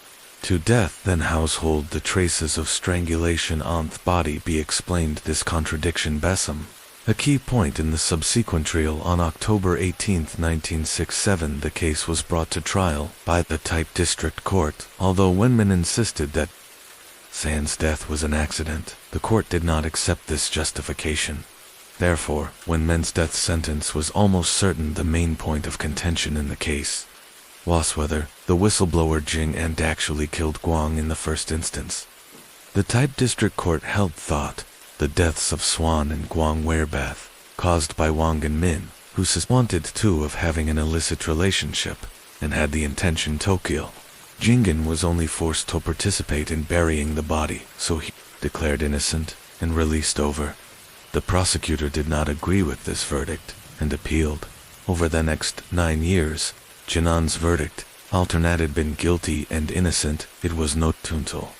to death, then household the traces of strangulation on the body be explained. This contradiction became a key point in the subsequent trial. On October 18, 1967, the case was brought to trial by the Type District Court. Although Wenman insisted that San's death was an accident, the court did not accept this justification. Therefore, when Men's death sentence was almost certain, the main point of contention in the case was whether the whistleblower Jing and actually killed Guang in the first instance. The Type District Court held thought the deaths of Swan and Guang were both caused by Wang and Min, who wanted to of having an illicit relationship and had the intention to kill. Jinggan was only forced to participate in burying the body, so he declared innocent and released over. The prosecutor did not agree with this verdict and appealed. Over the next 9 years, Jinan's verdict alternated been guilty and innocent. It was not until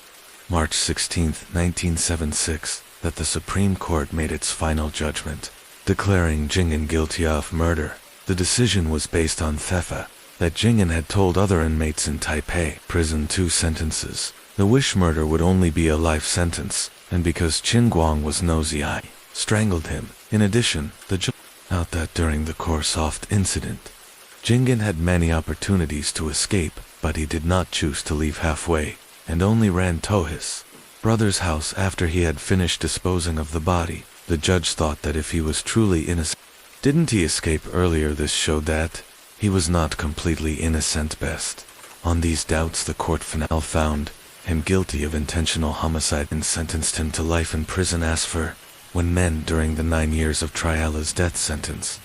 March 16, 1976, that the Supreme Court made its final judgment, declaring Jinggan guilty of murder. The decision was based on theft that Jinggan had told other inmates in Taipei prison 2 sentences. The wish murder would only be a life sentence, and because Qin Guang was nosy, I strangled him. In addition, the judge out that during the course of the incident, Jinggan had many opportunities to escape, but he did not choose to leave halfway, and only ran to his brother's house after he had finished disposing of the body. The judge thought that if he was truly innocent, didn't he escape earlier? This showed that he was not completely innocent. Best on these doubts, the court final found him guilty of intentional homicide and sentenced him to life in prison. As for when Men, during the 9 years of trial, his death sentence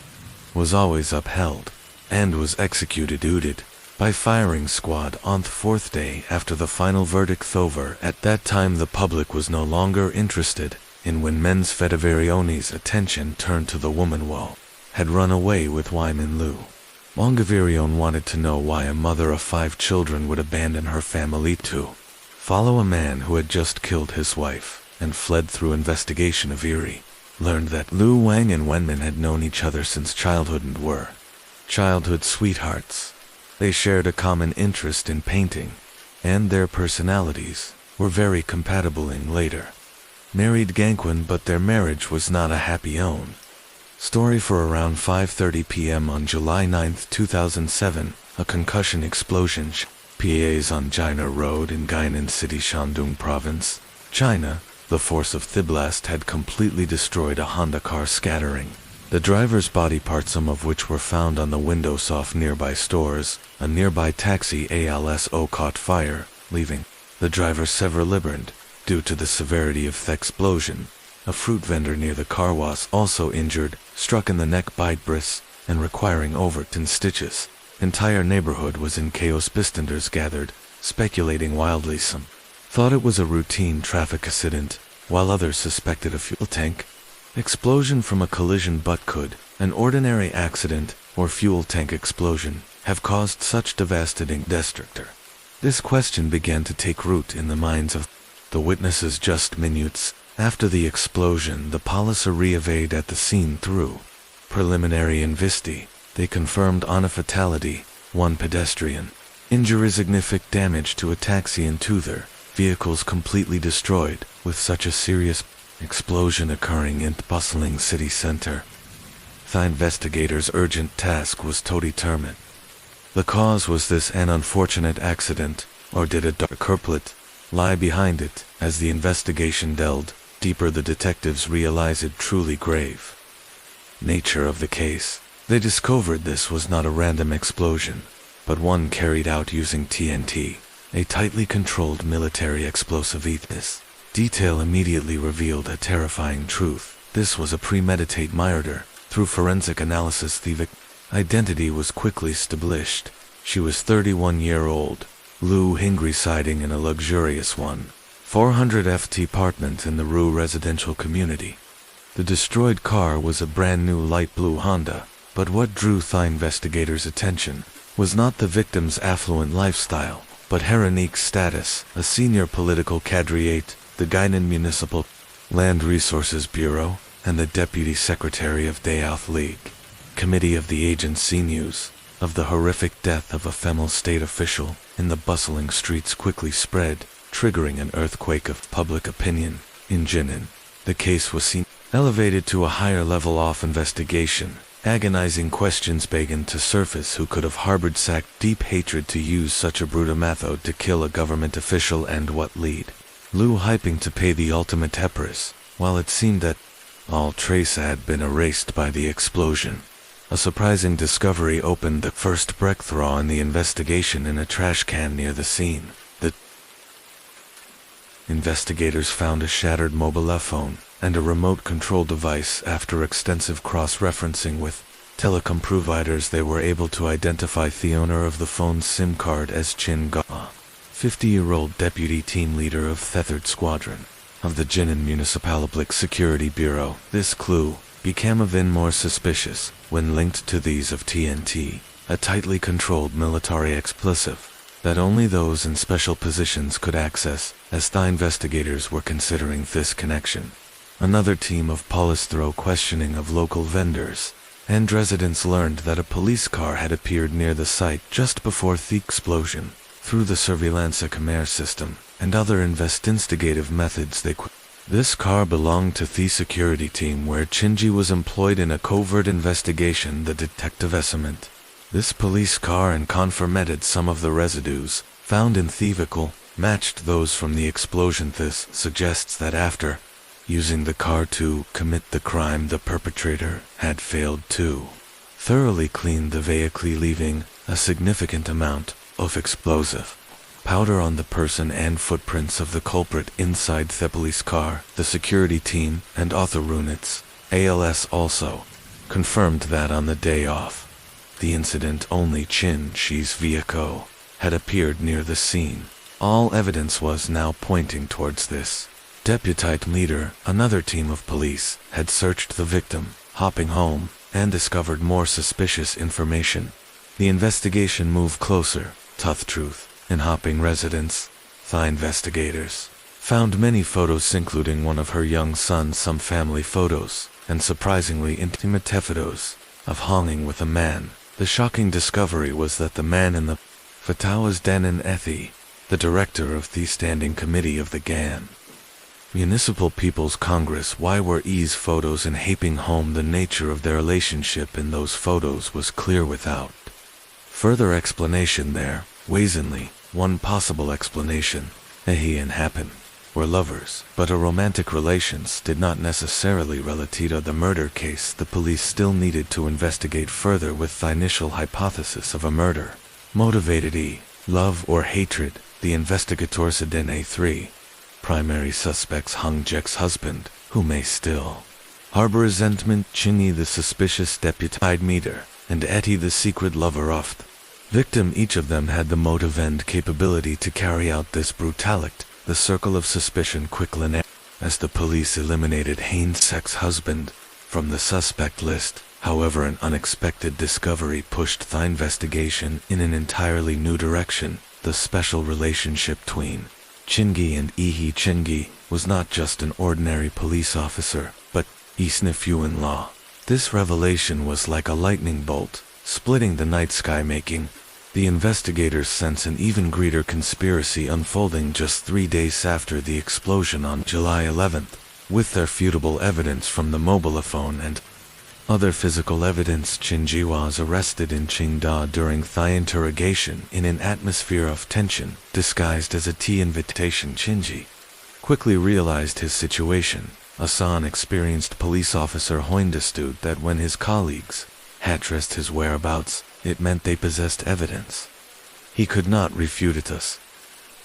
was always upheld and was executed by firing squad on the 4th day after the final verdict over. At that time, the public was no longer interested and when Men's Fediverioni's attention turned to the woman who had run away with Wyman Liu. Longaverion wanted to know why a mother of 5 children would abandon her family to follow a man who had just killed his wife, and fled through investigation of Erie. Learned that Liu Wang and Wenman had known each other since childhood and were childhood sweethearts. They shared a common interest in painting, and their personalities were very compatible in later married Gangquan, but their marriage was not a happy own story. For around 5:30 p.m. on July 9, 2007, a concussion explosion PAs on Jina Road in Guinan City, Shandong Province, China. The force of the blast had completely destroyed a Honda car, scattering the driver's body parts, some of which were found on the windows of nearby stores. A nearby taxi also caught fire, leaving the driver severely burned. Due to the severity of the explosion, a fruit vendor near the car was also injured, struck in the neck by bris, and requiring over 10 stitches. Entire neighborhood was in chaos. Bystanders gathered, speculating wildly. Some thought it was a routine traffic accident, while others suspected a fuel tank explosion from a collision. But could an ordinary accident or fuel tank explosion have caused such devastating destruction? This question began to take root in the minds of the witnesses. Just minutes after the explosion, the police arrived at the scene. Through preliminary investigation, they confirmed on a fatality, 1 pedestrian injury, significant damage to a taxi and 2 their vehicles completely destroyed, with such a serious explosion occurring in the bustling city center. The investigators' urgent task was to determine the cause. Was this an unfortunate accident, or did a dark purpose lie behind it? As the investigation delved deeper, the detectives realized the truly grave nature of the case. They discovered this was not a random explosion, but one carried out using TNT, a tightly controlled military explosive. This detail immediately revealed a terrifying truth. This was a premeditated murder. Through forensic analysis, the victim's identity was quickly established. She was 31-year-old Liu Hing, residing in a luxurious 400 FT apartment in the Rue residential community. The destroyed car was a brand new light blue Honda, but what drew the investigators' attention was not the victim's affluent lifestyle, but her unique status, a senior political cadre at the Guinan Municipal Land Resources Bureau, and the Deputy Secretary of Daoth League Committee of the agency. News of the horrific death of a female state official in the bustling streets quickly spread, triggering an earthquake of public opinion in Jinan. The case was seen elevated to a higher level of investigation. Agonizing questions began to surface: who could have harbored such deep hatred to use such a brutal method to kill a government official, and what led Liu hoping to pay the ultimate price? While it seemed that all trace had been erased by the explosion, a surprising discovery opened the first breakthrough in the investigation. In a trash can near the scene, the investigators found a shattered mobile phone and a remote control device. After extensive cross-referencing with telecom providers, they were able to identify the owner of the phone's SIM card as Chin Ga, 50-year-old deputy team leader of the 3rd Squadron of the Jinan Municipal Public Security Bureau. This clue became even more suspicious when linked to these of TNT, a tightly controlled military explosive that only those in special positions could access, as the investigators were considering this connection. Another team of police, through questioning of local vendors and residents, learned that a police car had appeared near the site just before the explosion. Through the surveillance camera system and other investigative methods, this car belonged to the security team where Chinji was employed in a covert investigation. The detective estimate this police car and confirmed some of the residues found in the vehicle matched those from the explosion. This suggests that after using the car to commit the crime, the perpetrator had failed to thoroughly clean the vehicle, leaving a significant amount of explosive powder on the person and footprints of the culprit inside the police car. The security team and author units ALS also confirmed that on the day of the incident, only Chin Shi's vehicle had appeared near the scene. All evidence was now pointing towards this. Deputite leader, another team of police, had searched the victim, hopping home, and discovered more suspicious information. The investigation moved closer, tough truth, in hopping residence. The investigators found many photos including one of her young sons, some family photos, and surprisingly intimate photos of hanging with a man. The shocking discovery was that the man in the photo was Danon Ethi, the director of the Standing Committee of the GAN. Municipal People's Congress. Why were E's photos in haping home? The nature of their relationship in those photos was clear without further explanation there. Wazenly, one possible explanation, Ehi and Happen were lovers, but a romantic relations did not necessarily relate to the murder case. The police still needed to investigate further with the initial hypothesis of a murder. Motivated E, love or hatred. The investigators identified 3 primary suspects: Hung Jek's husband, who may still harbor resentment, Chingy the suspicious deputite meter, and Eti the secret lover of the victim. Each of them had the motive and capability to carry out this brutality. The circle of suspicion quickly narrowed as the police eliminated Haynes' ex-husband from the suspect list. However, an unexpected discovery pushed the investigation in an entirely new direction. The special relationship between Chingy and Ihi. Chingy was not just an ordinary police officer, but E's nephew-in-law. This revelation was like a lightning bolt, splitting the night sky, making the investigators sense an even greater conspiracy unfolding. Just 3 days after the explosion on July 11th, with their irrefutable evidence from the mobile phone and other physical evidence, Chingy was arrested in Qingda during the interrogation in an atmosphere of tension, disguised as a tea invitation. Chingy quickly realized his situation. An experienced police officer understood that when his colleagues had traced his whereabouts, it meant they possessed evidence. He could not refute it.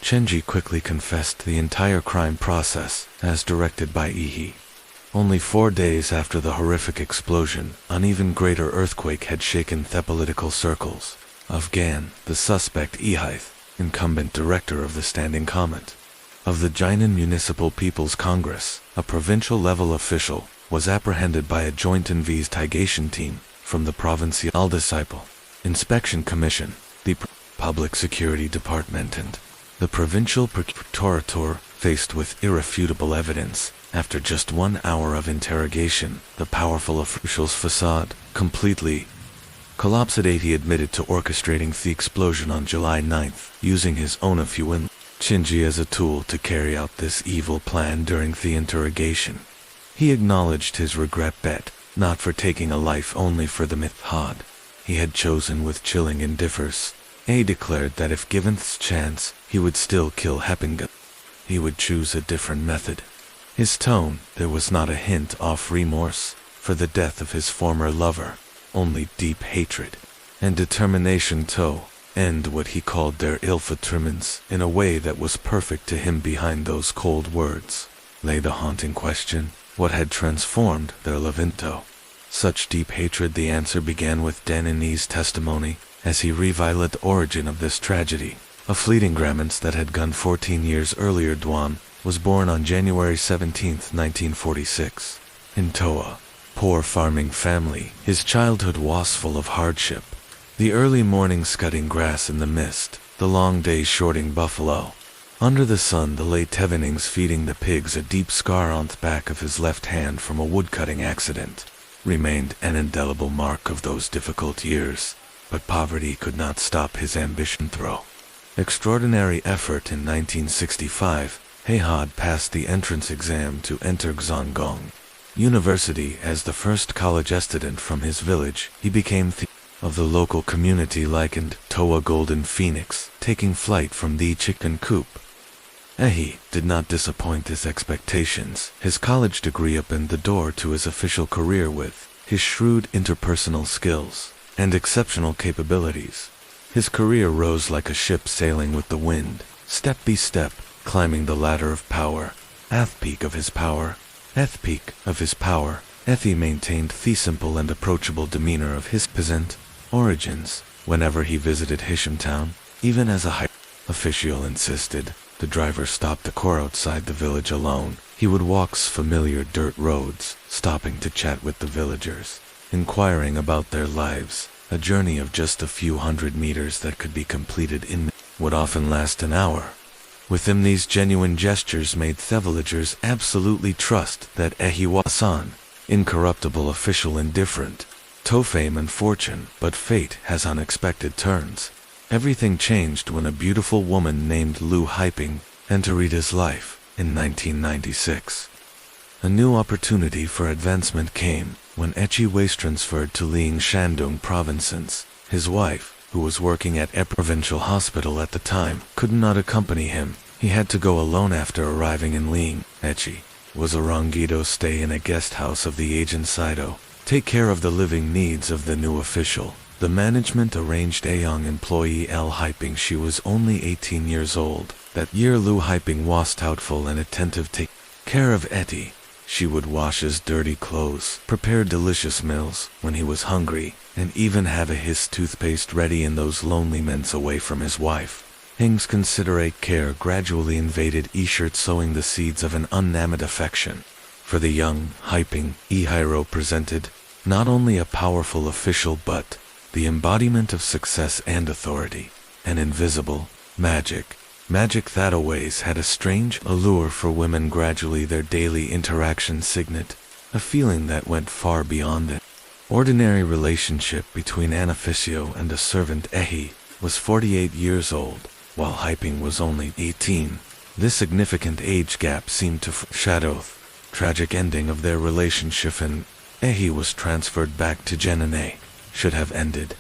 Chingy quickly confessed the entire crime process, as directed by Ihi. Only 4 days after the horrific explosion, an even greater earthquake had shaken the political circles of GAN. The suspect, Ihith, incumbent director of the Standing Committee of the Jinan Municipal People's Congress, a provincial-level official, was apprehended by a joint investigation team from the Provincial Disciple Inspection Commission, the Public Security Department, and the Provincial Procurator. Faced with irrefutable evidence, after just 1 hour of interrogation, the powerful official's facade completely collapsed. He admitted to orchestrating the explosion on July 9th, using his own nephew Chingy as a tool to carry out this evil plan. During the interrogation, he acknowledged his regret, but not for taking a life, only for the method he had chosen with chilling indifference. He declared that if given the chance, he would still kill Hepinga. He would choose a different method. His tone, there was not a hint of remorse for the death of his former lover, only deep hatred and determination to end what he called their ill-fitments in a way that was perfect to him. Behind those cold words lay the haunting question: what had transformed their love into such deep hatred? The answer began with Danini's testimony, as he revealed the origin of this tragedy. A fleeting romance that had gone 14 years earlier. Duan was born on January 17, 1946, in Toa, poor farming family. His childhood was full of hardship. The early mornings cutting grass in the mist, the long days shorting buffalo under the sun, the late evenings feeding the pigs. A deep scar on the back of his left hand from a woodcutting accident remained an indelible mark of those difficult years, but poverty could not stop his ambition. Through extraordinary effort in 1965, He had passed the entrance exam to enter Zhangong University. As the first college student from his village, he became of the local community, likened to a golden phoenix taking flight from the chicken coop. He did not disappoint his expectations. His college degree opened the door to his official career with his shrewd interpersonal skills and exceptional capabilities. His career rose like a ship sailing with the wind, step by step, climbing the ladder of power. At the peak of his power, Ethi maintained the simple and approachable demeanor of his peasant origins. Whenever he visited Hishamtown, even as a high official insisted, the driver stopped the car outside the village alone. He would walk familiar dirt roads, stopping to chat with the villagers, inquiring about their lives. A journey of just a few hundred meters that could be completed in would often last an hour. With him, these genuine gestures made the villagers absolutely trust that he was an incorruptible official, indifferent to fame and fortune. But fate has unexpected turns. Everything changed when a beautiful woman named Lu Haiping entered his life in 1996. A new opportunity for advancement came when Echi was transferred to Ling Shandong province. His wife, who was working at a provincial hospital at the time, could not accompany him. He had to go alone after arriving in Ling. Echi was arranged to stay in a guest house of the agent Saito, take care of the living needs of the new official. The management arranged a young employee L Haiping. She was only 18 years old. That year Lu Haiping was thoughtful and attentive, take care of Eti. She would wash his dirty clothes, prepare delicious meals when he was hungry, and even have his toothpaste ready in those lonely months away from his wife. Hing's considerate care gradually invaded Eshirt, sowing the seeds of an unnamed affection. For the young Haiping, Ihiro presented not only a powerful official but the embodiment of success and authority. An invisible magic that always had a strange allure for women. Gradually their daily interaction signified a feeling that went far beyond the ordinary relationship between an officio and a servant. Ehi was 48 years old, while Haiping was only 18. This significant age gap seemed to foreshadow the tragic ending of their relationship, and Ehi was transferred back to Genane. Should have ended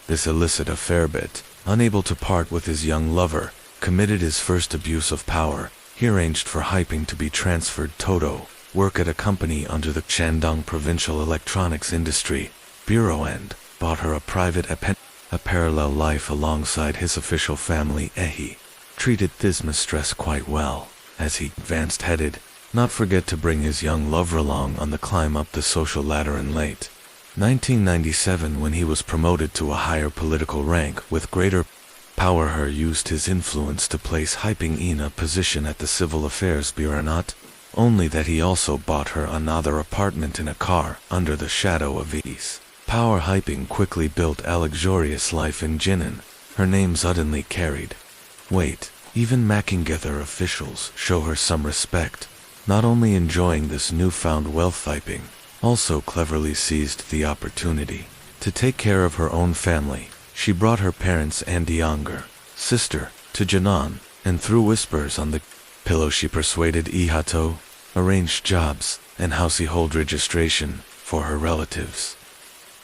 this illicit affair, but unable to part with his young lover, committed his first abuse of power. He arranged for Haiping to be transferred to work at a company under the Shandong Provincial Electronics Industry Bureau and bought her a private a parallel life alongside his official family. Ehi treated this mistress quite well. As he advanced, headed not forget to bring his young lover along on the climb up the social ladder. In late 1997, when he was promoted to a higher political rank with greater power, her used his influence to place Haiping in a position at the Civil Affairs Bureau. Not only that, he also bought her another apartment in a car under the shadow of his power. Haiping quickly built a luxurious life in Jinan. Her name suddenly carried weight. Even Makingether officials show her some respect. Not only enjoying this newfound wealth, Haiping also cleverly seized the opportunity to take care of her own family. She brought her parents and younger sister to Jinan, and through whispers on the pillow she persuaded Ihato, arranged jobs and household registration for her relatives.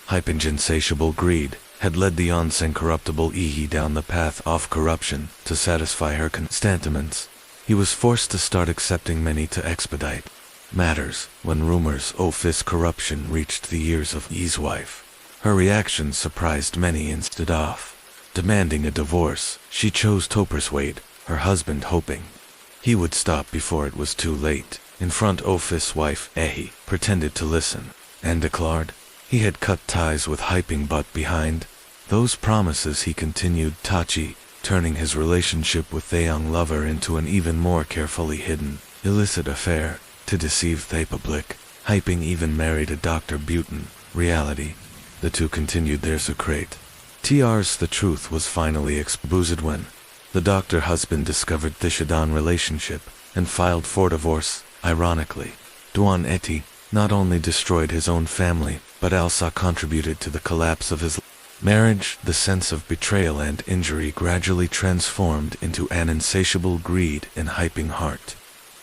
Haiping's insatiable greed had led the once incorruptible Ihi down the path of corruption. To satisfy her sentiments, he was forced to start accepting money to expedite matters. When rumors of his corruption reached the ears of his wife, her reaction surprised many. Instead of demanding a divorce, she chose to persuade her husband, hoping he would stop before it was too late. In front of his wife, Ehi pretended to listen and declared he had cut ties with Haiping, but behind those promises he continued Tachi, turning his relationship with the young lover into an even more carefully hidden, illicit affair. To deceive the public, Haiping even married a Dr. Butin. Reality, the two continued their secret. The truth was finally exposed when the doctor husband discovered the Shidan relationship and filed for divorce. Ironically, Duan Eti not only destroyed his own family, but also contributed to the collapse of his marriage. The sense of betrayal and injury gradually transformed into an insatiable greed in Haiping's heart.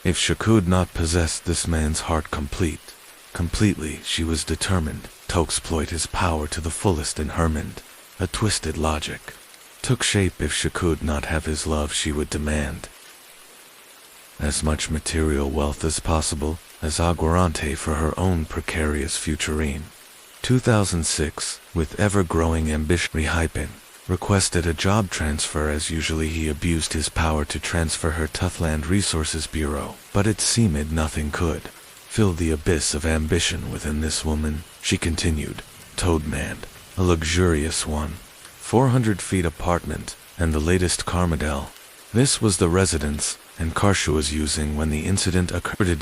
If she could not possess this man's heart completely, she was determined to exploit his power to the fullest. In her mind, a twisted logic took shape. If she could not have his love, she would demand as much material wealth as possible as Aguarante for her own precarious future. In 2006, with ever-growing ambition, Haiping requested a job transfer. As usually, he abused his power to transfer her to Land Resources Bureau, but it seemed nothing could fill the abyss of ambition within this woman. She continued, Toadman, a luxurious one, 400 feet apartment, and the latest car model. This was the residence and Karsha was using when the incident occurred.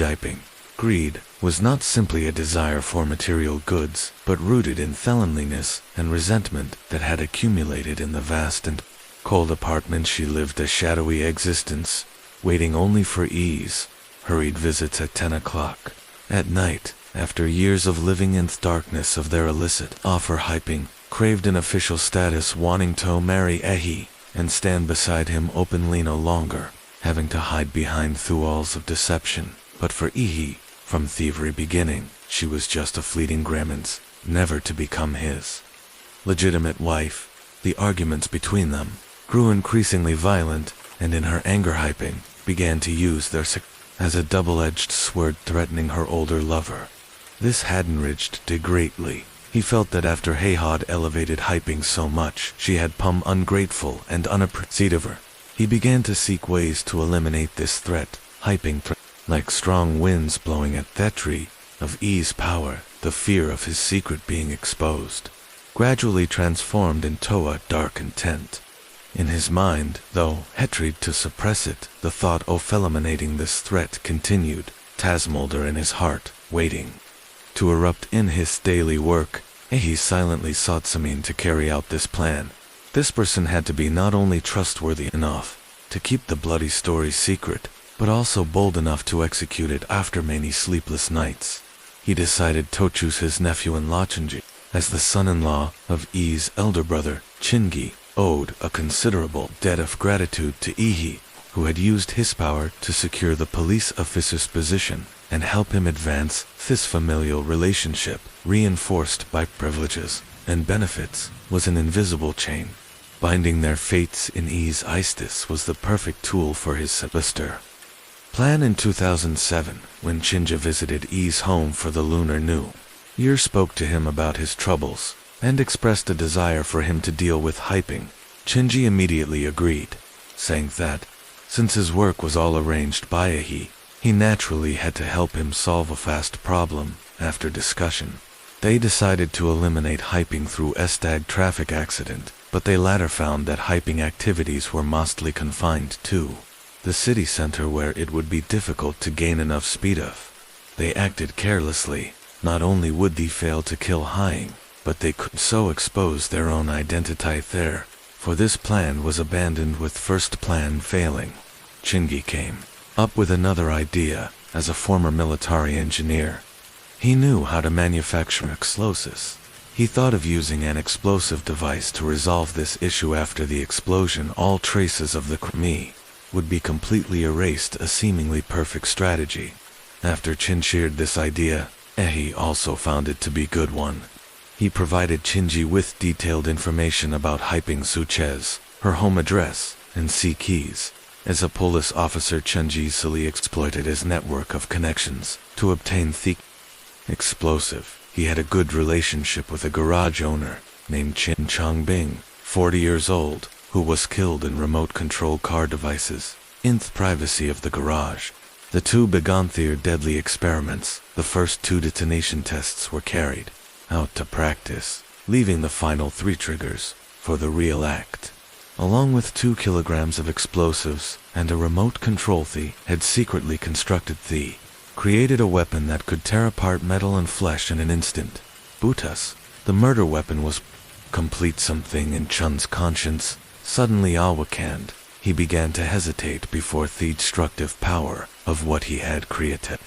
Greed was not simply a desire for material goods, but rooted in felonliness and resentment that had accumulated in the vast and cold apartment she lived a shadowy existence, waiting only for ease, hurried visits at 10 o'clock at night, after years of living in the darkness of their illicit offer. Hyping craved an official status, wanting to marry Ehi and stand beside him openly, no longer having to hide behind the walls of deception. But for Ehi, from the very beginning, she was just a fleeting grimace, never to become his legitimate wife. The arguments between them grew increasingly violent, and in her anger, Hyping began to use their as a double-edged sword, threatening her older lover. This had enraged De greatly. He felt that after he had elevated Hyping so much, she had become ungrateful and unappreciative of her. He began to seek ways to eliminate this threat. Hyping, like strong winds blowing at that tree of ease power, the fear of his secret being exposed gradually transformed into a dark intent. In his mind, though he tried to suppress it, the thought of eliminating this threat continued to smolder in his heart, waiting to erupt in his daily work. He silently sought someone to carry out this plan. This person had to be not only trustworthy enough to keep the bloody story secret, but also bold enough to execute it after many sleepless nights. He decided to choose his nephew-in-law Chinji as the son-in-law of E's elder brother. Chingi owed a considerable debt of gratitude to Ihi, who had used his power to secure the police officer's position and help him advance this familial relationship, reinforced by privileges and benefits, was an invisible chain. Binding their fates in E's Istis was the perfect tool for his sinister plan. In 2007, when Chinja visited E's home for the Lunar New Year, spoke to him about his troubles and expressed a desire for him to deal with Hyping. Chinji immediately agreed, saying that, since his work was all arranged by he naturally had to help him solve a fast problem. After discussion, they decided to eliminate Hyping through a stag traffic accident, but they later found that Hyping activities were mostly confined to the city center, where it would be difficult to gain enough speed of. They acted carelessly. Not only would they fail to kill Hying, but they could so expose their own identity there, for this plan was abandoned with first plan failing. Chingi came up with another idea. As a former military engineer, he knew how to manufacture explosives. He thought of using an explosive device to resolve this issue. After the explosion, all traces of the crime would be completely erased, a seemingly perfect strategy. After Chin shared this idea, Ehi also found it to be a good one. He provided Chinji with detailed information about Hyping Suchez, her home address, and sea keys. As a police officer, Chinji easily exploited his network of connections to obtain the explosive. He had a good relationship with a garage owner named Chin Changbing, 40 years old, who was killed in remote control car devices in the privacy of the garage. The two began their deadly experiments. The first 2 detonation tests were carried out to practice, leaving the final 3 triggers for the real act. Along with 2 kilograms of explosives and a remote control, they had secretly constructed created a weapon that could tear apart metal and flesh in an instant. Butas, the murder weapon, was complete. Something in Chun's conscience suddenly awakened. He began to hesitate before the destructive power of what he had created.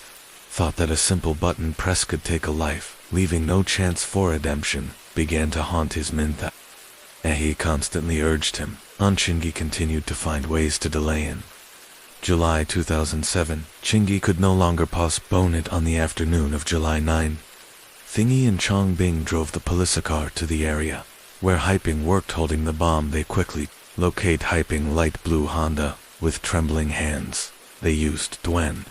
Thought that a simple button press could take a life, leaving no chance for redemption, began to haunt his mind. He constantly urged him on. Chingi continued to find ways to delay in July 2007, Chingi could no longer postpone it. On the afternoon of July 9, Thingy and Changbing drove the police car to the area where Hyping worked holding the bomb. They quickly locate Hyping light blue Honda. With trembling hands, they used Dwen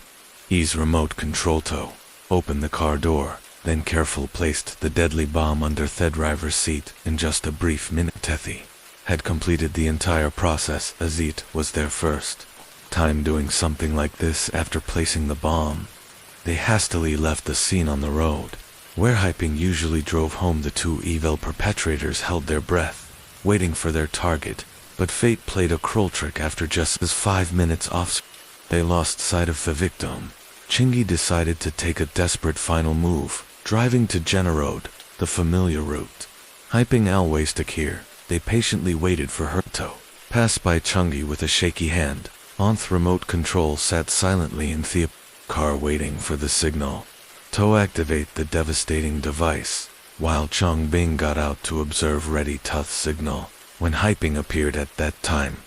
E's remote control to open the car door, then carefully placed the deadly bomb under the driver's seat. In just a brief minute, Tethi had completed the entire process, as it was their first time doing something like this. After placing the bomb, they hastily left the scene. On the road where Hyping usually drove home, the 2 evil perpetrators held their breath, waiting for their target, but fate played a cruel trick. After just 5 minutes off, They lost sight of the victim. Chingy decided to take a desperate final move, driving to Generode, the familiar route. Hyping Always to Kier, they patiently waited for her to pass by Chungi with a shaky hand. Onth remote control sat silently in the car waiting for the signal to activate the devastating device, while Chung Bing got out to observe ready Tuth's signal. When Hyping appeared at that time,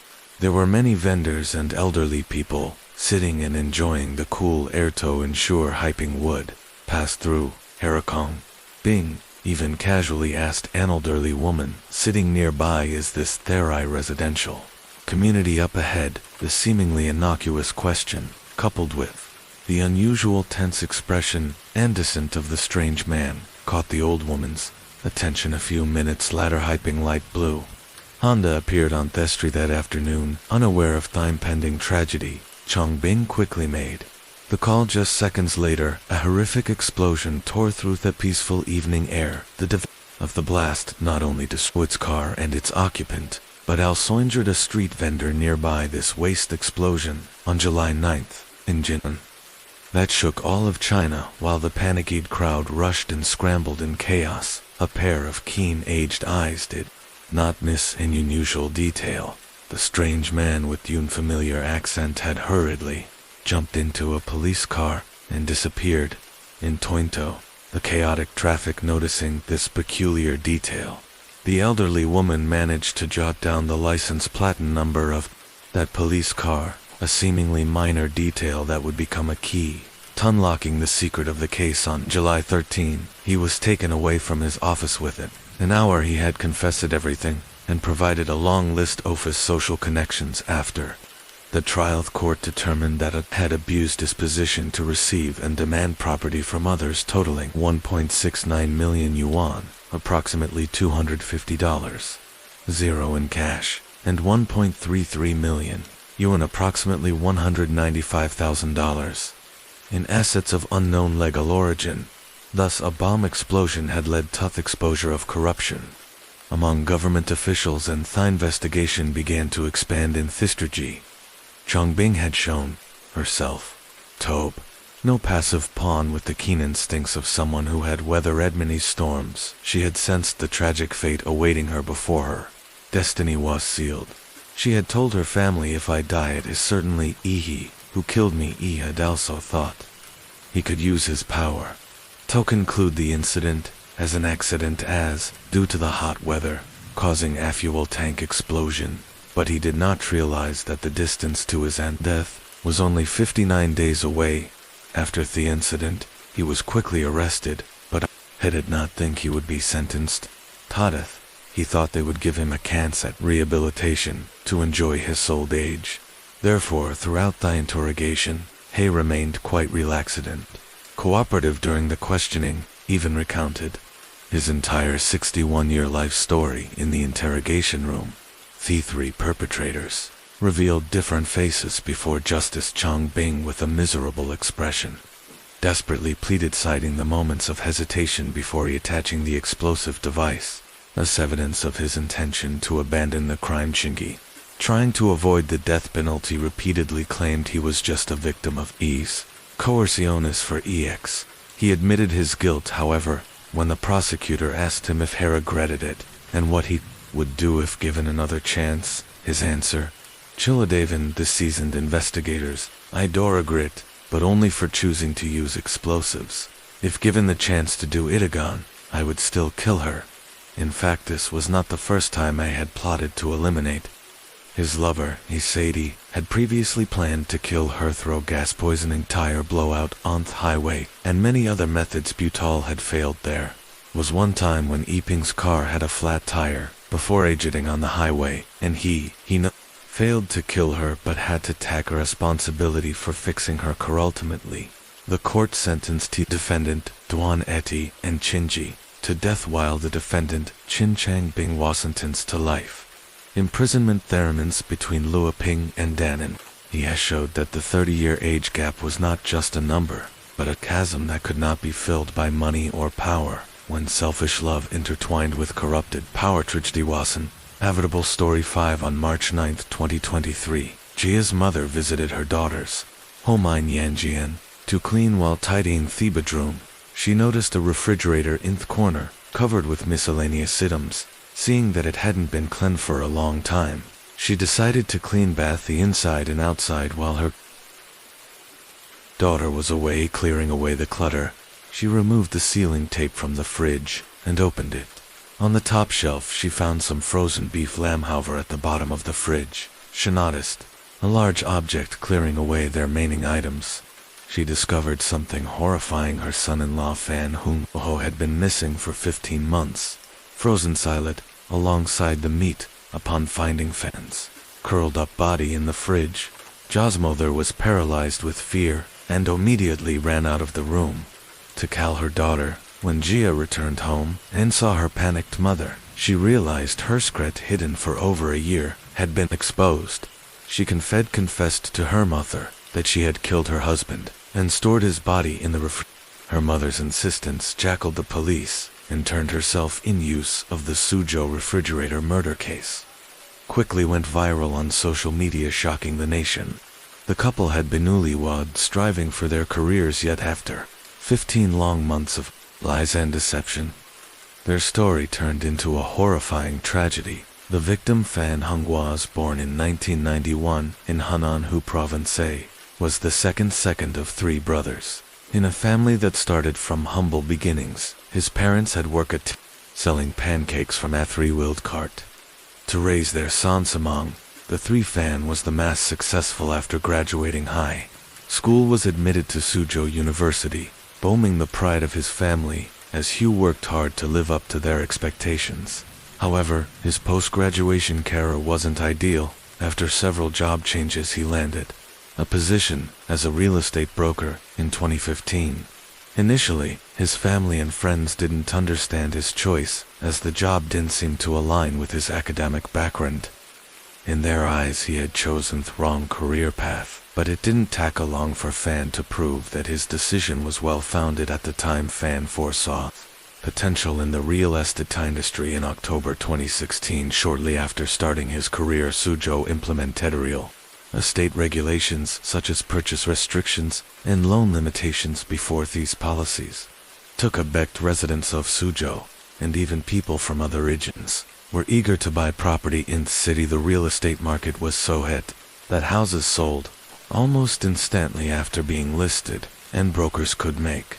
there were many vendors and elderly people sitting and enjoying the cool air to ensure Hyping would pass through. Harakong Bing even casually asked an elderly woman sitting nearby, "Is this Therai residential community up ahead?" The seemingly innocuous question, coupled with the unusual tense expression and descent of the strange man, caught the old woman's attention. A few minutes later, Hyping light blue Honda appeared on the street that afternoon, unaware of the impending tragedy Chung Bing quickly made the call. Just seconds later, a horrific explosion tore through the peaceful evening air. The of the blast not only destroyed its car and its occupant, but also injured a street vendor nearby. This waste explosion, on July 9th, in Jinan, that shook all of China, while the panicked crowd rushed and scrambled in chaos. A pair of keen-aged eyes did not miss an unusual detail. The strange man with the unfamiliar accent had hurriedly jumped into a police car and disappeared in Tointo. The chaotic traffic noticing this peculiar detail, the elderly woman managed to jot down the license plate number of that police car, a seemingly minor detail that would become a key to unlocking the secret of the case. On July 13, he was taken away from his office. Within an hour he had confessed everything and provided a long list of his social connections. After the trial, the court determined that it had abused his position to receive and demand property from others totaling 1.69 million yuan, approximately $250, zero in cash, and 1.33 million yuan, approximately $195,000, in assets of unknown legal origin. Thus, a bomb explosion had led to the exposure of corruption among government officials, and the investigation began to expand in Thistragy. Chung Bing had shown herself to no passive pawn with the keen instincts of someone who had weathered many storms. She had sensed the tragic fate awaiting her before her destiny was sealed. She had told her family, "If I die, it is certainly he who killed me." He had also thought he could use his power to conclude the incident as an accident, as, due to the hot weather, causing a fuel tank explosion. But he did not realize that the distance to his aunt's death was only 59 days away. After the incident, he was quickly arrested, but he did not think he would be sentenced to death. He thought they would give him a chance at rehabilitation to enjoy his old age. Therefore, throughout the interrogation, he remained quite relaxed and cooperative during the questioning, even recounted his entire 61-year life story in the interrogation room. The three perpetrators revealed different faces before Justice Chung Bing with a miserable expression. Desperately pleaded, citing the moments of hesitation before he attaching the explosive device as evidence of his intention to abandon the crime. Chingy, trying to avoid the death penalty, repeatedly claimed he was just a victim of coerciones for EX. He admitted his guilt, however, when the prosecutor asked him if he regretted it and what he would do if given another chance. His answer: "Chiladavin, the seasoned investigators, I do regret, but only for choosing to use explosives. If given the chance to do it again, I would still kill her. In fact, this was not the first time I had plotted to eliminate his lover." He said he had previously planned to kill her through gas poisoning, tire blowout on the highway, and many other methods. Butal had failed. There was one time when Yiping's car had a flat tire before exiting on the highway, and he failed to kill her but had to take responsibility for fixing her car. Ultimately, the court sentenced the defendant, Duan Eti, and Chinji to death, while the defendant, Chin Chang Bing, was sentenced to life imprisonment. Theremins between Lua Ping and Danan. He has showed that the 30-year age gap was not just a number, but a chasm that could not be filled by money or power. When selfish love intertwined with corrupted power. Tragedy Wasan, Avitable Story 5 on March 9, 2023. Jia's mother visited her daughters home in Yanjian to clean while tidying the bedroom. She noticed a refrigerator in the corner, covered with miscellaneous items. Seeing that it hadn't been cleaned for a long time, she decided to clean both the inside and outside while her daughter was away clearing away the clutter. She removed the sealing tape from the fridge and opened it. On the top shelf she found some frozen beef lamb. However, at the bottom of the fridge, she noticed a large object clearing away their remaining items. She discovered something horrifying. Her son-in-law Fan Hung Ho had been missing for 15 months. Frozen silent alongside the meat. Upon finding Fan's curled up body in the fridge, Jia's mother was paralyzed with fear and immediately ran out of the room to call her daughter. When Jia returned home and saw her panicked mother, she realized her secret hidden for over a year had been exposed. She confessed to her mother that she had killed her husband and stored his body in the refrigerator. Her mother's insistence jackled the police and turned herself in use of the Suzhou refrigerator murder case. Quickly went viral on social media, shocking the nation. The couple had been newlywed, striving for their careers, yet after 15 long months of lies and deception, their story turned into a horrifying tragedy. The victim, Fan Honghua, born in 1991 in Hananhu Province, was the second of 3 brothers. In a family that started from humble beginnings, his parents had worked selling pancakes from a 3-wheeled cart. To raise their son Samang, the 3 Fan was the most successful after graduating high school, was admitted to Suzhou University, booming the pride of his family, as Hugh worked hard to live up to their expectations. However, his post-graduation career wasn't ideal. After several job changes, he landed a position as a real estate broker in 2015. Initially, his family and friends didn't understand his choice, as the job didn't seem to align with his academic background. In their eyes, he had chosen the wrong career path, but it didn't take long for Fan to prove that his decision was well-founded. At the time, Fan foresaw potential in the real estate industry. In October 2016, shortly after starting his career, Suzhou implemented real estate regulations such as purchase restrictions and loan limitations. Before these policies took effect, residents of Suzhou, and even people from other regions, were eager to buy property in the city. The real estate market was so hot that houses sold almost instantly after being listed, and brokers could make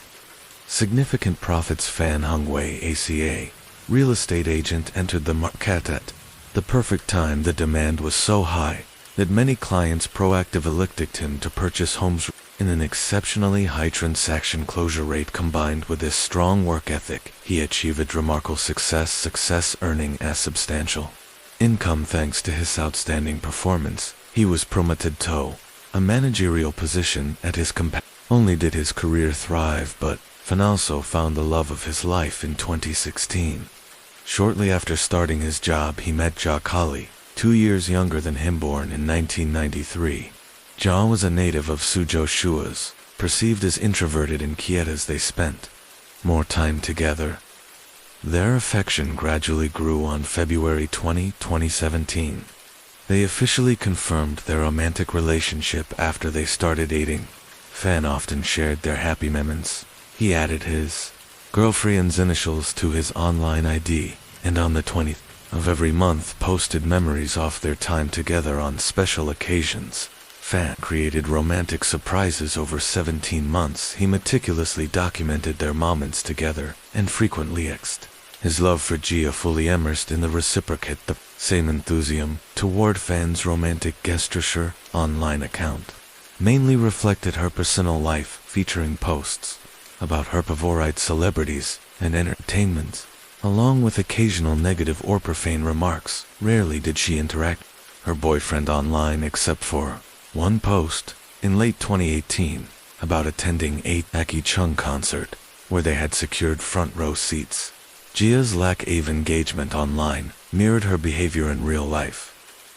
significant profits. Fan Hongwei, ACA, real estate agent, entered the market at the perfect time. The demand was so high that many clients proactively elected him to purchase homes. In an exceptionally high transaction closure rate combined with his strong work ethic, he achieved remarkable success, earning a substantial income. Thanks to his outstanding performance, he was promoted to a managerial position at his company. Only did his career thrive, but Fan also found the love of his life in 2016. Shortly after starting his job, he met Jia Kali, 2 years younger than him, born in 1993. Jia was a native of Suzhou, Shuas, perceived as introverted and quiet. As they spent more time together, their affection gradually grew. On February 20, 2017, they officially confirmed their romantic relationship after they started dating. Fan often shared their happy moments. He added his girlfriend's initials to his online ID, and on the 20th of every month posted memories of their time together on special occasions. Fan created romantic surprises over 17 months. He meticulously documented their moments together and frequently expressed his love for Jia, fully immersed in the reciprocate the same enthusiasm toward Fan's romantic gesture. Online account mainly reflected her personal life, featuring posts about her favorite celebrities and entertainment, along with occasional negative or profane remarks. Rarely did she interact with her boyfriend online, except for one post in late 2018 about attending a Aki Chung concert, where they had secured front row seats. Jia's lack of engagement online mirrored her behavior in real life.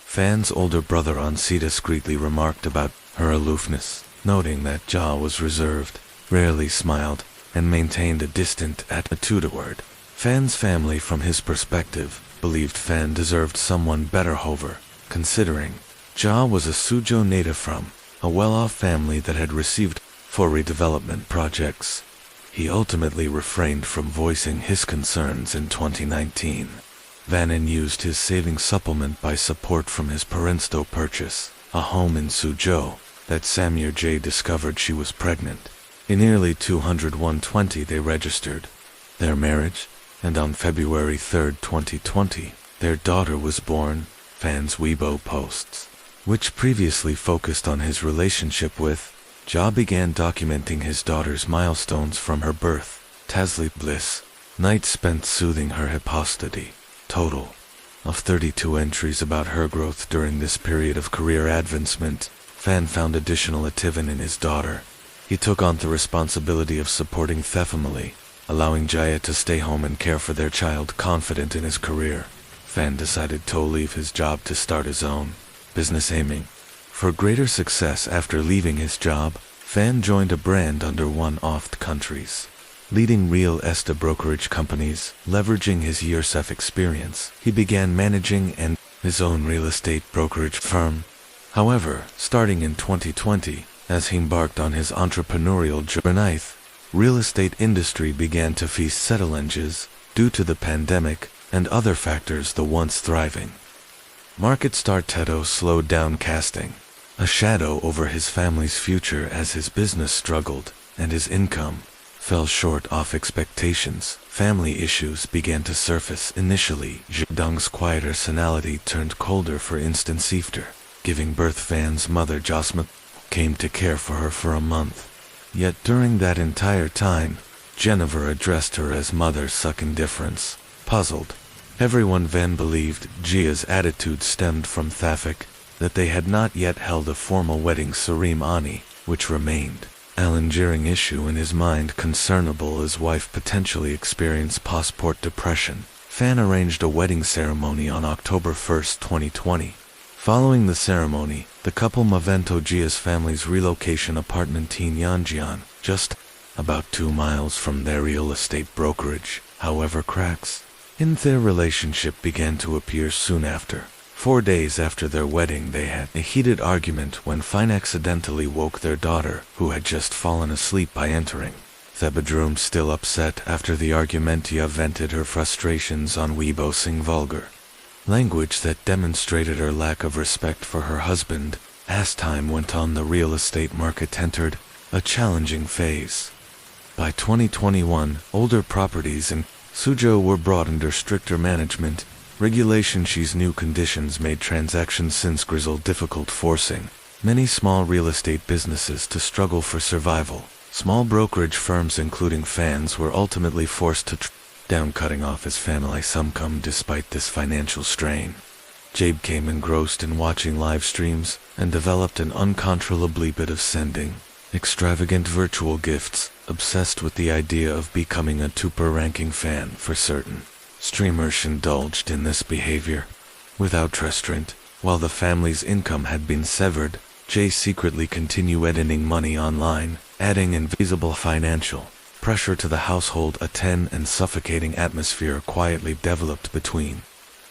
Fan's older brother Ansi discreetly remarked about her aloofness, noting that Jia was reserved, rarely smiled, and maintained a distant attitude toward Fan's family. From his perspective, believed Fan deserved someone better. However, considering Ja was a Suzhou native from a well-off family that had received for redevelopment projects. He ultimately refrained from voicing his concerns in 2019. Vannon used his savings supplement by support from his parents to purchase a home in Suzhou that Samir J discovered she was pregnant. In early 2020 they registered their marriage, and on February 3, 2020, their daughter was born. Fan's Weibo posts, which previously focused on his relationship with Ja, began documenting his daughter's milestones from her birth, Tasli Bliss, nights spent soothing her hypostity. Total of 32 entries about her growth during this period of career advancement. Fan found additional activity in his daughter. He took on the responsibility of supporting the family, allowing Jaya to stay home and care for their child. Confident in his career, Fan decided to leave his job to start his own business, aiming for greater success. After leaving his job, Fan joined a brand under one-off countries leading real estate brokerage companies. Leveraging his years of experience, he began managing his own real estate brokerage firm. However, starting in 2020, as he embarked on his entrepreneurial journey, real estate industry began to face challenges due to the pandemic and other factors. The once thriving market started to slow down, casting a shadow over his family's future as his business struggled and his income fell short of expectations. Family issues began to surface. Initially, Zhedong's quieter personality turned colder. For instance, after giving birth, Fan's mother Jasmine came to care for her for a month. Yet during that entire time, Jennifer addressed her as mother. Suck indifference. Puzzled, everyone Van believed Gia's attitude stemmed from the fact that they had not yet held a formal wedding ceremony, which remained a lingering issue in his mind. Concernable his wife potentially experienced postport depression, Fan arranged a wedding ceremony on October 1, 2020. Following the ceremony, the couple moved to Gia's family's relocation apartment in Yanjian, just about 2 miles from their real estate brokerage. However, cracks in their relationship began to appear soon after. 4 days after their wedding, they had a heated argument when Fan accidentally woke their daughter, who had just fallen asleep, by entering the bedroom. Still upset after the argument, Gia vented her frustrations on Weibo, saying vulgar language that demonstrated her lack of respect for her husband. As time went on, the real estate market entered a challenging phase. By 2021, older properties in Suzhou were brought under stricter management regulation. These new conditions made transactions since Grizzle difficult, forcing many small real estate businesses to struggle for survival. Small brokerage firms, including Fan's, were ultimately forced to down, cutting off his family's income. Despite this financial strain, Jabe became engrossed in watching live streams and developed an uncontrollable habit of sending extravagant virtual gifts, obsessed with the idea of becoming a top-ranking fan. For certain streamers indulged in this behavior without restraint. While the family's income had been severed, Jay secretly continued earning money online, adding invisible financial pressure to the household. A tense and suffocating atmosphere quietly developed between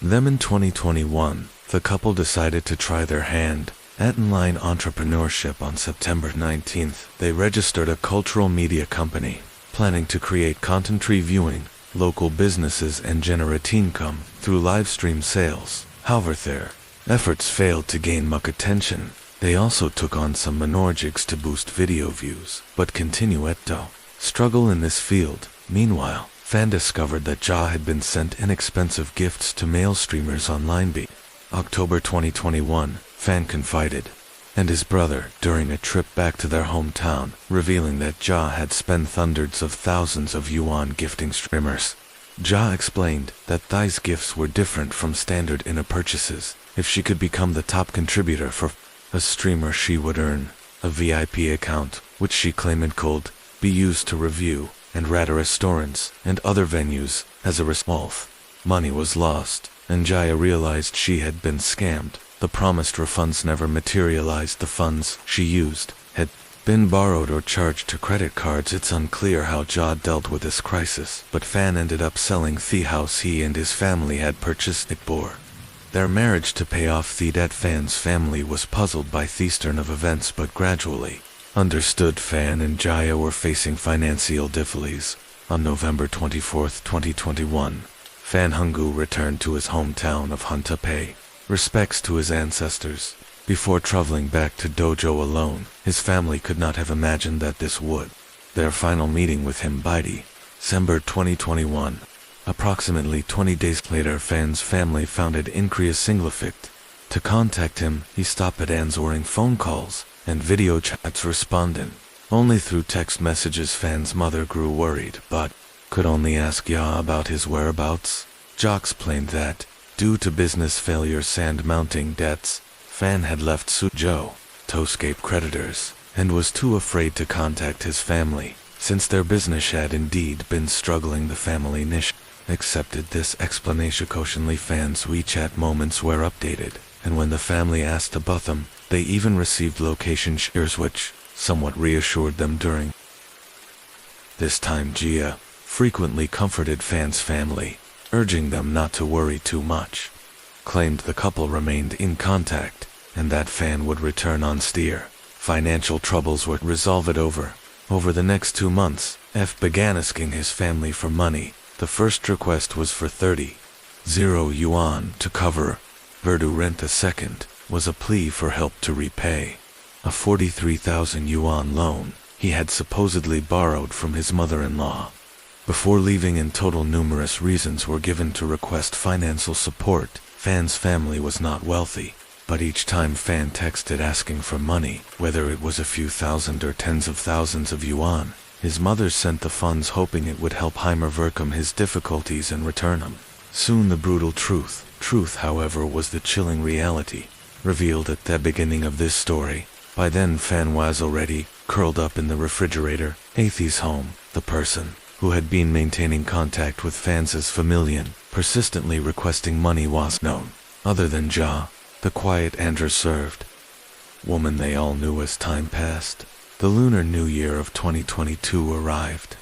them. In 2021, the couple decided to try their hand at online entrepreneurship. On September 19th, they registered a cultural media company, planning to create content reviewing local businesses and generate income through live stream sales. However, their efforts failed to gain much attention. They also took on some minor gigs to boost video views, but continued to struggle in this field. Meanwhile, Fan discovered that Ja had been sent inexpensive gifts to male streamers online. October 2021, Fan confided and his brother during a trip back to their hometown, revealing that Ja had spent hundreds of thousands of yuan gifting streamers. Ja explained that these gifts were different from standard in-app purchases. If she could become the top contributor for a streamer, she would earn a VIP account, which she claimed could be used to review and rate restaurants and other venues. As a result, money was lost, and Jaya realized she had been scammed. The promised refunds never materialized. The funds she used had been borrowed or charged to credit cards. It's unclear how Ja dealt with this crisis, but Fan ended up selling the house he and his family had purchased. It bore Their marriage to pay off the debt. Fan's family was puzzled by the turn of events, but gradually understood Fan and Jaya were facing financial difficulties. On November 24, 2021, Fan Hungoo returned to his hometown of Huntape, respects to his ancestors. Before traveling back to Dojo alone, his family could not have imagined that this would. Their final meeting with him by December 2021. Approximately 20 days later, Fan's family found it increasingly to contact him. He stopped at answering phone calls and video chats, responding only through text messages. Fan's mother grew worried, but could only ask Ja about his whereabouts. Ja explained that, due to business failures and mounting debts, Fan had left Suzhou to escape creditors, and was too afraid to contact his family, since their business had indeed been struggling. The family accepted this explanation. Occasionally Fan's WeChat moments were updated, and when the family asked about them, they even received location shares, which somewhat reassured them during this time. Jia frequently comforted Fan's family, urging them not to worry too much, claimed the couple remained in contact, and that Fan would return on steer. Financial troubles would resolve it over. Over the next 2 months, F began asking his family for money. The first request was for 30 yuan to cover Verdu rent. The second was a plea for help to repay a 43,000 yuan loan he had supposedly borrowed from his mother-in-law. Before leaving, in total, numerous reasons were given to request financial support. Fan's family was not wealthy, but each time Fan texted asking for money, whether it was a few thousand or tens of thousands of yuan, his mother sent the funds hoping it would help him overcome his difficulties and return them. Soon the brutal truth, however, was the chilling reality, revealed at the beginning of this story. By then Fan was already curled up in the refrigerator. Athi's home. The person who had been maintaining contact with Fan's family, persistently requesting money, was known other than Ja, the quiet and reserved woman they all knew. As time passed, the Lunar New Year of 2022 arrived.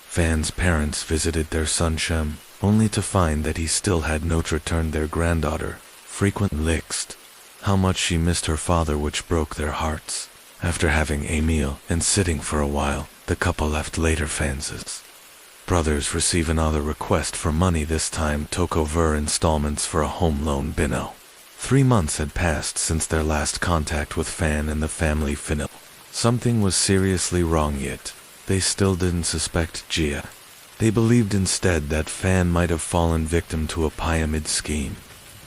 Fan's parents visited their son Shem, only to find that he still had not returned. Their granddaughter frequently licked how much she missed her father, which broke their hearts. After having a meal and sitting for a while, the couple left. Later, Fan's brothers receive another request for money. This time took over installments for a home loan. 3 months had passed since their last contact with Fan and the family. Something was seriously wrong, yet they still didn't suspect Jia. They believed instead that Fan might have fallen victim to a pyramid scheme.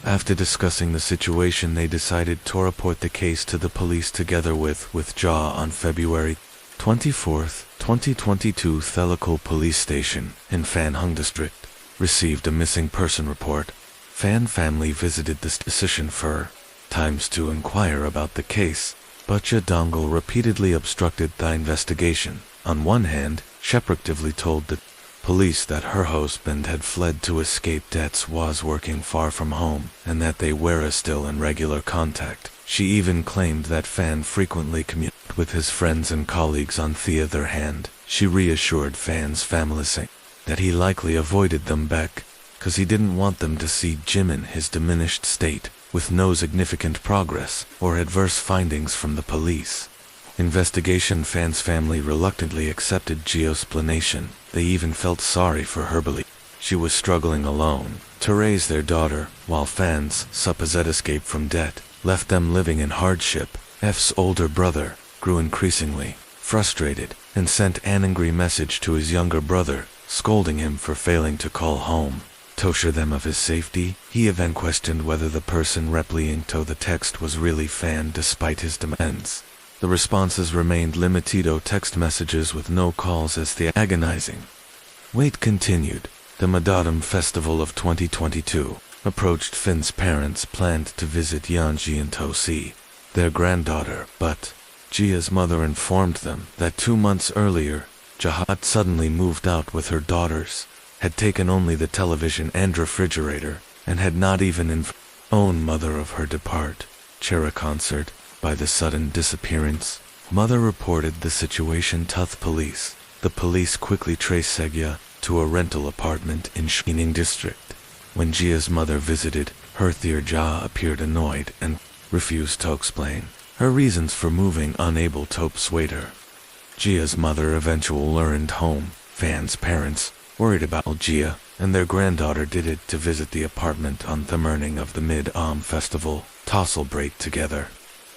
After discussing the situation, they decided to report the case to the police together with Ja. On February 24, 2022, Thelical Police Station in Fan Hung District received a missing person report. Fan family visited the station for times to inquire about the case, but Ja Dongle repeatedly obstructed the investigation. On one hand, she actively told the police that her husband had fled to escape debts, was working far from home, and that they were still in regular contact. She even claimed that Fan frequently communicated with his friends and colleagues. On the other hand, she reassured Fan's family, saying that he likely avoided them back because he didn't want them to see Jim in his diminished state, with no significant progress or adverse findings from the police investigation. Fan's family reluctantly accepted Gio's explanation. They even felt sorry for her, belief she was struggling alone to raise their daughter, while Fan's supposed escape from debt left them living in hardship. F's older brother grew increasingly frustrated and sent an angry message to his younger brother, scolding him for failing to call home to assure them of his safety. He even questioned whether the person replying to the text was really Fan, despite his demands. The responses remained limited to text messages with no calls. As the agonizing wait continued, the Madadam Festival of 2022 approached. Finn's parents planned to visit Yanji and Tosi, their granddaughter, but Jia's mother informed them that 2 months earlier, Jahat suddenly moved out with her daughters, had taken only the television and refrigerator, and had not even informed own mother of her depart. Chera concert. By the sudden disappearance, mother reported the situation to the police. The police quickly traced Segya to a rental apartment in Shining district. When Jia's mother visited, Her Jia appeared annoyed and refused to explain her reasons for moving, unable to persuade her. Jia's mother eventually learned home. Fan's parents, worried about Jia and their granddaughter, did it to visit the apartment on the morning of the Mid-Autumn Festival to celebrate together.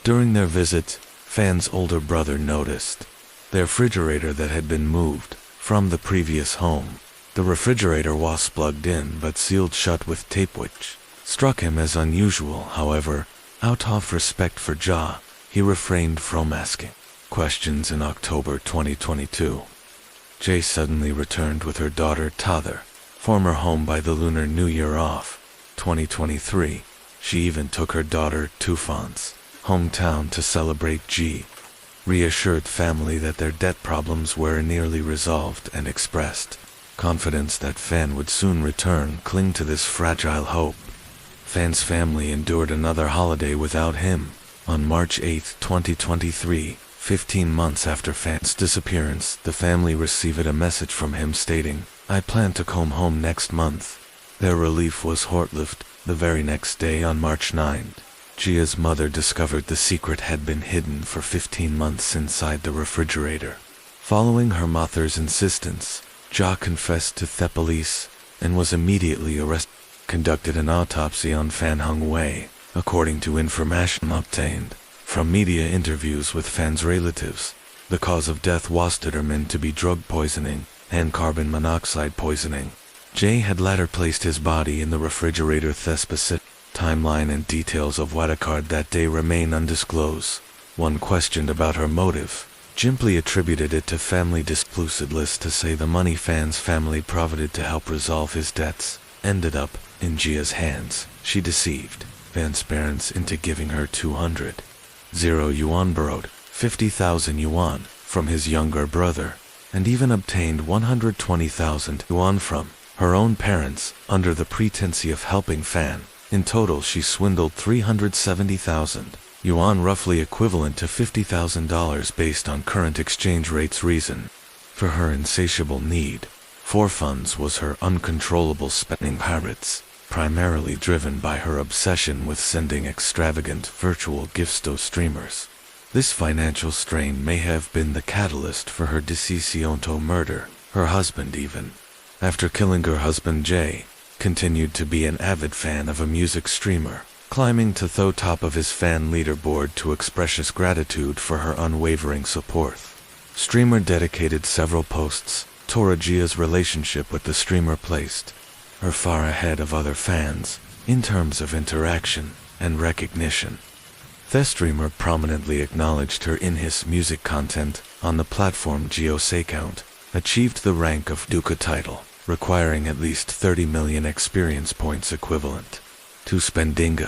During their visit, Fan's older brother noticed the refrigerator that had been moved from the previous home. The refrigerator was plugged in but sealed shut with tape, which struck him as unusual. However, out of respect for Jia, he refrained from asking questions. In October 2022, Jay suddenly returned with her daughter to their former home by the Lunar New Year of 2023. She even took her daughter to Fan's hometown to celebrate. Ji reassured family that their debt problems were nearly resolved and expressed confidence that Fan would soon return. Cling to this fragile hope. Fan's family endured another holiday without him. On March 8, 2023, 15 months after Fan's disappearance, the family received a message from him stating, "I plan to come home next month." Their relief was short-lived. The very next day, on March 9, Jia's mother discovered the secret had been hidden for 15 months inside the refrigerator. Following her mother's insistence, Jia confessed to the police and was immediately arrested. Conducted an autopsy on Fan Hongwei. According to information obtained from media interviews with Fan's relatives, the cause of death was determined to be drug poisoning and carbon monoxide poisoning. Jay had later placed his body in the refrigerator. The specific timeline and details of what occurred that day remain undisclosed. When questioned about her motive, simply attributed it to family disputes. To say the money Fan's family provided to help resolve his debts ended up in Jia's hands. She deceived Fan's parents into giving her 200 yuan, borrowed 50,000 yuan from his younger brother, and even obtained 120,000 yuan from her own parents under the pretense of helping Fan. In total, she swindled 370,000 yuan, roughly equivalent to $50,000 based on current exchange rates. Reason for her insatiable need for funds was her uncontrollable spending habits, primarily driven by her obsession with sending extravagant virtual gifts to streamers. This financial strain may have been the catalyst for her decision to murder her husband. Even after killing her husband, Jay continued to be an avid fan of a music streamer, climbing to the top of his fan leaderboard to express his gratitude for her unwavering support. Streamer dedicated several posts to Jia's relationship with the streamer, placed her far ahead of other fans in terms of interaction and recognition. The streamer prominently acknowledged her in his music content on the platform. Jia's account achieved the rank of Duca title, requiring at least 30 million experience points, equivalent to spending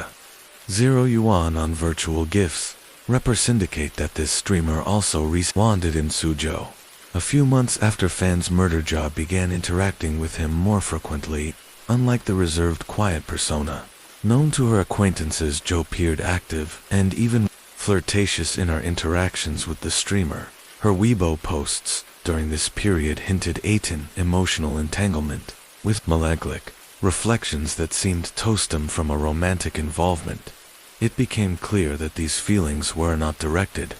0 yuan on virtual gifts. Rappers indicate that this streamer also responded in Suzhou. A few months after Fan's murder, Jia began interacting with him more frequently. Unlike the reserved, quiet persona known to her acquaintances, Zhou appeared active and even flirtatious in her interactions with the streamer. Her Weibo posts during this period hinted at an emotional entanglement with melancholic reflections that seemed to stem from a romantic involvement. It became clear that these feelings were not directed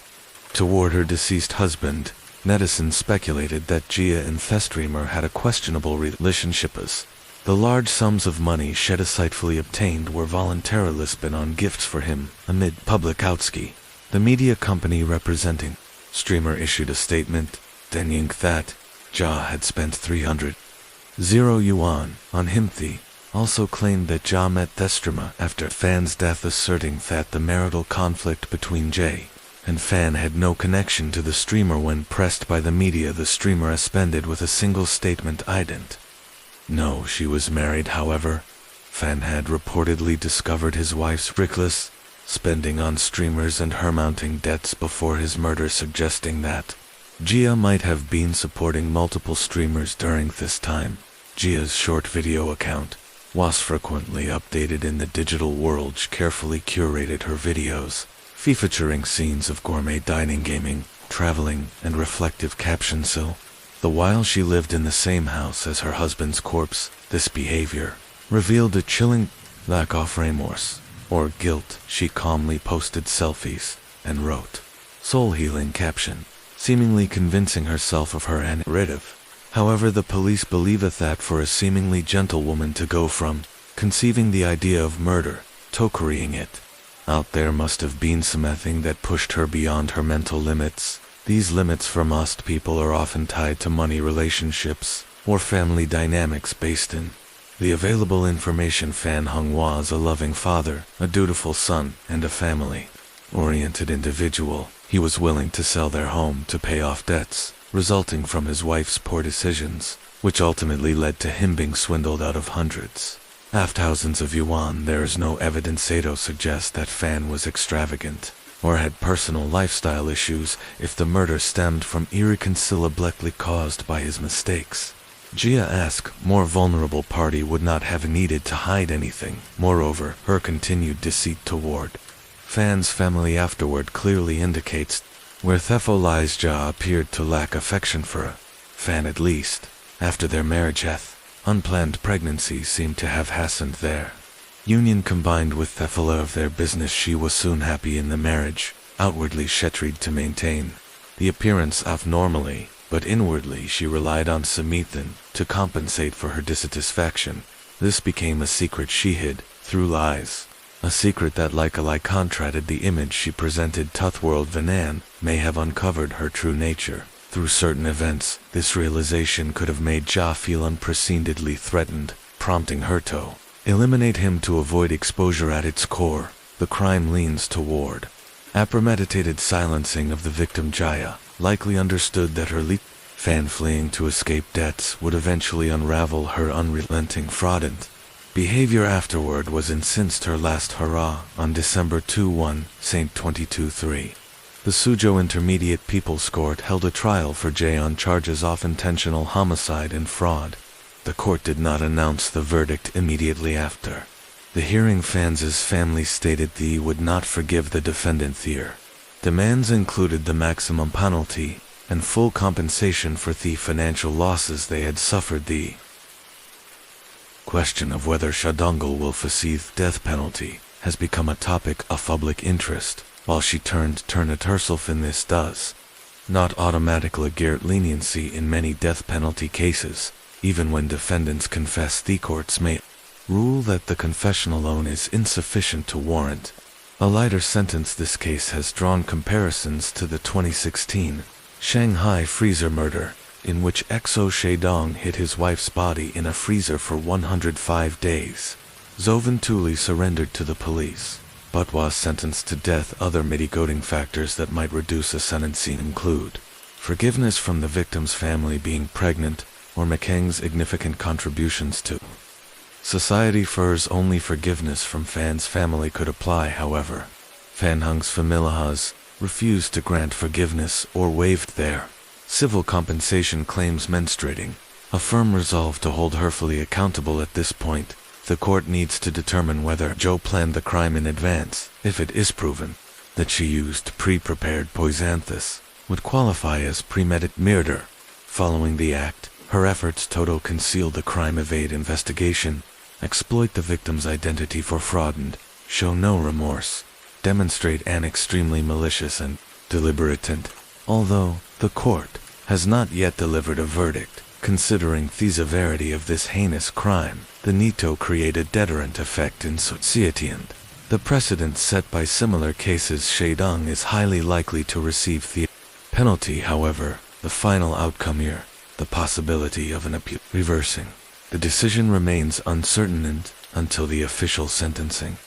toward her deceased husband. Netizens speculated that Jia and the streamer had a questionable relationship, as the large sums of money she deceitfully obtained were voluntarily spent on gifts for him amid public outski. The media company representing streamer issued a statement denying that Jia had spent 300 yuan on him. They also claimed that Jia met the streamer after Fan's death, asserting that the marital conflict between Jay and Fan had no connection to the streamer. When pressed by the media, the streamer responded with a single statement: "I didn't know she was married." However, Fan had reportedly discovered his wife's reckless spending on streamers and her mounting debts before his murder, suggesting that Jia might have been supporting multiple streamers during this time. Jia's short video account was frequently updated in the digital world. She carefully curated her videos, featuring scenes of gourmet dining, gaming, traveling, and reflective captions. So, the while she lived in the same house as her husband's corpse, this behavior revealed a chilling lack of remorse or guilt. She calmly posted selfies and wrote, "Soul healing" caption, seemingly convincing herself of her narrative. However, the police believeth that for a seemingly gentle woman to go from conceiving the idea of murder to carrying it out, there must have been something that pushed her beyond her mental limits. These limits for most people are often tied to money, relationships, or family dynamics based in the available information. Fan Hung was a loving father, a dutiful son, and a family-oriented individual. He was willing to sell their home to pay off debts resulting from his wife's poor decisions, which ultimately led to him being swindled out of hundreds of thousands of yuan. There is no evidence to suggest that Fan was extravagant or had personal lifestyle issues if the murder stemmed from irreconcilability caused by his mistakes. Jia asked, more vulnerable party would not have needed to hide anything. Moreover, her continued deceit toward Fan's family afterward clearly indicates where Elijah appeared to lack affection for Fan, at least. After their marriage, unplanned pregnancy seemed to have hastened their union. Combined with the failure of their business, she was soon happy in the marriage. Outwardly she tried to maintain the appearance of normally, but inwardly she relied on Samithan to compensate for her dissatisfaction. This became a secret she hid through lies. A secret that like a lie contradicted the image she presented to the world. Vanan may have uncovered her true nature through certain events. This realization could have made Ja feel unprecedentedly threatened, prompting her to eliminate him to avoid exposure. At its core, the crime leans toward a premeditated silencing of the victim. Jaya likely understood that her Fan fleeing to escape debts would eventually unravel her unrelenting fraudulent behavior. Afterward was incensed her last hurrah on December 21, St. 22-3. The Suzhou Intermediate People's Court held a trial for Jay on charges of intentional homicide and fraud. The court did not announce the verdict immediately after the hearing. Fan's family stated they would not forgive the defendant. Their demands included the maximum penalty and full compensation for the financial losses they had suffered. The question of whether Shadongal will face the death penalty has become a topic of public interest, while she turned it herself in. This does not automatically grant leniency in many death penalty cases. Even when defendants confess, the courts may rule that the confession alone is insufficient to warrant a lighter sentence. This case has drawn comparisons to the 2016 Shanghai freezer murder, in which Exo Shedong hid his wife's body in a freezer for 105 days. Zovan Tuli surrendered to the police, but was sentenced to death. Other mitigating factors that might reduce a sentence include forgiveness from the victim's family being pregnant, or McKang's significant contributions to society. Furs only forgiveness from Fan's family could apply. However, Fan Hung's family has refused to grant forgiveness or waived their civil compensation claims. Menstruating a firm resolve to hold her fully accountable. At this point, the court needs to determine whether Zhou planned the crime in advance. If it is proven that she used pre-prepared poison, this would qualify as premeditated murder. Following the act, her efforts to conceal the crime, evade investigation, exploit the victim's identity for fraud, and show no remorse demonstrate an extremely malicious and deliberate intent. Although the court has not yet delivered a verdict, considering the severity of this heinous crime, the need to create a deterrent effect in society and the precedent set by similar cases, Shedong is highly likely to receive the penalty. However, the final outcome here, the possibility of an appeal reversing the decision, remains uncertain, and until the official sentencing